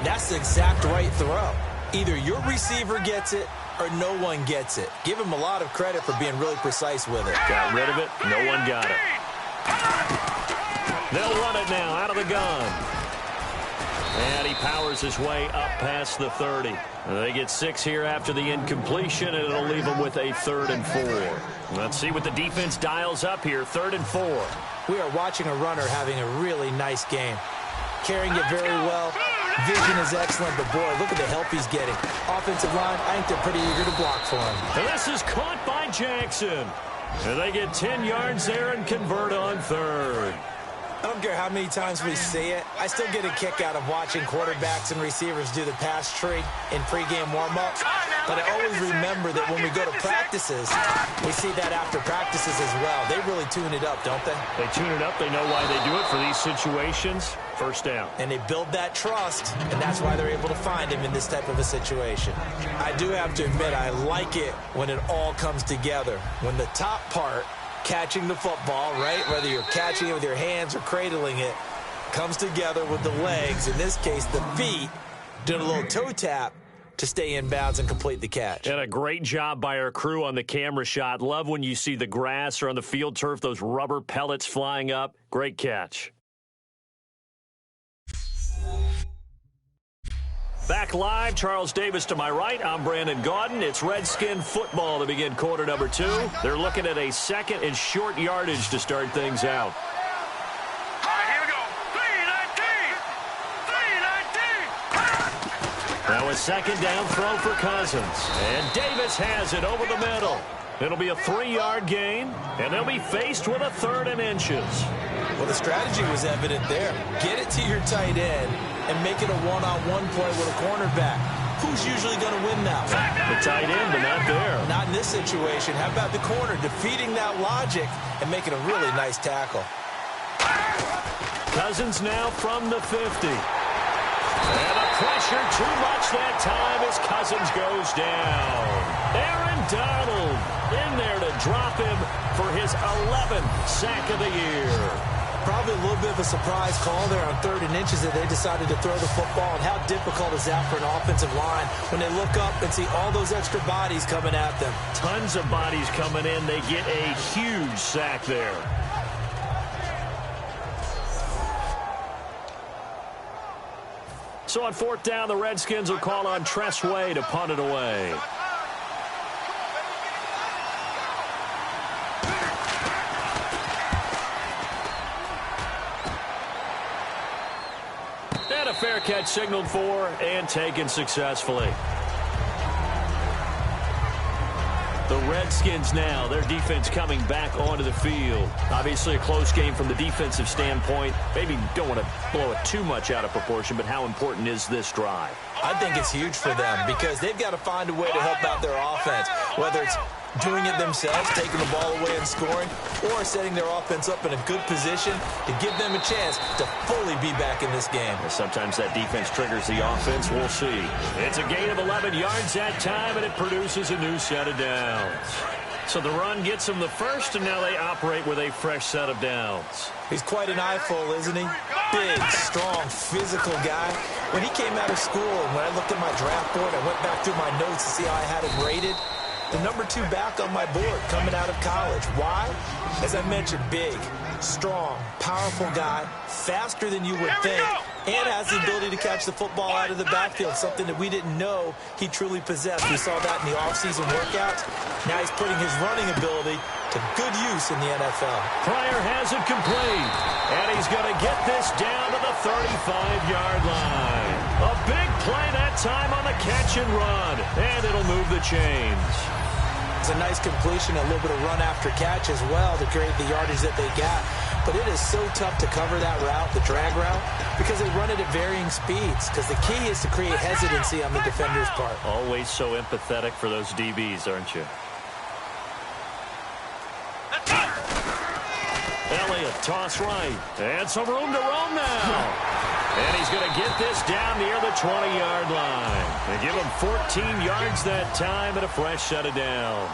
that's the exact right throw. Either your receiver gets it or no one gets it. Give him a lot of credit for being really precise with it. Got rid of it. No one got it. They'll run it now out of the gun. And he powers his way up past the 30. They get 6 here after the incompletion, and it'll leave them with a 3rd and 4. Let's see what the defense dials up here. 3rd and 4. We are watching a runner having a really nice game. Carrying it very well. Vision is excellent, but boy, look at the help he's getting. Offensive line, I think they're pretty eager to block for him. And this is caught by Jackson. And they get 10 yards there and convert on 3rd. I don't care how many times we see it. I still get a kick out of watching quarterbacks and receivers do the pass tree in pregame warm-ups. But I always remember that when we go to practices, we see that after practices as well. They really tune it up, don't they? They tune it up. They know why they do it for these situations. First down. And they build that trust, and that's why they're able to find him in this type of a situation. I do have to admit, I like it when it all comes together. When the top part, catching the football, right, whether you're catching it with your hands or cradling it, comes together with the legs, in this case the feet, doing a little toe tap to stay in bounds and complete the catch. And a great job by our crew on the camera shot. Love when you see the grass or on the field turf, those rubber pellets flying up. Great catch. Back live, Charles Davis to my right. I'm Brandon Gaudin. It's Redskin football to begin quarter number 2. They're looking at a 2nd and short yardage to start things out. All right, here we go. 3-19. Now a 2nd down throw for Cousins. And Davis has it over the middle. It'll be a 3-yard gain, and they'll be faced with a 3rd and inches. Well, the strategy was evident there. Get it to your tight end and make it a one-on-one play with a cornerback. Who's usually going to win that one? The tight end, but not there. Not in this situation. How about the corner defeating that logic and making a really nice tackle? Cousins now from the 50. And the pressure too much that time as Cousins goes down. Aaron Donald in there to drop him for his 11th sack of the year. Probably a little bit of a surprise call there on 3rd and inches that they decided to throw the football. And how difficult is that for an offensive line when they look up and see all those extra bodies coming at them? Tons of bodies coming in. They get a huge sack there. So on 4th down, the Redskins will call on Tress Way to punt it away. And a fair catch signaled for and taken successfully. The Redskins now, their defense coming back onto the field. Obviously a close game from the defensive standpoint. Maybe don't want to blow it too much out of proportion, but how important is this drive? I think it's huge for them because they've got to find a way to help out their offense, whether it's doing it themselves, taking the ball away and scoring, or setting their offense up in a good position to give them a chance to fully be back in this game. Sometimes that defense triggers the offense. We'll see. It's a gain of 11 yards that time, and it produces a new set of downs. So the run gets them the first, and now they operate with a fresh set of downs. He's quite an eyeful, isn't he? Big, strong, physical guy. When he came out of school, and when I looked at my draft board, I went back through my notes to see how I had him rated. The number 2 back on my board coming out of college. Why? As I mentioned, big, strong, powerful guy, faster than you would think, and has the ability to catch the football out of the backfield, something that we didn't know he truly possessed. We saw that in the offseason workouts. Now he's putting his running ability to good use in the NFL. Pryor has it complete, and he's going to get this down to the 35-yard line. A big play that time on the catch and run, and it'll move the chains. It's a nice completion, a little bit of run after catch as well to create the yardage that they got. But it is so tough to cover that route, the drag route, because they run it at varying speeds. Because the key is to create hesitancy on the defender's part. Always so empathetic for those DBs, aren't you? Elliott, toss right, and some room to roam now. And he's going to get this down near the 20-yard line. They give him 14 yards that time and a fresh set of downs.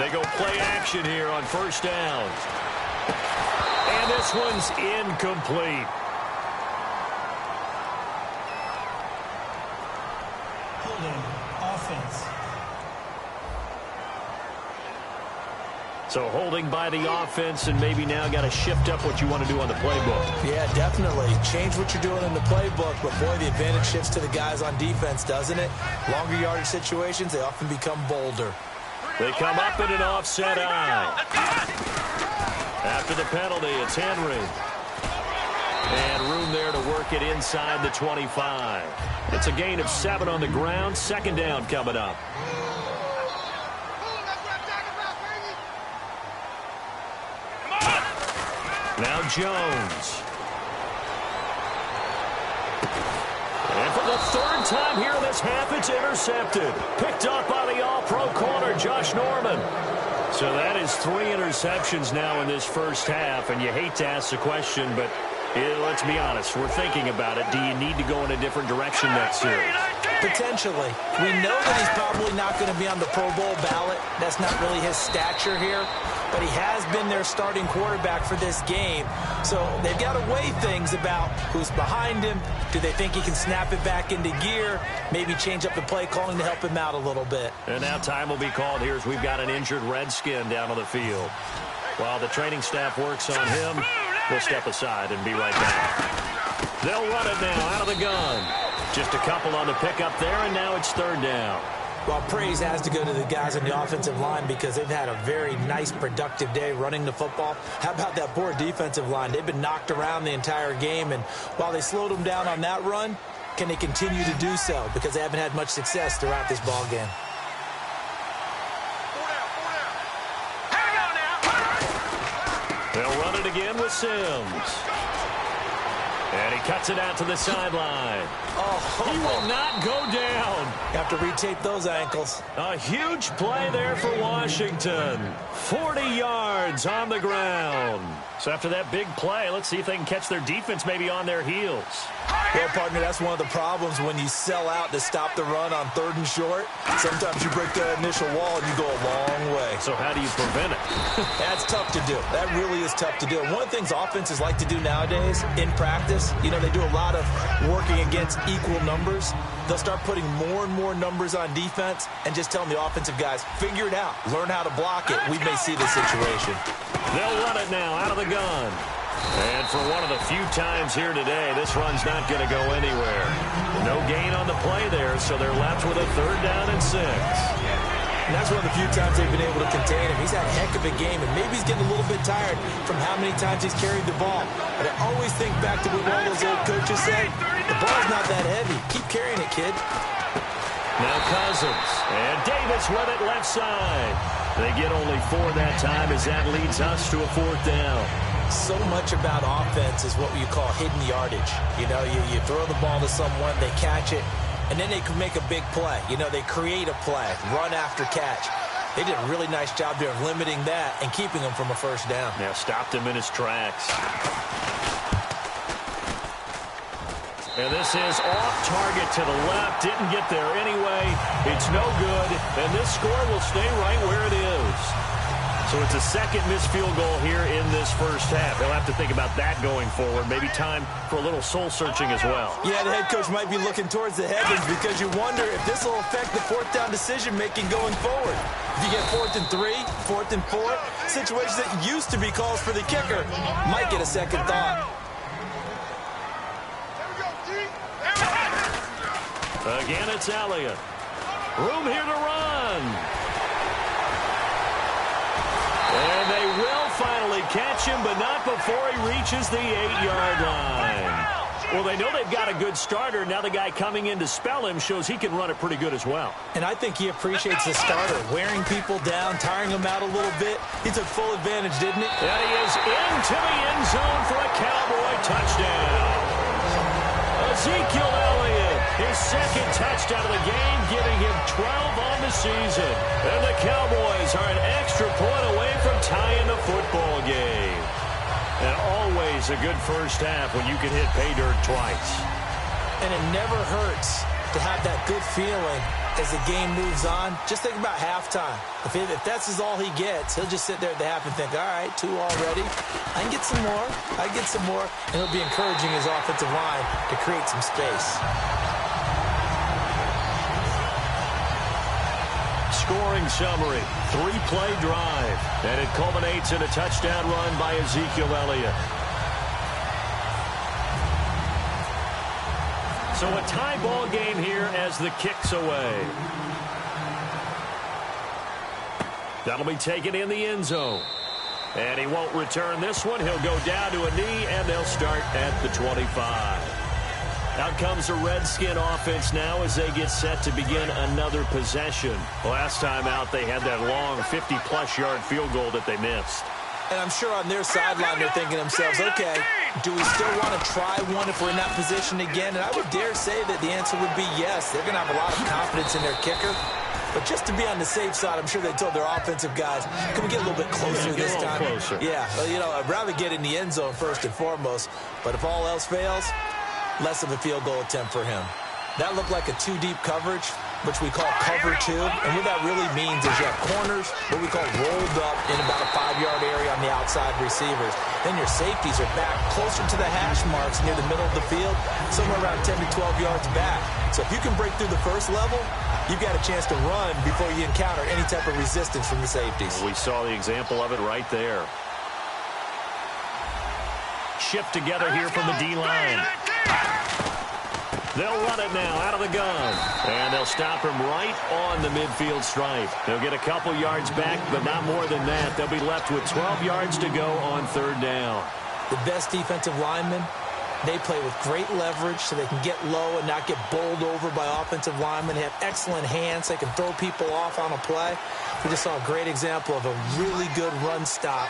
They go play action here on first down. And this one's incomplete. Holding, offense. So holding by the offense, and maybe now got to shift up what you want to do on the playbook. Yeah, definitely. Change what you're doing in the playbook, but boy, the advantage shifts to the guys on defense, doesn't it? Longer yardage situations, they often become bolder. They come up in an offset eye. After the penalty, it's Henry. And room there to work it inside the 25. It's a gain of 7 on the ground. Second down coming up. Now Jones. And for the third time here in this half, it's intercepted. Picked up by the all-pro corner, Josh Norman. So that is 3 interceptions now in this first half, and you hate to ask the question, but let's be honest, we're thinking about it. Do you need to go in a different direction next year? Potentially. We know that he's probably not going to be on the Pro Bowl ballot. That's not really his stature here. But he has been their starting quarterback for this game. So they've got to weigh things about who's behind him. Do they think he can snap it back into gear? Maybe change up the play calling to help him out a little bit. And now time will be called here as we've got an injured Redskin down on the field. While the training staff works on him, we'll step aside and be right back. They'll run it now out of the gun. Just a couple on the pickup there, and now it's third down. Well, praise has to go to the guys on the offensive line because they've had a very nice, productive day running the football. How about that poor defensive line? They've been knocked around the entire game, and while they slowed them down on that run, can they continue to do so? Because they haven't had much success throughout this ball game. They'll run it again with Sims. And he cuts it out to the sideline. Oh, he will not go down. Have to retape those ankles. A huge play there for Washington. 40 yards on the ground. So after that big play, let's see if they can catch their defense maybe on their heels. Well, partner, that's one of the problems when you sell out to stop the run on 3rd and short. Sometimes you break that initial wall and you go a long way. So how do you prevent it? That's tough to do. That really is tough to do. And one of the things offenses like to do nowadays in practice, you know, they do a lot of working against equal numbers. They'll start putting more and more numbers on defense and just telling the offensive guys, figure it out. Learn how to block it. We may see this situation. They'll run it now out of the gun. And for one of the few times here today, this run's not going to go anywhere. No gain on the play there, so they're left with a 3rd down and 6. And that's one of the few times they've been able to contain him. He's had a heck of a game, and maybe he's getting a little bit tired from how many times he's carried the ball. But I always think back to what one of those old coaches said, the ball's not that heavy. Keep carrying it, kid. Now Cousins, and Davis with it left side. They get only 4 that time as that leads us to a 4th down. So much about offense is what you call hidden yardage. You know, you throw the ball to someone, they catch it, and then they can make a big play. You know, they create a play, run after catch. They did a really nice job there of limiting that and keeping him from a first down. Now stopped him in his tracks. And this is off target to the left. Didn't get there anyway. It's no good. And this score will stay right where it is. So it's a second missed field goal here in this first half. They'll have to think about that going forward. Maybe time for a little soul-searching as well. Yeah, the head coach might be looking towards the heavens because you wonder if this will affect the 4th down decision-making going forward. If you get 4th and 3, 4th and 4, situations that used to be calls for the kicker might get a second thought. Again, it's Elliott. Room here to run. And they will finally catch him, but not before he reaches the 8-yard line. Well, they know they've got a good starter. Now the guy coming in to spell him shows he can run it pretty good as well. And I think he appreciates the starter, wearing people down, tiring them out a little bit. He took full advantage, didn't he? And he is into the end zone for a Cowboy touchdown. Ezekiel Elliott, his second touchdown of the game, giving him 12 on the season. And the Cowboys are an extra point away from tying the football game. And always a good first half when you can hit pay dirt twice. And it never hurts to have that good feeling as the game moves on. Just think about halftime. If that's all he gets, he'll just sit there at the half and think, all right, 2 already. I can get some more. I can get some more. And he'll be encouraging his offensive line to create some space. Scoring summary, 3-play drive. And it culminates in a touchdown run by Ezekiel Elliott. So a tie ball game here as the kick's away. That'll be taken in the end zone. And he won't return this one. He'll go down to a knee, and they'll start at the 25. Out comes the Redskin offense now as they get set to begin another possession. Last time out, they had that long 50-plus yard field goal that they missed. And I'm sure on their sideline they're thinking to themselves, okay, do we still want to try one if we're in that position again? And I would dare say that the answer would be yes. They're going to have a lot of confidence in their kicker. But just to be on the safe side, I'm sure they told their offensive guys, can we get a little bit closer this time? Closer. Yeah, well, you know, I'd rather get in the end zone first and foremost. But if all else fails, less of a field goal attempt for him. That looked like a 2-deep coverage, which we call cover 2. And what that really means is you have corners, what we call rolled up in about a 5-yard area on the outside receivers. Then your safeties are back closer to the hash marks near the middle of the field, somewhere around 10 to 12 yards back. So if you can break through the first level, you've got a chance to run before you encounter any type of resistance from the safeties. We saw the example of it right there. Shift together here from the D-line. They'll run it now out of the gun. And they'll stop him right on the midfield stripe. They'll get a couple yards back, but not more than that. They'll be left with 12 yards to go on 3rd down. The best defensive linemen, they play with great leverage so they can get low and not get bowled over by offensive linemen. They have excellent hands. They can throw people off on a play. We just saw a great example of a really good run stop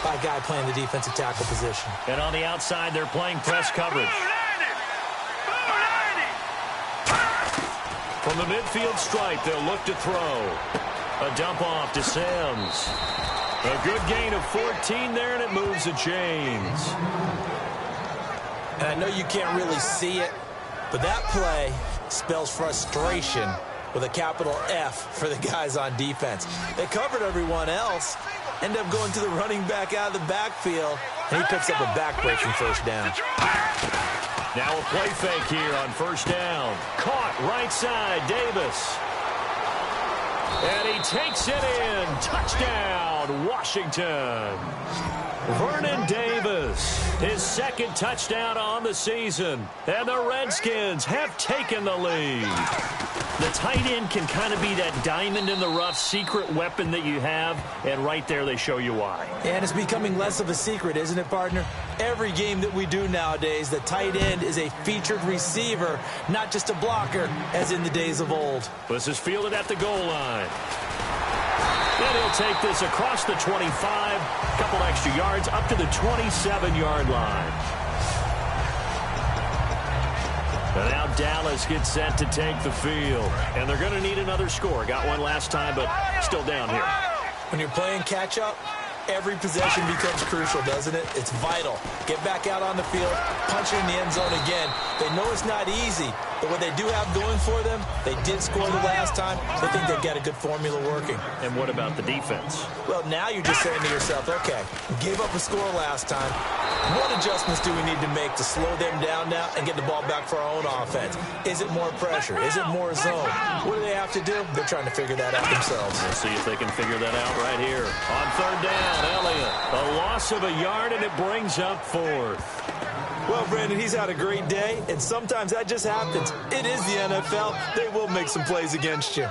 by a guy playing the defensive tackle position. And on the outside, they're playing press coverage. From the midfield stripe, they'll look to throw. A dump off to Sims. A good gain of 14 there, and it moves the chains. And I know you can't really see it, but that play spells frustration with a capital F for the guys on defense. They covered everyone else, end up going to the running back out of the backfield, and he picks up a back-breaking first down. Now a play fake here on 1st down. Caught right side, Davis. And he takes it in. Touchdown, Washington. Vernon Davis, his second touchdown on the season. And the Redskins have taken the lead. The tight end can kind of be that diamond in the rough secret weapon that you have, and right there they show you why. And it's becoming less of a secret, isn't it, partner? Every game that we do nowadays, the tight end is a featured receiver, not just a blocker, as in the days of old. This is fielded at the goal line. And he'll take this across the 25, a couple extra yards, up to the 27-yard line. And now Dallas gets set to take the field. And they're going to need another score. Got one last time, but still down here. When you're playing catch-up, every possession becomes crucial, doesn't it? It's vital. Get back out on the field, punch it in the end zone again. They know it's not easy, but what they do have going for them, they did score the last time. They think they've got a good formula working. And what about the defense? Well, now you're just saying to yourself, okay, gave up a score last time. What adjustments do we need to make to slow them down now and get the ball back for our own offense? Is it more pressure? Is it more zone? What do they have to do? They're trying to figure that out themselves. We'll see if they can figure that out right here. On third down, Elliott. A loss of a yard, and it brings up fourth. Well, Brandon, he's had a great day, and sometimes that just happens. It is the NFL. They will make some plays against you.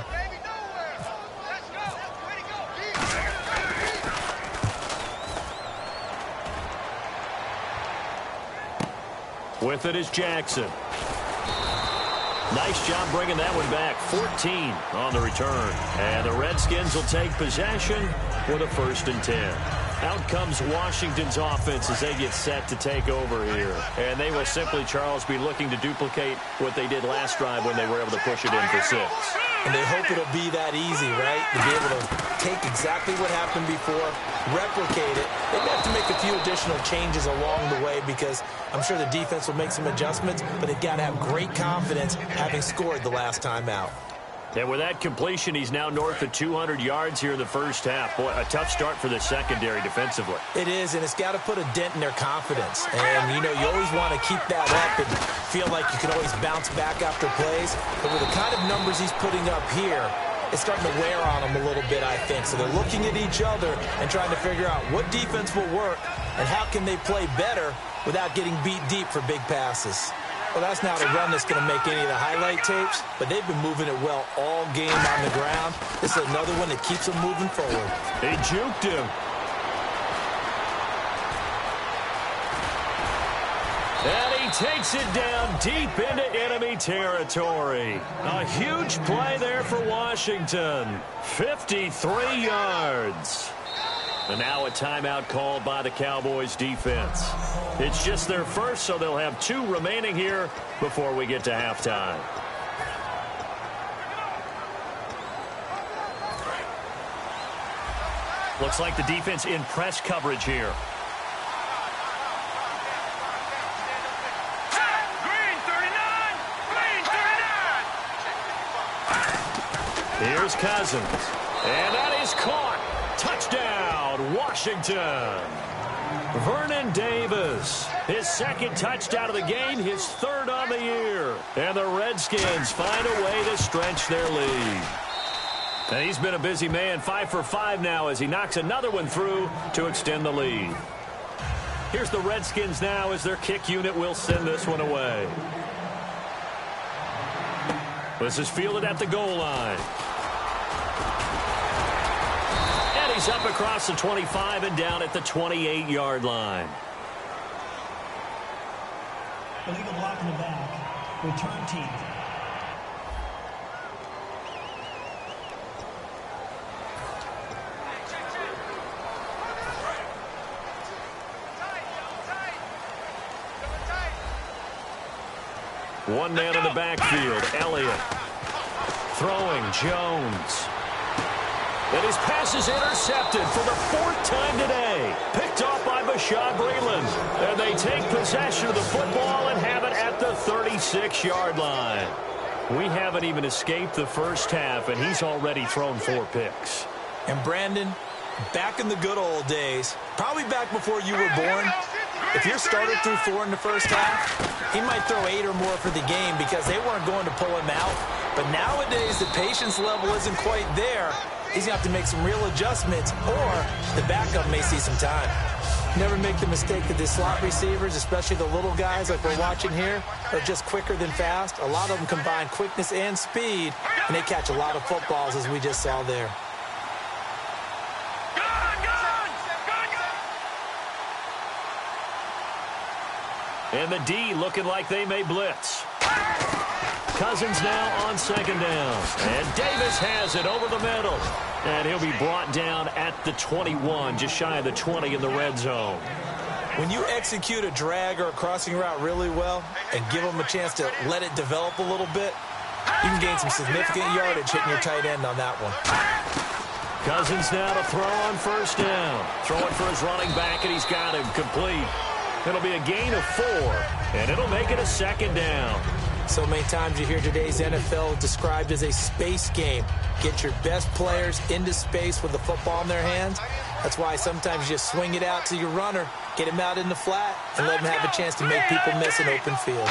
With it is Jackson. Nice job bringing that one back. 14 on the return. And the Redskins will take possession with a 1st and 10. Out comes Washington's offense as they get set to take over here. And they will simply, Charles, be looking to duplicate what they did last drive when they were able to push it in for 6. And they hope it'll be that easy, right? To be able to take exactly what happened before, replicate it. They have to make a few additional changes along the way because I'm sure the defense will make some adjustments, but they've got to have great confidence having scored the last time out. And with that completion, he's now north of 200 yards here in the first half. Boy, a tough start for the secondary defensively. It is, and it's got to put a dent in their confidence. And, you know, you always want to keep that up and feel like you can always bounce back after plays. But with the kind of numbers he's putting up here, it's starting to wear on them a little bit, I think. So they're looking at each other and trying to figure out what defense will work and how can they play better without getting beat deep for big passes. Well, that's not a run that's going to make any of the highlight tapes, but they've been moving it well all game on the ground. This is another one that keeps them moving forward. They juked him. And he takes it down deep into enemy territory. A huge play there for Washington. 53 yards. And now a timeout called by the Cowboys defense. It's just their first, so they'll have 2 remaining here before we get to halftime. Looks like the defense in press coverage here. Green 39! Green 39! Here's Cousins. And that is caught. Touchdown, Washington. Vernon Davis, his 2nd touchdown of the game, his 3rd on the year. And the Redskins find a way to stretch their lead. And he's been a busy man, 5 for 5 now as he knocks another one through to extend the lead. Here's the Redskins now as their kick unit will send this one away. This is fielded at the goal line. He's up across the 25 and down at the 28-yard line. Illegal block in the back. Return team. One man in the backfield, Elliott. Throwing, Jones. And his pass is intercepted for the 4th time today. Picked off by Bashaud Breeland. And they take possession of the football and have it at the 36-yard line. We haven't even escaped the first half, and he's already thrown 4 picks. And Brandon, back in the good old days, probably back before you were born, if your starter threw 4 in the first half, he might throw 8 or more for the game because they weren't going to pull him out. But nowadays, the patience level isn't quite there. He's going to have to make some real adjustments, or the backup may see some time. Never make the mistake that the slot receivers, especially the little guys like we're watching here, are just quicker than fast. A lot of them combine quickness and speed, and they catch a lot of footballs, as we just saw there. And the D looking like they may blitz. Cousins now on second down. And Davis has it over the middle. And he'll be brought down at the 21, just shy of the 20 in the red zone. When you execute a drag or a crossing route really well and give them a chance to let it develop a little bit, you can gain some significant yardage hitting your tight end on that one. Cousins now to throw on first down. Throwing for his running back, and he's got him complete. It'll be a gain of 4, and it'll make it a second down. So many times you hear today's NFL described as a space game. Get your best players into space with the football in their hands. That's why sometimes you just swing it out to your runner, get him out in the flat, and let him have a chance to make people miss an open field.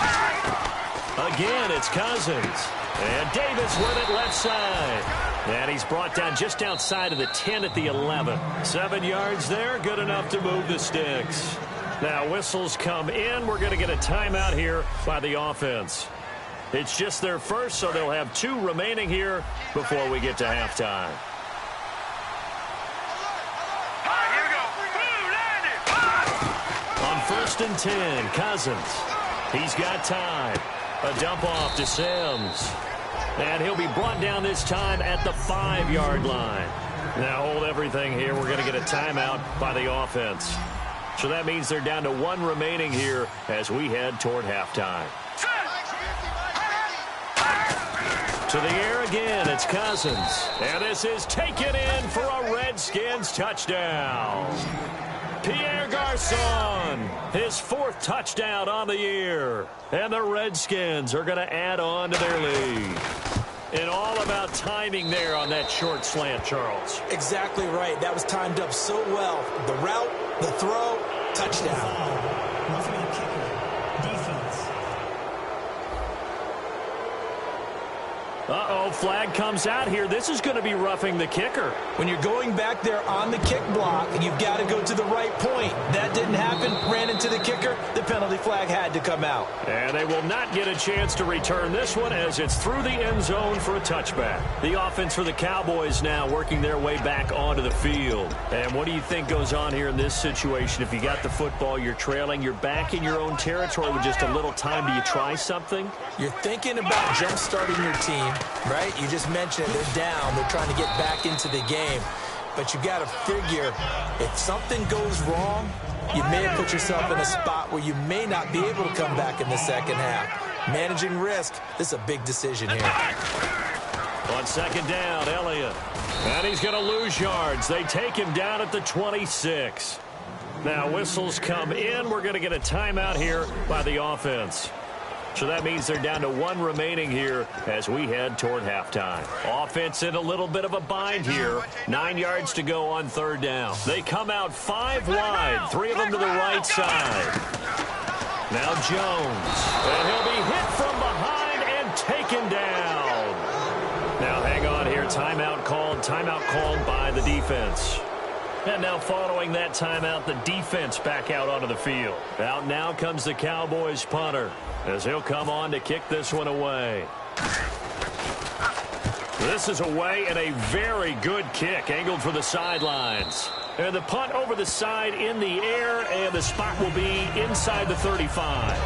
Again, it's Cousins. And Davis with it left side. And he's brought down just outside of the 10 at the 11. 7 yards there, good enough to move the sticks. Now whistles come in. We're going to get a timeout here by the offense. It's just their first, so they'll have 2 remaining here before we get to halftime. On first and 10, Cousins. He's got time. A dump off to Sims. And he'll be brought down this time at the 5-yard line. Now hold everything here. We're going to get a timeout by the offense. So that means they're down to 1 remaining here as we head toward halftime. To the air again, it's Cousins. And this is taken in for a Redskins touchdown. Pierre Garçon, his 4th touchdown on the year. And the Redskins are going to add on to their lead. And all about timing there on that short slant, Charles. Exactly right. That was timed up so well. The route, the throw, touchdown. Roughing the kicker. Defense. Uh-oh, flag comes out here. This is going to be roughing the kicker. When you're going back there on the kick block, you've got to go to the right point. That didn't happen. Ran into the kicker. The penalty flag had to come out. And they will not get a chance to return this one as it's through the end zone for a touchback. The offense for the Cowboys now working their way back onto the field. And what do you think goes on here in this situation? If you got the football, you're trailing, you're back in your own territory with just a little time. Do you try something? You're thinking about jump-starting your team, right? You just mentioned it. They're down. They're trying to get back into the game. But you got to figure if something goes wrong, you may have put yourself in a spot where you may not be able to come back in the second half. Managing risk, this is a big decision here. On second down, Elliott. And he's going to lose yards. They take him down at the 26. Now whistles come in. We're going to get a timeout here by the offense. So that means they're down to 1 remaining here as we head toward halftime. Offense in a little bit of a bind here. 9 yards to go on third down. They come out 5 wide, 3 of them to the right side. Now Jones. And he'll be hit from behind and taken down. Now hang on here. Timeout called by the defense. And now following that timeout, the defense back out onto the field. Out now comes the Cowboys punter as he'll come on to kick this one away. This is away and a very good kick angled for the sidelines. And the punt over the side in the air, and the spot will be inside the 35.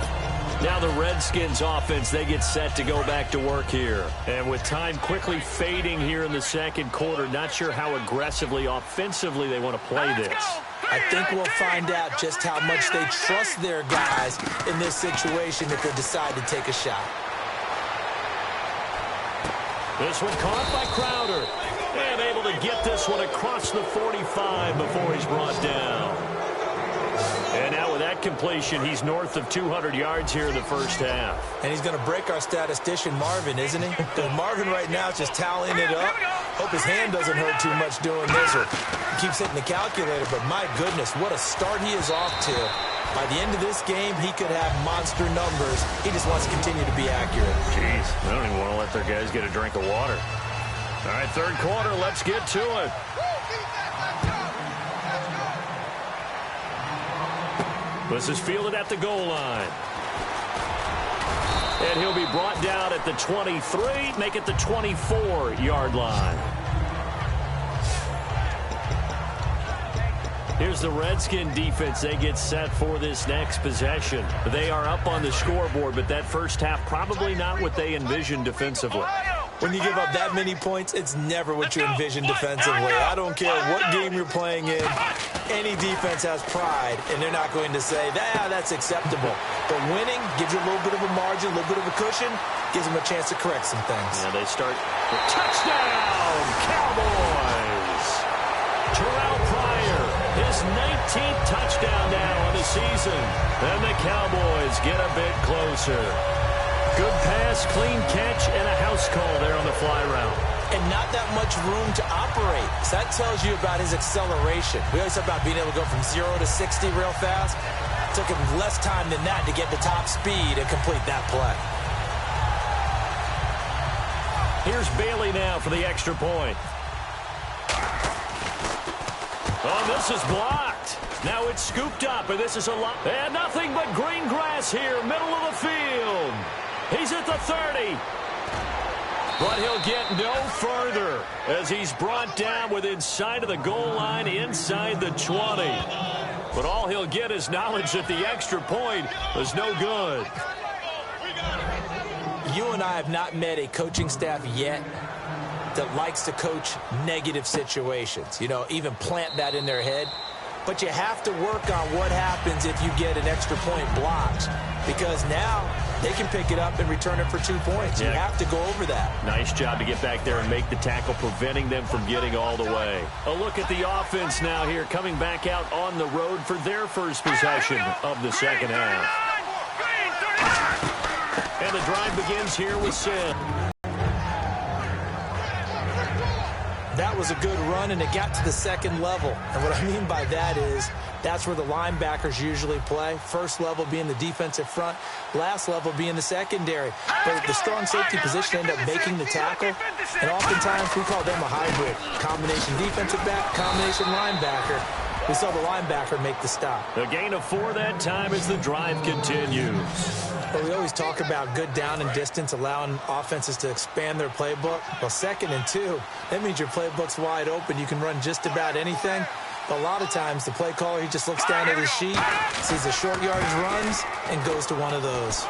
Now the Redskins offense, they get set to go back to work here. And with time quickly fading here in the second quarter, not sure how aggressively, offensively they want to play this. I think we'll find out just how much they trust their guys in this situation if they decide to take a shot. This one caught by Crowder. And able to get this one across the 45 before he's brought down. And now with that completion, he's north of 200 yards here in the first half. And he's going to break our statistician, Marvin, isn't he? Because Marvin right now is just tallying it up. Hope his hand doesn't hurt too much doing this, or he keeps hitting the calculator. But my goodness, what a start he is off to. By the end of this game, he could have monster numbers. He just wants to continue to be accurate. Jeez, I don't even want to let their guys get a drink of water. All right, third quarter, let's get to it. This is fielded at the goal line. And he'll be brought down at the 23, make it the 24-yard line. Here's the Redskin defense. They get set for this next possession. They are up on the scoreboard, but that first half probably not what they envisioned defensively. When you give up that many points, it's never what you envision defensively. I don't care what game you're playing in. Any defense has pride, and they're not going to say, that's acceptable. But winning gives you a little bit of a margin, a little bit of a cushion, gives them a chance to correct some things. Yeah, they start with touchdown, Cowboys. Terrell Pryor, his 19th touchdown now on the season. And the Cowboys get a bit closer. Good pass, clean catch, and a house call there on the fly route. And not that much room to operate. So that tells you about his acceleration. We always talk about being able to go from 0 to 60 real fast. It took him less time than that to get to top speed and complete that play. Here's Bailey now for the extra point. Oh, this is blocked. Now it's scooped up, and this is a lot. And nothing but green grass here, middle of the field. He's at the 30. But he'll get no further as he's brought down within sight of the goal line inside the 20. But all he'll get is knowledge that the extra point was no good. You and I have not met a coaching staff yet that likes to coach negative situations. You know, even plant that in their head. But you have to work on what happens if you get an extra point blocked, because now they can pick it up and return it for 2 points. You have to go over that. Nice job to get back there and make the tackle, preventing them from getting all the way. A look at the offense now here, coming back out on the road for their first possession of the second half. And the drive begins here with Sim. That was a good run, and it got to the second level. And what I mean by that is that's where the linebackers usually play. First level being the defensive front, last level being the secondary. But the strong safety position ended up making the tackle, and oftentimes we call them a hybrid. Combination defensive back, combination linebacker. We saw the linebacker make the stop. A gain of 4 that time as the drive continues. But we always talk about good down and distance, allowing offenses to expand their playbook. Well, 2nd and 2, that means your playbook's wide open. You can run just about anything. But a lot of times, the play caller, he just looks down at his sheet, sees the short yardage runs, and goes to one of those.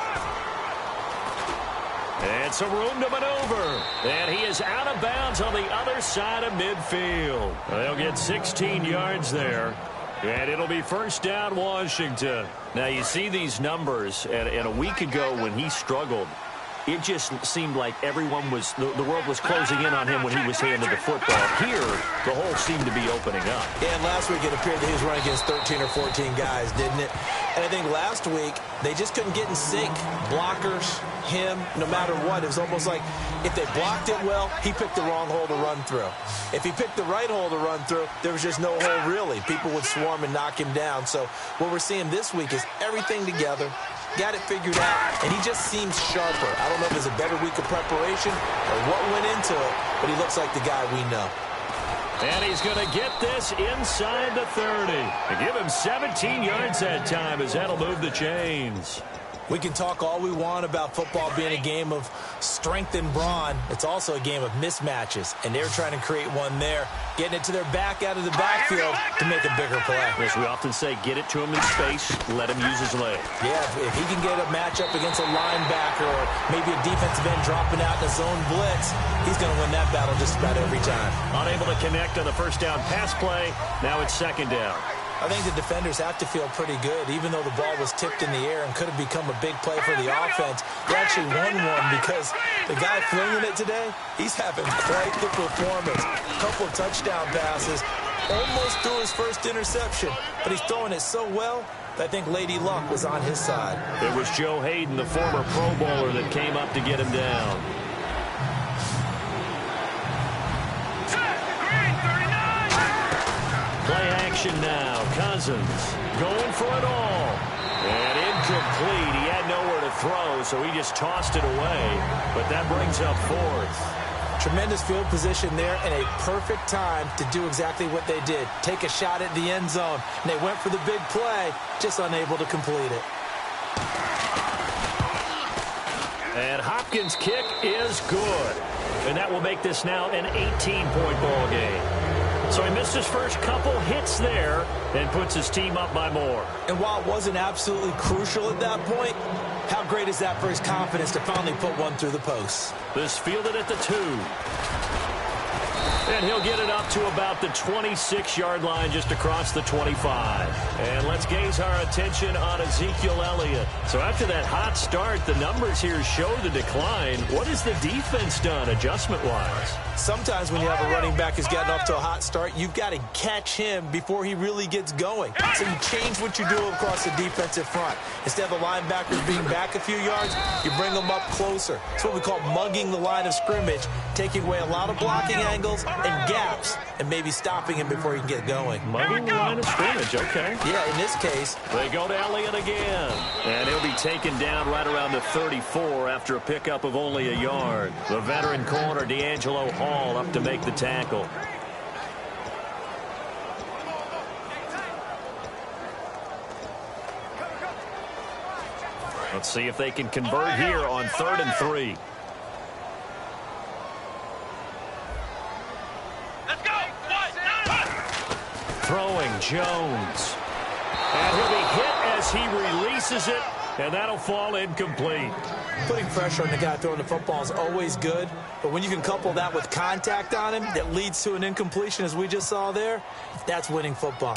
And some room to maneuver. And he is out of bounds on the other side of midfield. They'll get 16 yards there. And it'll be first down, Washington. Now, you see these numbers, and a week ago when he struggled, it just seemed like everyone was, the world was closing in on him when he was handed the football. Here, the hole seemed to be opening up. And last week it appeared that he was running against 13 or 14 guys, didn't it? And I think last week they just couldn't get in sync. Blockers, him, no matter what. It was almost like if they blocked it well, he picked the wrong hole to run through. If he picked the right hole to run through, there was just no hole really. People would swarm and knock him down. So what we're seeing this week is everything together. Got it figured out, and he just seems sharper. I don't know if it's a better week of preparation or what went into it, but he looks like the guy we know. And he's going to get this inside the 30. And give him 17 yards that time, as that'll move the chains. We can talk all we want about football being a game of strength and brawn. It's also a game of mismatches, and they're trying to create one there, getting it to their back out of the backfield to make a bigger play. As we often say, get it to him in space, let him use his leg. Yeah, if he can get a matchup against a linebacker or maybe a defensive end dropping out in a zone blitz, he's going to win that battle just about every time. Unable to connect on the first down pass play. Now it's second down. I think the defenders have to feel pretty good, even though the ball was tipped in the air and could have become a big play for the offense. They actually won one because the guy flinging it today, he's having quite the performance. A couple of touchdown passes, almost threw his first interception, but he's throwing it so well that I think Lady Luck was on his side. It was Joe Hayden, the former Pro Bowler, that came up to get him down. Play action now. Cousins going for it all. And incomplete. He had nowhere to throw, so he just tossed it away. But that brings up 4th. Tremendous field position there and a perfect time to do exactly what they did. Take a shot at the end zone. And they went for the big play, just unable to complete it. And Hopkins' kick is good. And that will make this now an 18-point ball game. So he missed his first couple hits there and puts his team up by more. And while it wasn't absolutely crucial at that point, how great is that for his confidence to finally put one through the post? This fielded at the 2. And he'll get it up to about the 26-yard line just across the 25. And let's gaze our attention on Ezekiel Elliott. So after that hot start, the numbers here show the decline. What has the defense done adjustment-wise? Sometimes when you have a running back who's gotten off to a hot start, you've got to catch him before he really gets going. So you change what you do across the defensive front. Instead of the linebackers being back a few yards, you bring them up closer. It's what we call mugging the line of scrimmage, taking away a lot of blocking angles and gaps, and maybe stopping him before he can get going. Mugging the line of scrimmage, okay. Yeah, in this case. They go to Elliott again. And he'll be taken down right around the 34 after a pickup of only a yard. The veteran corner, D'Angelo Hall, up to make the tackle. Let's see if they can convert here on 3rd and 3. Throwing Jones. And he'll be hit as he releases it, and that'll fall incomplete. Putting pressure on the guy throwing the football is always good, but when you can couple that with contact on him that leads to an incompletion, as we just saw there, that's winning football.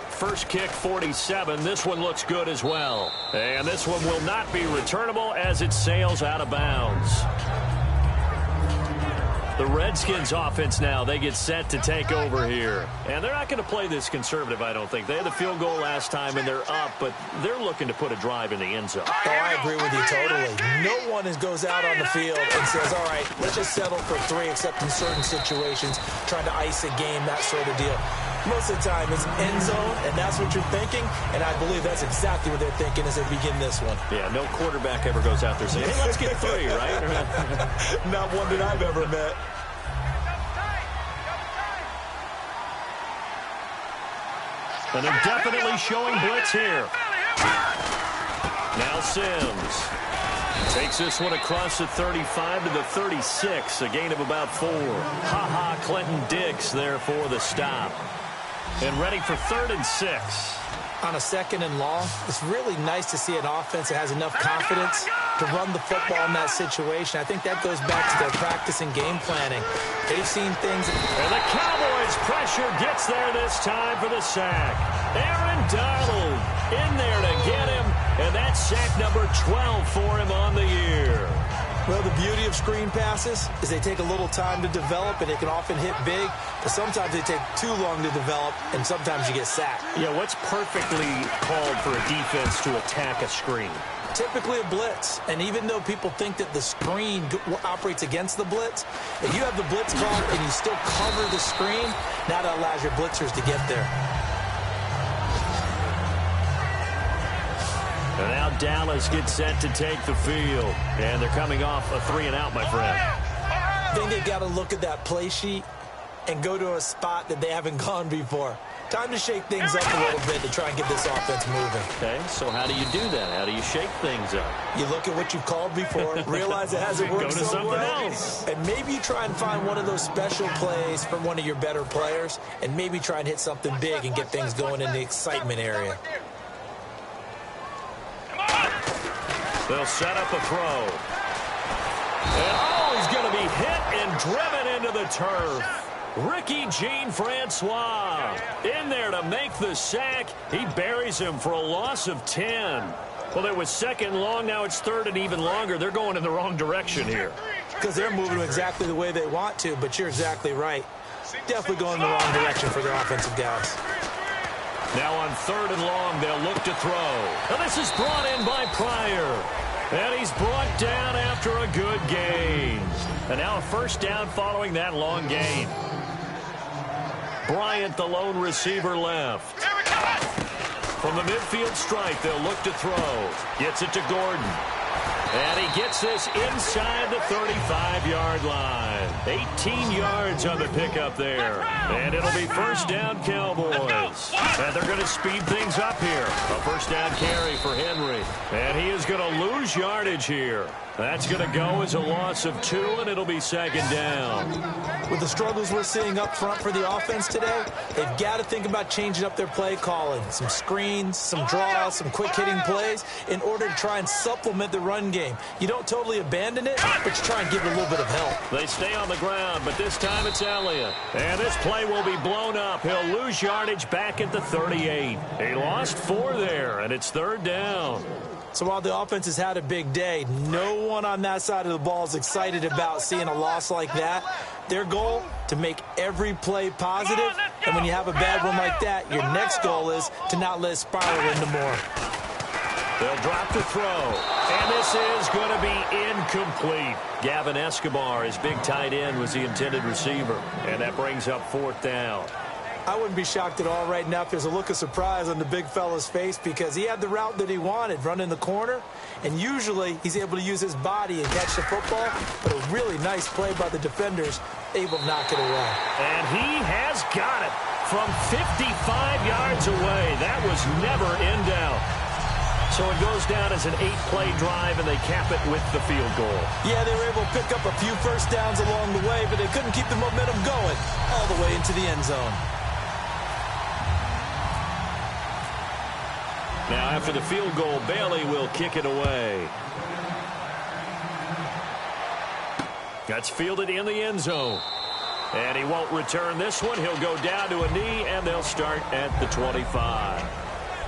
First kick, 47. This one looks good as well. And this one will not be returnable as it sails out of bounds. The Redskins offense now, they get set to take over here. And they're not going to play this conservative, I don't think. They had the field goal last time, and they're up, but they're looking to put a drive in the end zone. Oh, I agree with you totally. No one goes out on the field and says, all right, let's just settle for 3, except in certain situations, trying to ice a game, that sort of deal. Most of the time, it's end zone, and that's what you're thinking, and I believe that's exactly what they're thinking as they begin this one. Yeah, no quarterback ever goes out there saying, hey, let's get 3, right? Not one that I've ever met. And they're definitely showing blitz here. Now Sims takes this one across the 35 to the 36, a gain of about 4. Ha-ha, Clinton Dix there for the stop. And ready for 3rd and 6. On a 2nd and long, it's really nice to see an offense that has enough confidence to run the football in that situation. I think that goes back to their practice and game planning. They've seen things. And the Cowboys' pressure gets there this time for the sack. Aaron Donald in there to get him, and that's sack number 12 for him on the year. Well, the beauty of screen passes is they take a little time to develop, and they can often hit big, but sometimes they take too long to develop, and sometimes you get sacked. Yeah, what's perfectly called for a defense to attack a screen? Typically a blitz, and even though people think that the screen operates against the blitz, if you have the blitz called and you still cover the screen, now that allows your blitzers to get there. And now Dallas gets set to take the field. And they're coming off a 3-and-out, my friend. I think they've got to look at that play sheet and go to a spot that they haven't gone before. Time to shake things up a little bit to try and get this offense moving. Okay, so how do you do that? How do you shake things up? You look at what you've called before, realize it hasn't worked Go to somewhere something else. And maybe you try and find one of those special plays from one of your better players, and maybe try and hit something big and get things going in the excitement area. They'll set up a throw. And he's going to be hit and driven into the turf. Ricky Jean-Francois in there to make the sack. He buries him for a loss of 10. Well, it was 2nd and long. Now it's 3rd and even longer. They're going in the wrong direction here. Because they're moving exactly the way they want to, but you're exactly right. Definitely going in the wrong direction for their offensive guys. Now on 3rd and long, they'll look to throw. Now this is brought in by Pryor. And he's brought down after a good gain. And now a 1st down following that long gain. Bryant, the lone receiver, left. From the midfield stripe, they'll look to throw. Gets it to Gordon. And he gets this inside the 35-yard line. 18 yards on the pickup there. And it'll be first down Cowboys. And they're going to speed things up here. A first down carry for Henry. And he is going to lose yardage here. That's going to go as a loss of 2, and it'll be second down. With the struggles we're seeing up front for the offense today, they've got to think about changing up their play calling. Some screens, some draws, some quick-hitting plays in order to try and supplement the run game. You don't totally abandon it, but you try and give it a little bit of help. They stay on the ground, but this time it's Elliott. And this play will be blown up. He'll lose yardage back at the 38. He lost 4 there, and it's third down. So while the offense has had a big day, no one on that side of the ball is excited about seeing a loss like that. Their goal, to make every play positive. And when you have a bad one like that, your next goal is to not let it spiral into more. They'll drop the throw. And this is going to be incomplete. Gavin Escobar, his big tight end, was the intended receiver. And that brings up fourth down. I wouldn't be shocked at all right now if there's a look of surprise on the big fella's face because he had the route that he wanted, running the corner, and usually he's able to use his body and catch the football, but a really nice play by the defenders, able to knock it away. And he has got it from 55 yards away. That was never in doubt. So it goes down as an 8-play drive, and they cap it with the field goal. Yeah, they were able to pick up a few first downs along the way, but they couldn't keep the momentum going all the way into the end zone. Now, after the field goal, Bailey will kick it away. That's fielded in the end zone. And he won't return this one. He'll go down to a knee, and they'll start at the 25.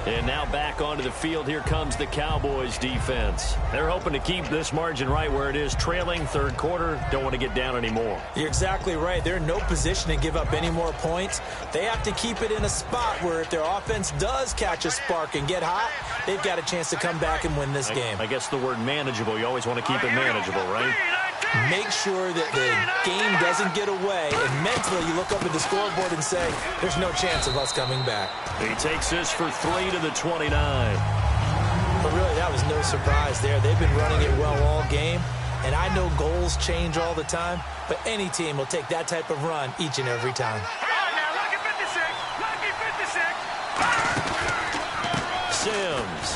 And now back onto the field. Here comes the Cowboys defense. They're hoping to keep this margin right where it is, trailing third quarter. Don't want to get down anymore. You're exactly right. They're in no position to give up any more points. They have to keep it in a spot where if their offense does catch a spark and get hot, they've got a chance to come back and win this game. I guess the word manageable, you always want to keep it manageable, right? Make sure that the game doesn't get away, and mentally you look up at the scoreboard and say, there's no chance of us coming back. He takes this for 3 to the 29. But really, that was no surprise there. They've been running it well all game, and I know goals change all the time, but any team will take that type of run each and every time. Sims.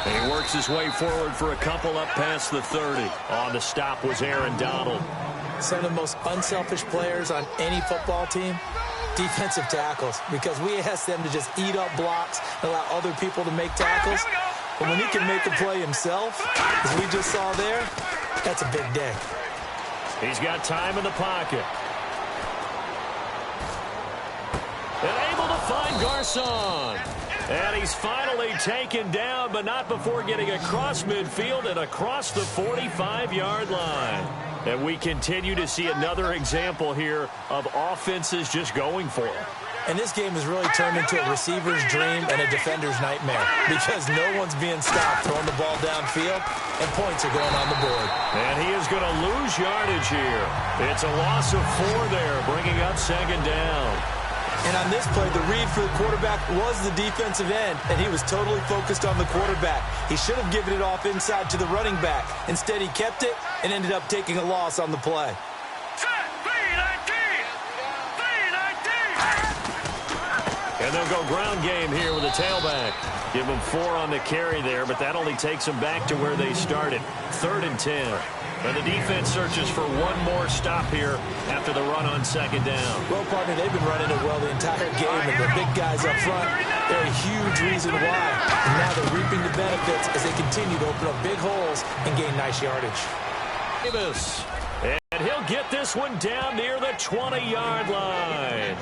He works his way forward for a couple up past the 30. On the stop was Aaron Donald. Some of the most unselfish players on any football team, defensive tackles, because we ask them to just eat up blocks and allow other people to make tackles. But when he can make a play himself, as we just saw there, that's a big day. He's got time in the pocket. And able to find Garcon. And he's finally taken down, but not before getting across midfield and across the 45-yard line. And we continue to see another example here of offenses just going for it. And this game has really turned into a receiver's dream and a defender's nightmare because no one's being stopped throwing the ball downfield, and points are going on the board. And he is going to lose yardage here. It's a loss of 4 there, bringing up second down. And on this play, the read for the quarterback was the defensive end, and he was totally focused on the quarterback. He should have given it off inside to the running back. Instead, he kept it and ended up taking a loss on the play. And they'll go ground game here with a tailback. Give them 4 on the carry there, but that only takes them back to where they started. 3rd and 10. And the defense searches for one more stop here after the run on second down. Well, partner, they've been running it well the entire game, and the big guys up front, they're a huge reason why. And now they're reaping the benefits as they continue to open up big holes and gain nice yardage. Davis. And he'll get this one down near the 20-yard line.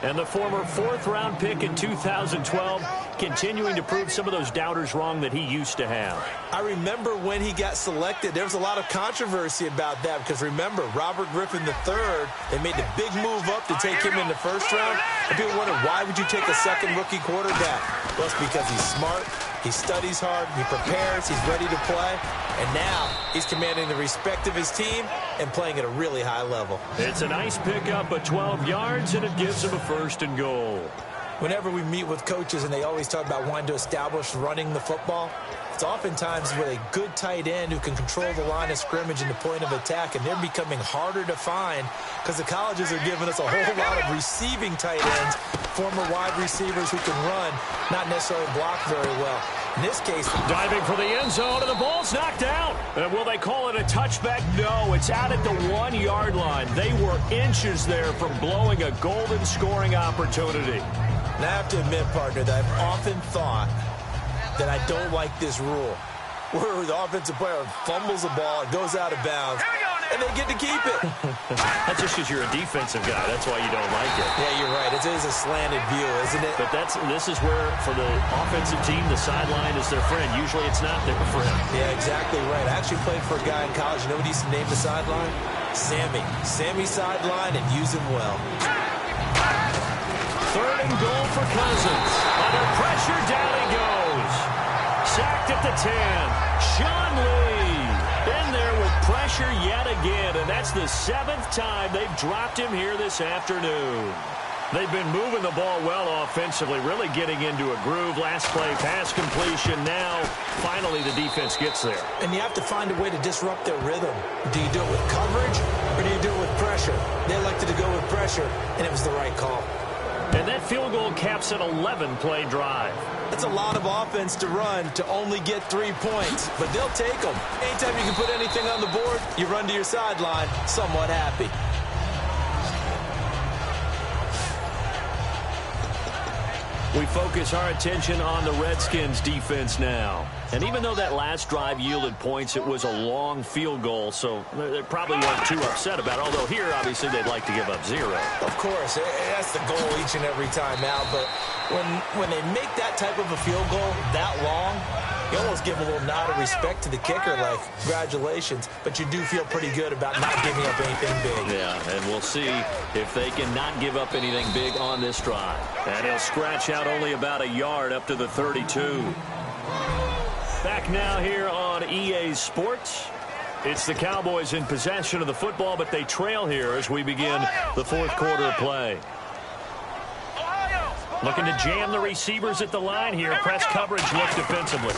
And the former 4th-round pick in 2012 continuing to prove some of those doubters wrong that he used to have. I remember when he got selected, there was a lot of controversy about that because remember, Robert Griffin III, they made the big move up to take him in the 1st round. And people wonder, why would you take a second rookie quarterback? Well, it's because he's smart, he studies hard, he prepares, he's ready to play. And now he's commanding the respect of his team and playing at a really high level. It's a nice pickup of 12 yards, and it gives him a 1st and goal. Whenever we meet with coaches and they always talk about wanting to establish running the football, it's oftentimes with a good tight end who can control the line of scrimmage and the point of attack, and they're becoming harder to find because the colleges are giving us a whole lot of receiving tight ends, former wide receivers who can run, not necessarily block very well. In this case, diving for the end zone, and the ball's knocked out. And will they call it a touchback? No, it's out at the 1-yard line. They were inches there from blowing a golden scoring opportunity. And I have to admit, partner, that I've often thought that I don't like this rule, where the offensive player fumbles the ball, it goes out of bounds, and they get to keep it. That's just because you're a defensive guy. That's why you don't like it. Yeah, you're right. It is a slanted view, isn't it? But this is where, for the offensive team, the sideline is their friend. Usually it's not their friend. Yeah, exactly right. I actually played for a guy in college. You know what he used to name the sideline? Sammy. Sammy sideline, and use him well. 3rd and goal for Cousins. Under pressure, down he goes. Sacked at the 10. Sean Lee in there with pressure yet again, and that's the 7th time they've dropped him here this afternoon. They've been moving the ball well offensively, really getting into a groove. Last play, pass completion. Now, finally, the defense gets there. And you have to find a way to disrupt their rhythm. Do you do it with coverage, or do you do it with pressure? They elected to go with pressure, and it was the right call. And that field goal caps an 11-play drive. That's a lot of offense to run to only get 3 points, but they'll take them. Anytime you can put anything on the board, you run to your sideline somewhat happy. We focus our attention on the Redskins defense now. And even though that last drive yielded points, it was a long field goal, so they probably weren't too upset about it. Although here, obviously, they'd like to give up 0. Of course, that's the goal each and every time out. But when they make that type of a field goal that long, you almost give a little nod of respect to the kicker, like, congratulations. But you do feel pretty good about not giving up anything big. Yeah, and we'll see if they can not give up anything big on this drive. And he'll scratch out only about a yard up to the 32. Back now here on EA Sports. It's the Cowboys in possession of the football, but they trail here as we begin the 4th quarter of play. Looking to jam the receivers at the line here. Press coverage look defensively.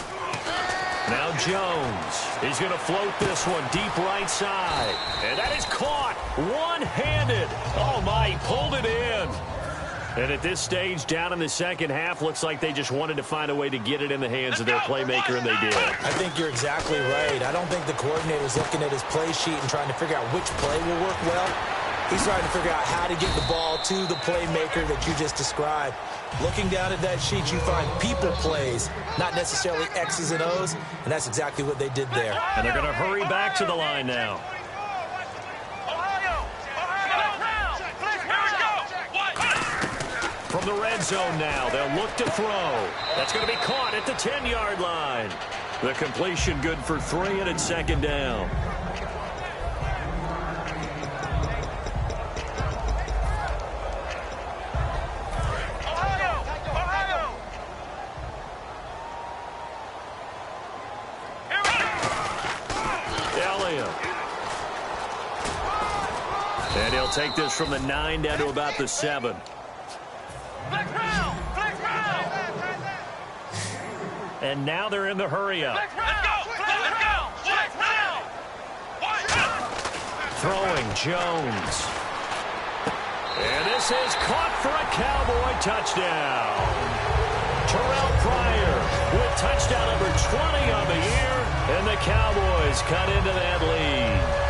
Now Jones. He's going to float this one deep right side. And that is caught one-handed. Oh, my, he pulled it in. And at this stage, down in the second half, looks like they just wanted to find a way to get it in the hands of their playmaker, and they did. I think you're exactly right. I don't think the coordinator's looking at his play sheet and trying to figure out which play will work well. He's trying to figure out how to get the ball to the playmaker that you just described. Looking down at that sheet, you find people plays, not necessarily X's and O's, and that's exactly what they did there. And they're going to hurry back to the line now. From the red zone now, they'll look to throw. That's going to be caught at the 10-yard line. The completion good for 3, and it's 2nd down. And he'll take this from the 9 down to about the 7. And now they're in the hurry-up. Throwing Jones. And this is caught for a Cowboy touchdown. Terrell Pryor with touchdown number 20 on the year. And the Cowboys cut into that lead.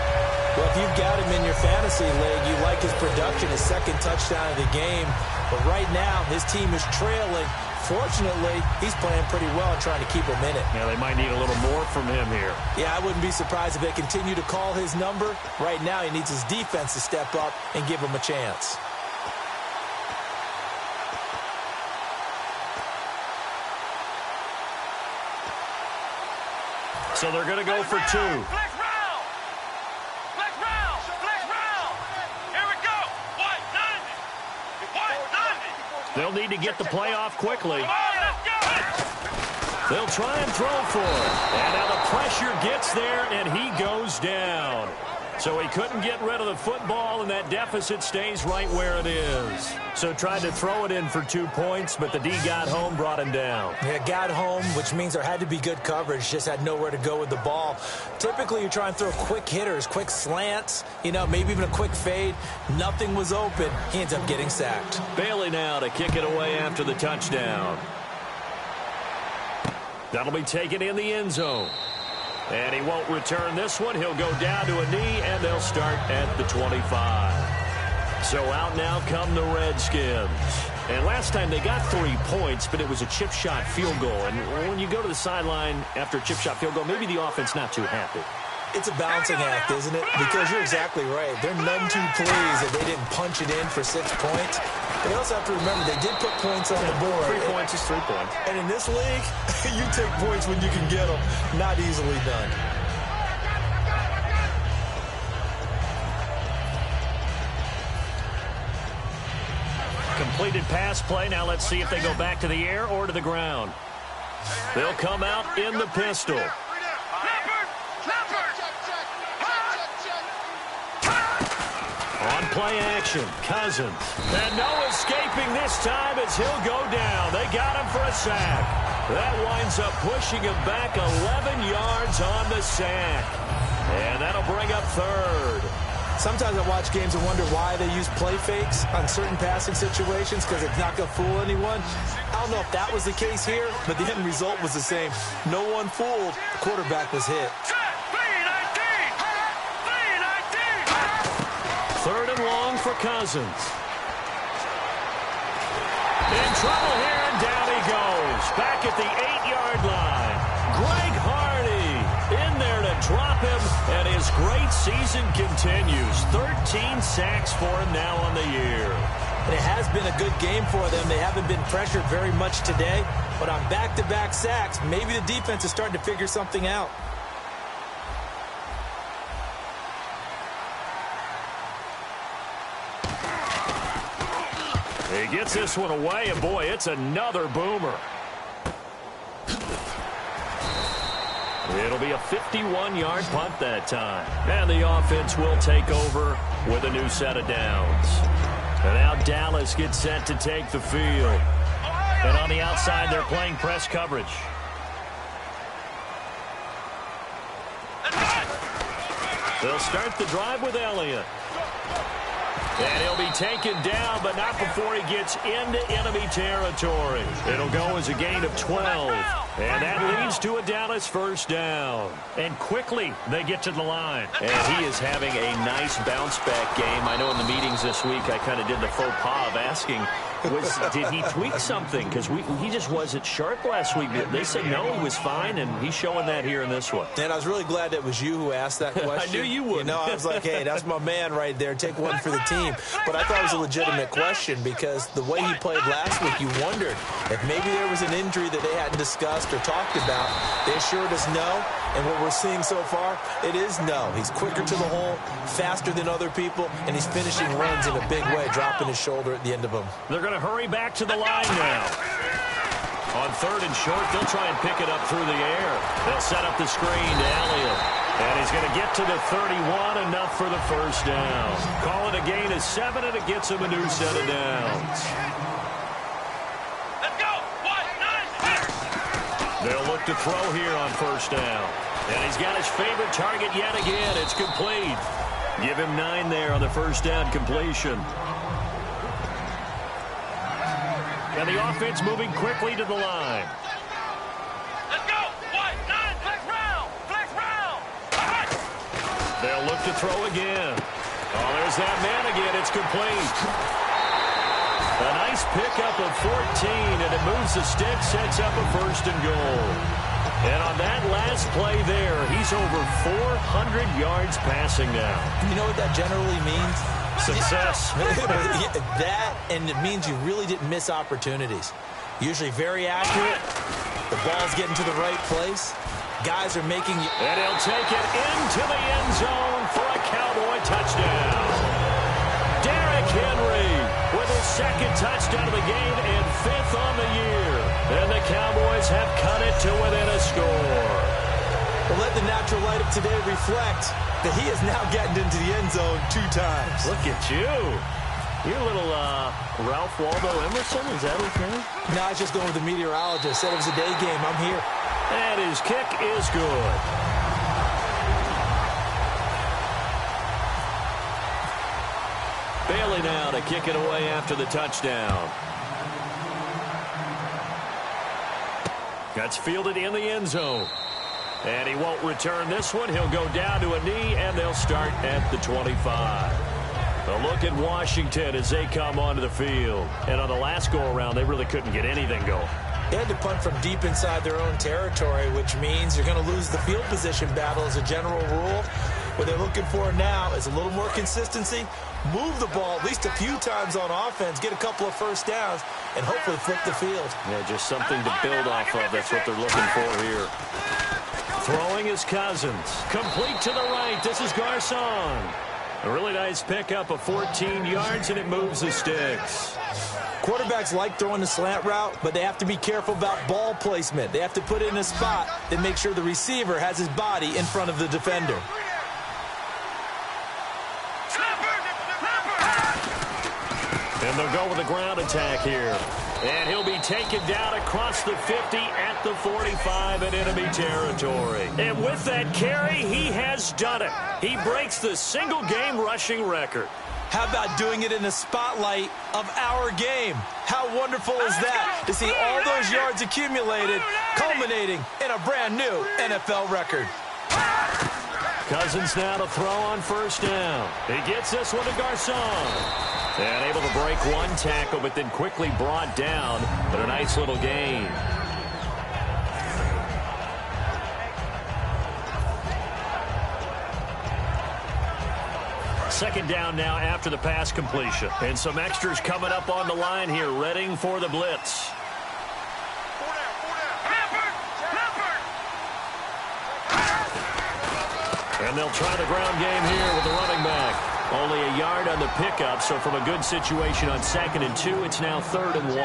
Well, if you've got him in your fantasy league, you like his production, his 2nd touchdown of the game. But right now, his team is trailing. Fortunately, he's playing pretty well and trying to keep him in it. Yeah, they might need a little more from him here. Yeah, I wouldn't be surprised if they continue to call his number. Right now, he needs his defense to step up and give him a chance. So they're going to go for 2. They'll need to get the play off quickly. They'll try and throw for it. And now the pressure gets there, and he goes down. So he couldn't get rid of the football, and that deficit stays right where it is. So tried to throw it in for 2 points, but the D got home, brought him down. Yeah, got home, which means there had to be good coverage, just had nowhere to go with the ball. Typically, you're trying to throw quick hitters, quick slants, maybe even a quick fade. Nothing was open. He ends up getting sacked. Bailey now to kick it away after the touchdown. That'll be taken in the end zone. And he won't return this one. He'll go down to a knee, and they'll start at the 25. So out now come the Redskins. And last time they got 3 points, but it was a chip shot field goal. And when you go to the sideline after a chip shot field goal, maybe the offense not too happy. It's a balancing act, isn't it? Because you're exactly right. They're none too pleased that they didn't punch it in for 6 points. But you also have to remember they did put points on the board. 3 points is 3 points. And in this league, you take points when you can get them. Not easily done. Completed pass play. Now let's see if they go back to the air or to the ground. They'll come out in the pistol. On play action, Cousins. And no escaping this time as he'll go down. They got him for a sack. That winds up pushing him back 11 yards on the sack. And that'll bring up third. Sometimes I watch games and wonder why they use play fakes on certain passing situations because it's not going to fool anyone. I don't know if that was the case here, but the end result was the same. No one fooled. The quarterback was hit. Third and long for Cousins. In trouble here, and down he goes. Back at the 8-yard line. Greg Hardy in there to drop him, and his great season continues. 13 sacks for him now on the year. And it has been a good game for them. They haven't been pressured very much today, but on back-to-back sacks, maybe the defense is starting to figure something out. He gets this one away, and boy, it's another boomer. It'll be a 51-yard punt that time. And the offense will take over with a new set of downs. And now Dallas gets set to take the field. And on the outside, they're playing press coverage. They'll start the drive with Elliott. And he'll be taken down, but not before he gets into enemy territory. It'll go as a gain of 12. And that leads to a Dallas first down. And quickly, they get to the line. And he is having a nice bounce-back game. I know in the meetings this week, I kind of did the faux pas of asking, did he tweak something? Because he just wasn't sharp last week. They said no, he was fine, and he's showing that here in this one. And I was really glad it was you who asked that question. I knew you would. I was like, hey, that's my man right there. Take one for the team. But I thought it was a legitimate question because the way he played last week, you wondered if maybe there was an injury that they hadn't discussed or talked about. They assured us no, and what we're seeing so far, it is no. He's quicker to the hole, faster than other people, and he's finishing runs in a big way, dropping his shoulder at the end of them. They're going to hurry back to the line now. On third and short, they'll try and pick it up through the air. They'll set up the screen to Elliott. And he's going to get to the 31, enough for the first down. Call it a gain of 7, and it gets him a new set of downs. Let's go. 1, 9, 6. They'll look to throw here on first down. And he's got his favorite target yet again. It's complete. Give him 9 there on the first down completion. And the offense moving quickly to the line. Let's go. 1, 9, flex round. Flex round. They'll look to throw again. Oh, there's that man again. It's complete. A nice pickup of 14, and it moves the stick, sets up a first and goal. And on that last play there, he's over 400 yards passing now. You know what that generally means? Success. That, and it means you really didn't miss opportunities. Usually very accurate. The ball's getting to the right place. Guys are making you. And he'll take it into the end zone for a Cowboy touchdown. Derrick Henry with his second touchdown of the game and 5th on the year. And the Cowboys have cut it to within a score. Well, let the natural light of today reflect that he has now gotten into the end zone 2 times. Look at you. You're a little Ralph Waldo Emerson. Is that okay? No, I was just going with the meteorologist. Said it was a day game. I'm here. And his kick is good. Bailey now to kick it away after the touchdown. That's fielded in the end zone. And he won't return this one. He'll go down to a knee, and they'll start at the 25. A look at Washington as they come onto the field. And on the last go-around, they really couldn't get anything going. They had to punt from deep inside their own territory, which means you're going to lose the field position battle as a general rule. What they're looking for now is a little more consistency, move the ball at least a few times on offense, get a couple of first downs, and hopefully flip the field. Yeah, just something to build off of. That's what they're looking for here. Throwing is Cousins. Complete to the right. This is Garcon. A really nice pickup of 14 yards, and it moves the sticks. Quarterbacks like throwing the slant route, but they have to be careful about ball placement. They have to put it in a spot that makes sure the receiver has his body in front of the defender. And they'll go with a ground attack here. And he'll be taken down across the 50 at the 45 in enemy territory. And with that carry, he has done it. He breaks the single-game rushing record. How about doing it in the spotlight of our game? How wonderful is that to see all those yards accumulated, culminating in a brand-new NFL record. Cousins now to throw on first down. He gets this one to Garcon. And able to break one tackle, but then quickly brought down. But a nice little gain. Second down now after the pass completion. And some extras coming up on the line here, readying for the blitz. And they'll try the ground game here with the running back. Only a yard on the pickup, so from a good situation on 2nd and 2, it's now 3rd and 1.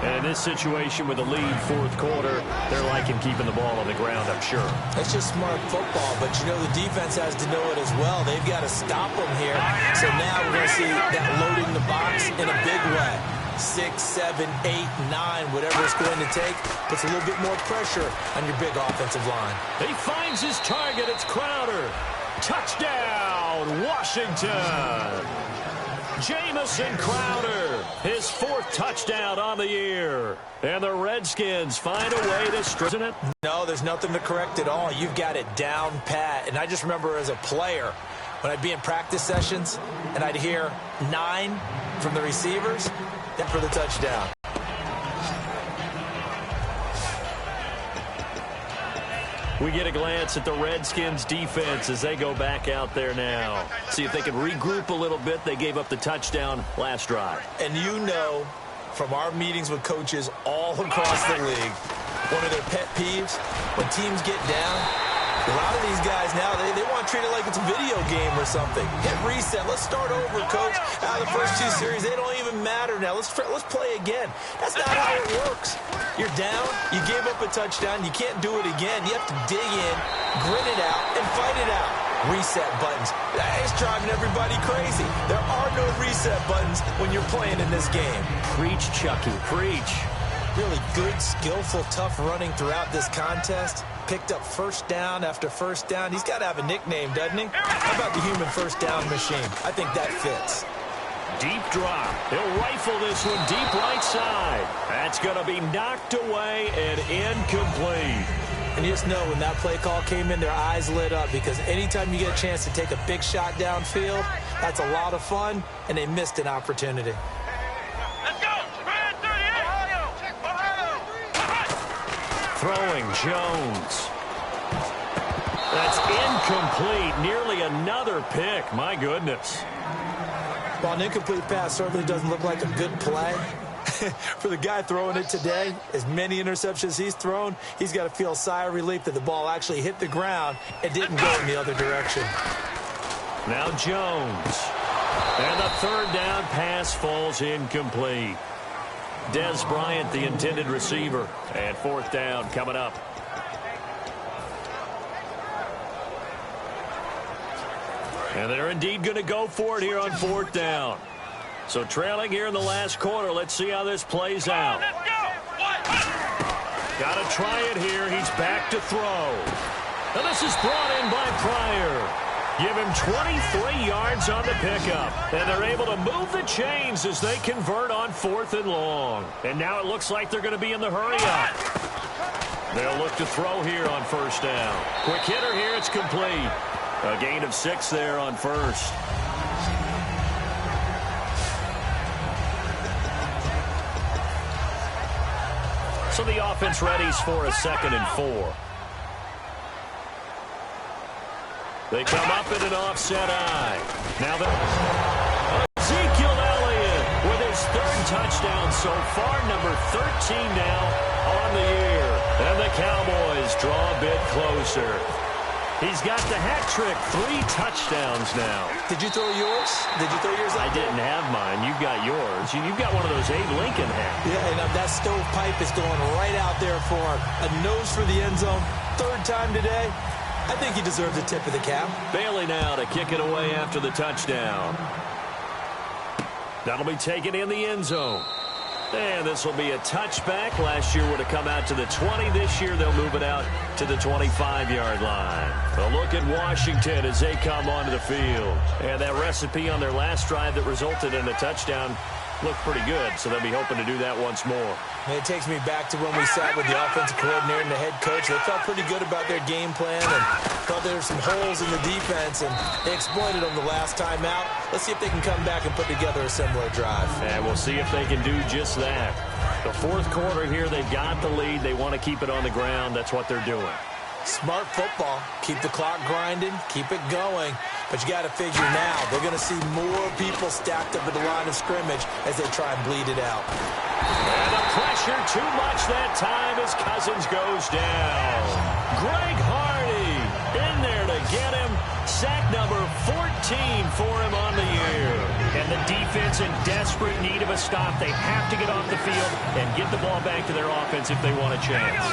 And in this situation with a lead 4th quarter, they're liking keeping the ball on the ground, I'm sure. That's just smart football, but you know the defense has to know it as well. They've got to stop them here. So now we're going to see that loading the box in a big way. 6, 7, 8, 9, whatever it's going to take, puts a little bit more pressure on your big offensive line. He finds his target. It's Crowder. Touchdown, Washington. Jamison Crowder, his 4th touchdown on the year. And the Redskins find a way to straighten it. No, there's nothing to correct at all. You've got it down pat. And I just remember as a player, when I'd be in practice sessions and I'd hear 9 from the receivers, then for the touchdown. We get a glance at the Redskins defense as they go back out there now. See if they can regroup a little bit. They gave up the touchdown last drive. And you know from our meetings with coaches all across the league, one of their pet peeves, when teams get down, a lot of these guys now, they want to treat it like it's a video game or something. Hit reset. Let's start over, coach. Out of the first 2 series, they don't even matter now. Let's play again. That's not how it works. You're down. You gave up a touchdown. You can't do it again. You have to dig in, grit it out, and fight it out. Reset buttons. It's driving everybody crazy. There are no reset buttons when you're playing in this game. Preach, Chucky. Preach. Really good, skillful, tough running throughout this contest. Picked up first down after first down. He's got to have a nickname, doesn't he? How about the human first down machine? I think that fits. Deep drop. He'll rifle this one deep right side. That's going to be knocked away and incomplete. And you just know when that play call came in, their eyes lit up because anytime you get a chance to take a big shot downfield, that's a lot of fun, and they missed an opportunity. Let's go! Throwing Jones. That's incomplete. Nearly another pick. My goodness. Well, an incomplete pass certainly doesn't look like a good play. For the guy throwing it today, as many interceptions he's thrown, he's got to feel a sigh of relief that the ball actually hit the ground and didn't go in the other direction. Now Jones. And the 3rd down pass falls incomplete. Des Bryant, the intended receiver. And 4th down coming up. And they're indeed going to go for it here on 4th down. So trailing here in the last quarter. Let's see how this plays out. Got to try it here. He's back to throw. And this is brought in by Pryor. Give him 23 yards on the pickup. And they're able to move the chains as they convert on 4th and long. And now it looks like they're going to be in the hurry-up. They'll look to throw here on 1st down. Quick hitter here. It's complete. A gain of 6 there on 1st. So the offense readies for a 2nd and 4. They come up in an offset eye. Now Ezekiel Elliott with his 3rd touchdown so far, number 13 now on the year. And the Cowboys draw a bit closer. He's got the hat trick, 3 touchdowns now. Did you throw yours? Did you throw yours out I didn't have mine. You've got yours. You've got one of those Abe Lincoln hats. Yeah, and that stovepipe is going right out there for a nose for the end zone. 3rd time today. I think he deserves a tip of the cap. Bailey now to kick it away after the touchdown. That'll be taken in the end zone. And this will be a touchback. Last year would have come out to the 20. This year they'll move it out to the 25-yard line. A look at Washington as they come onto the field. And that recipe on their last drive that resulted in a touchdown looked pretty good, so they'll be hoping to do that once more. And it takes me back to when we sat with the offensive coordinator and the head coach. They felt pretty good about their game plan and thought there were some holes in the defense, and they exploited them the last time out. Let's see if they can come back and put together a similar drive. And we'll see if they can do just that. The 4th quarter here, they've got the lead. They want to keep it on the ground. That's what they're doing. Smart football. Keep the clock grinding. Keep it going. But you got to figure now, they're going to see more people stacked up at the line of scrimmage as they try and bleed it out. And the pressure too much that time as Cousins goes down. Greg Hardy in there to get him. Sack number 14 for him on the year. And the defense in desperate need of a stop. They have to get off the field and get the ball back to their offense if they want a chance.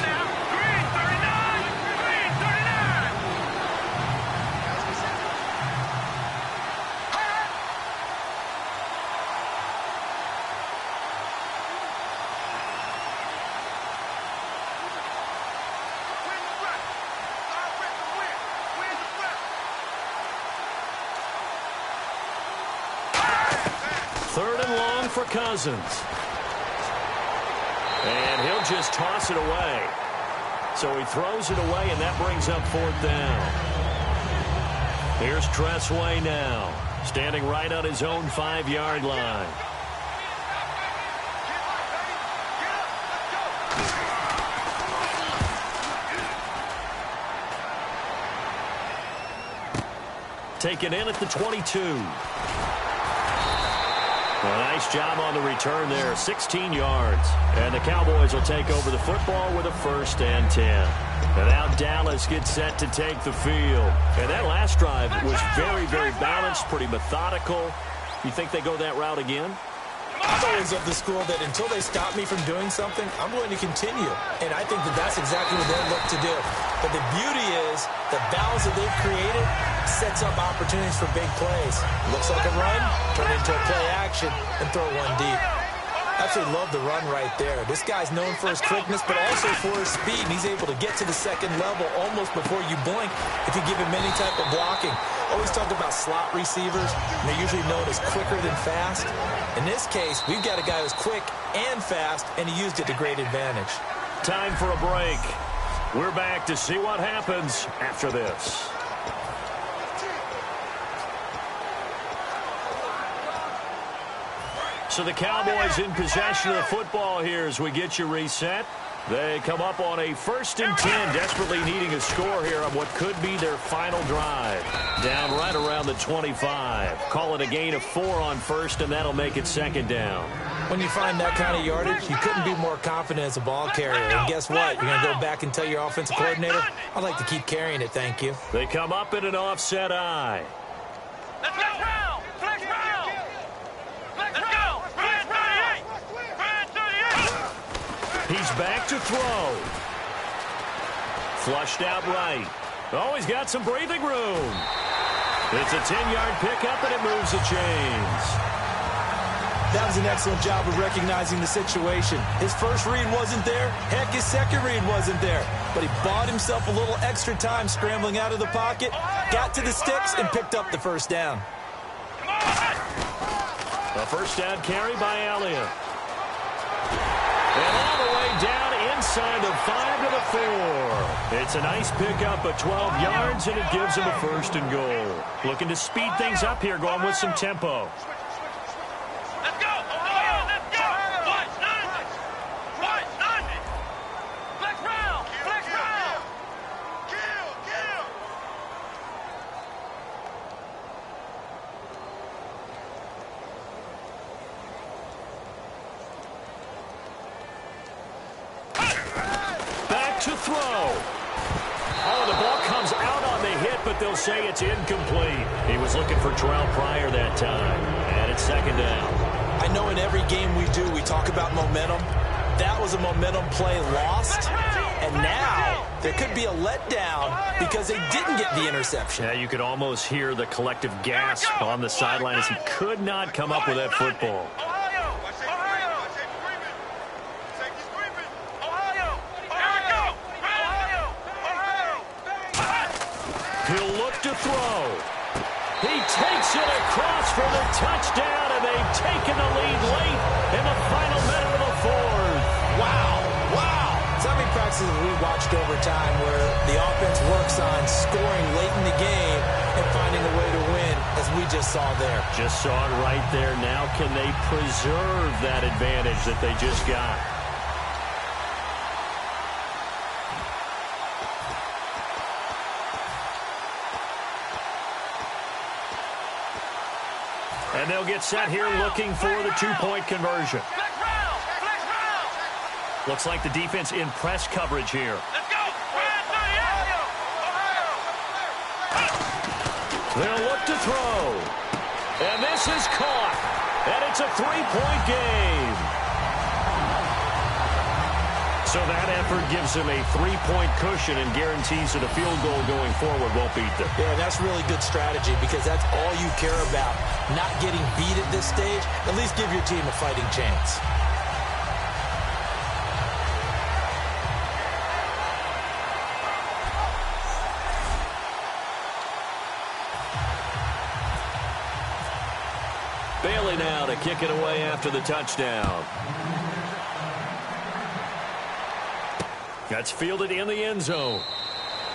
For Cousins. And he'll just toss it away. So he throws it away, and that brings up 4th down. Here's Tressway now, standing right on his own 5-yard line. Taken in at the 22. Well, nice job on the return there, 16 yards. And the Cowboys will take over the football with a 1st and 10. And now Dallas gets set to take the field. And that last drive was very, very balanced, pretty methodical. You think they go that route again? I'm always of the school that until they stop me from doing something, I'm going to continue. And I think that that's exactly what they'll look to do. But the beauty is the balance that they've created sets up opportunities for big plays. Looks like a run, turn into a play action, and throw one deep. Absolutely love the run right there. This guy's known for his quickness, but also for his speed. And he's able to get to the 2nd level almost before you blink if you give him any type of blocking. Always talk about slot receivers, and they're usually known as quicker than fast. In this case, we've got a guy who's quick and fast, and he used it to great advantage. Time for a break. We're back to see what happens after this. So the Cowboys in possession of the football here as we get you reset. They come up on a 1st and 10, desperately needing a score here on what could be their final drive. Down right around the 25. Call it a gain of 4 on 1st, and that'll make it 2nd down. When you find that kind of yardage, you couldn't be more confident as a ball carrier. And guess what? You're going to go back and tell your offensive coordinator, I'd like to keep carrying it, thank you. They come up in an offset eye. Let's go! Flex round! Let's go! Brand 38! Brand 38! He's back to throw. Flushed out right. Oh, he's got some breathing room. It's a 10-yard pickup, and it moves the chains. That was an excellent job of recognizing the situation. His first read wasn't there. Heck, his second read wasn't there. But he bought himself a little extra time scrambling out of the pocket, got to the sticks, and picked up the first down. A first down carry by Elliott. And all the way down inside the 5 to the 4. It's a nice pickup of 12 yards, and it gives him a first and goal. Looking to speed things up here, going with some tempo. Let's go! Ohio, let's go! Watch, none! Watch, none! Flex round! Flex round! Kill! Back to throw. Oh, the ball comes out on the hit, but they'll say it's incomplete. He was looking for Terrell Pryor that time, and it's second down. I know in every game we do, we talk about momentum. That was a momentum play lost, and now there could be a letdown because they didn't get the interception. Yeah, you could almost hear the collective gasp on the sideline as he could not come up with that football. He'll look to throw. He takes it across for the touchdown, and they've taken the lead late in the final minute of the fourth. Wow. So many practices we watched over time where the offense works on scoring late in the game and finding a way to win, as we just saw there. Just saw it right there. Now can they preserve that advantage that they just got? And they'll get set here looking for the two-point conversion. Looks like the defense in press coverage here. Let's go! They'll look to throw. And this is caught. And it's a three-point game. So that effort gives them a three-point cushion and guarantees that a field goal going forward won't beat them. Yeah, that's really good strategy because that's all you care about. Not getting beat at this stage. At least give your team a fighting chance. Bailey now to kick it away after the touchdown. That's fielded in the end zone.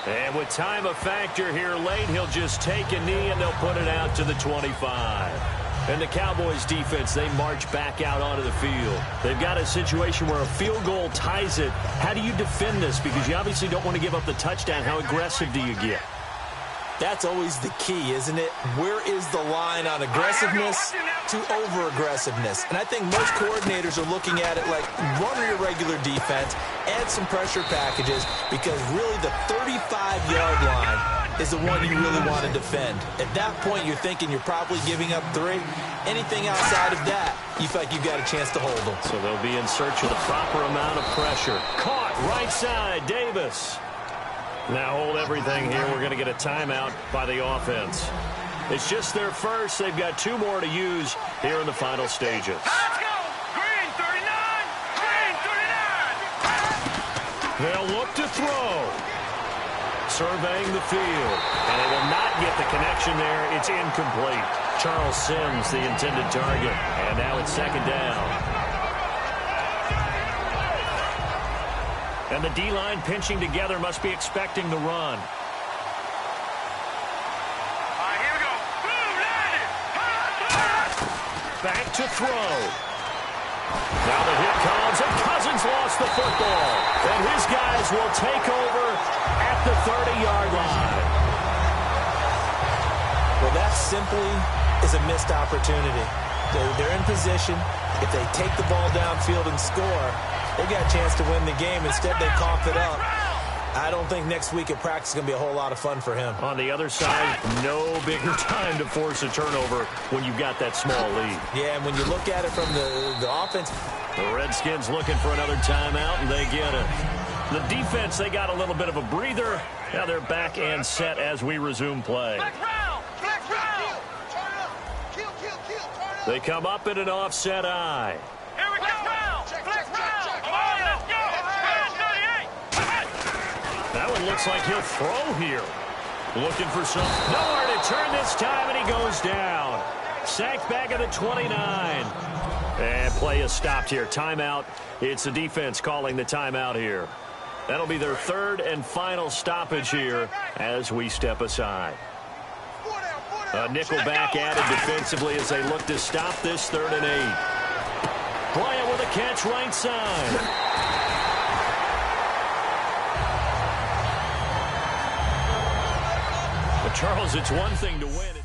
And with time a factor here late, he'll just take a knee and they'll put it out to the 25. And the Cowboys defense, they march back out onto the field. They've got a situation where a field goal ties it. How do you defend this? Because you obviously don't want to give up the touchdown. How aggressive do you get? That's always the key, isn't it? Where is the line on aggressiveness to over-aggressiveness? And I think most coordinators are looking at it like run your regular defense, add some pressure packages, because really the 35-yard line is the one you really want to defend. At that point, you're thinking you're probably giving up 3. Anything outside of that, you feel like you've got a chance to hold them. So they'll be in search of the proper amount of pressure. Caught right side, Davis. Now hold everything here. We're going to get a timeout by the offense. It's just their first. They've got 2 more to use here in the final stages. Let's go! Green 39! Green 39! They'll look to throw. Surveying the field. And they will not get the connection there. It's incomplete. Charles Sims, the intended target. And now it's second down. And the D-line pinching together must be expecting the run. All right, here we go. Boom, landed! Back to throw. Now the hit comes, and Cousins lost the football. And his guys will take over at the 30-yard line. Well, that simply is a missed opportunity. They're in position. If they take the ball downfield and score, they got a chance to win the game. Instead, they cough it up. I don't think next week at practice is going to be a whole lot of fun for him. On the other side, no bigger time to force a turnover when you've got that small lead. Yeah, and when you look at it from the offense. The Redskins looking for another timeout, and they get it. The defense, they got a little bit of a breather. Now they're back and set as we resume play. Flex round! Flex round! They come up in an offset eye. Here we go. Flex round. Come on, let's go. Brand 38. That one looks like he'll throw here. Looking for some. Nowhere to turn this time, and he goes down. Sacked back at the 29. And play is stopped here. Timeout. It's the defense calling the timeout here. That'll be their third and final stoppage here as we step aside. A nickel back added defensively as they look to stop this 3rd and 8. Bryant with a catch right side. But Charles, it's one thing to win.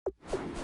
You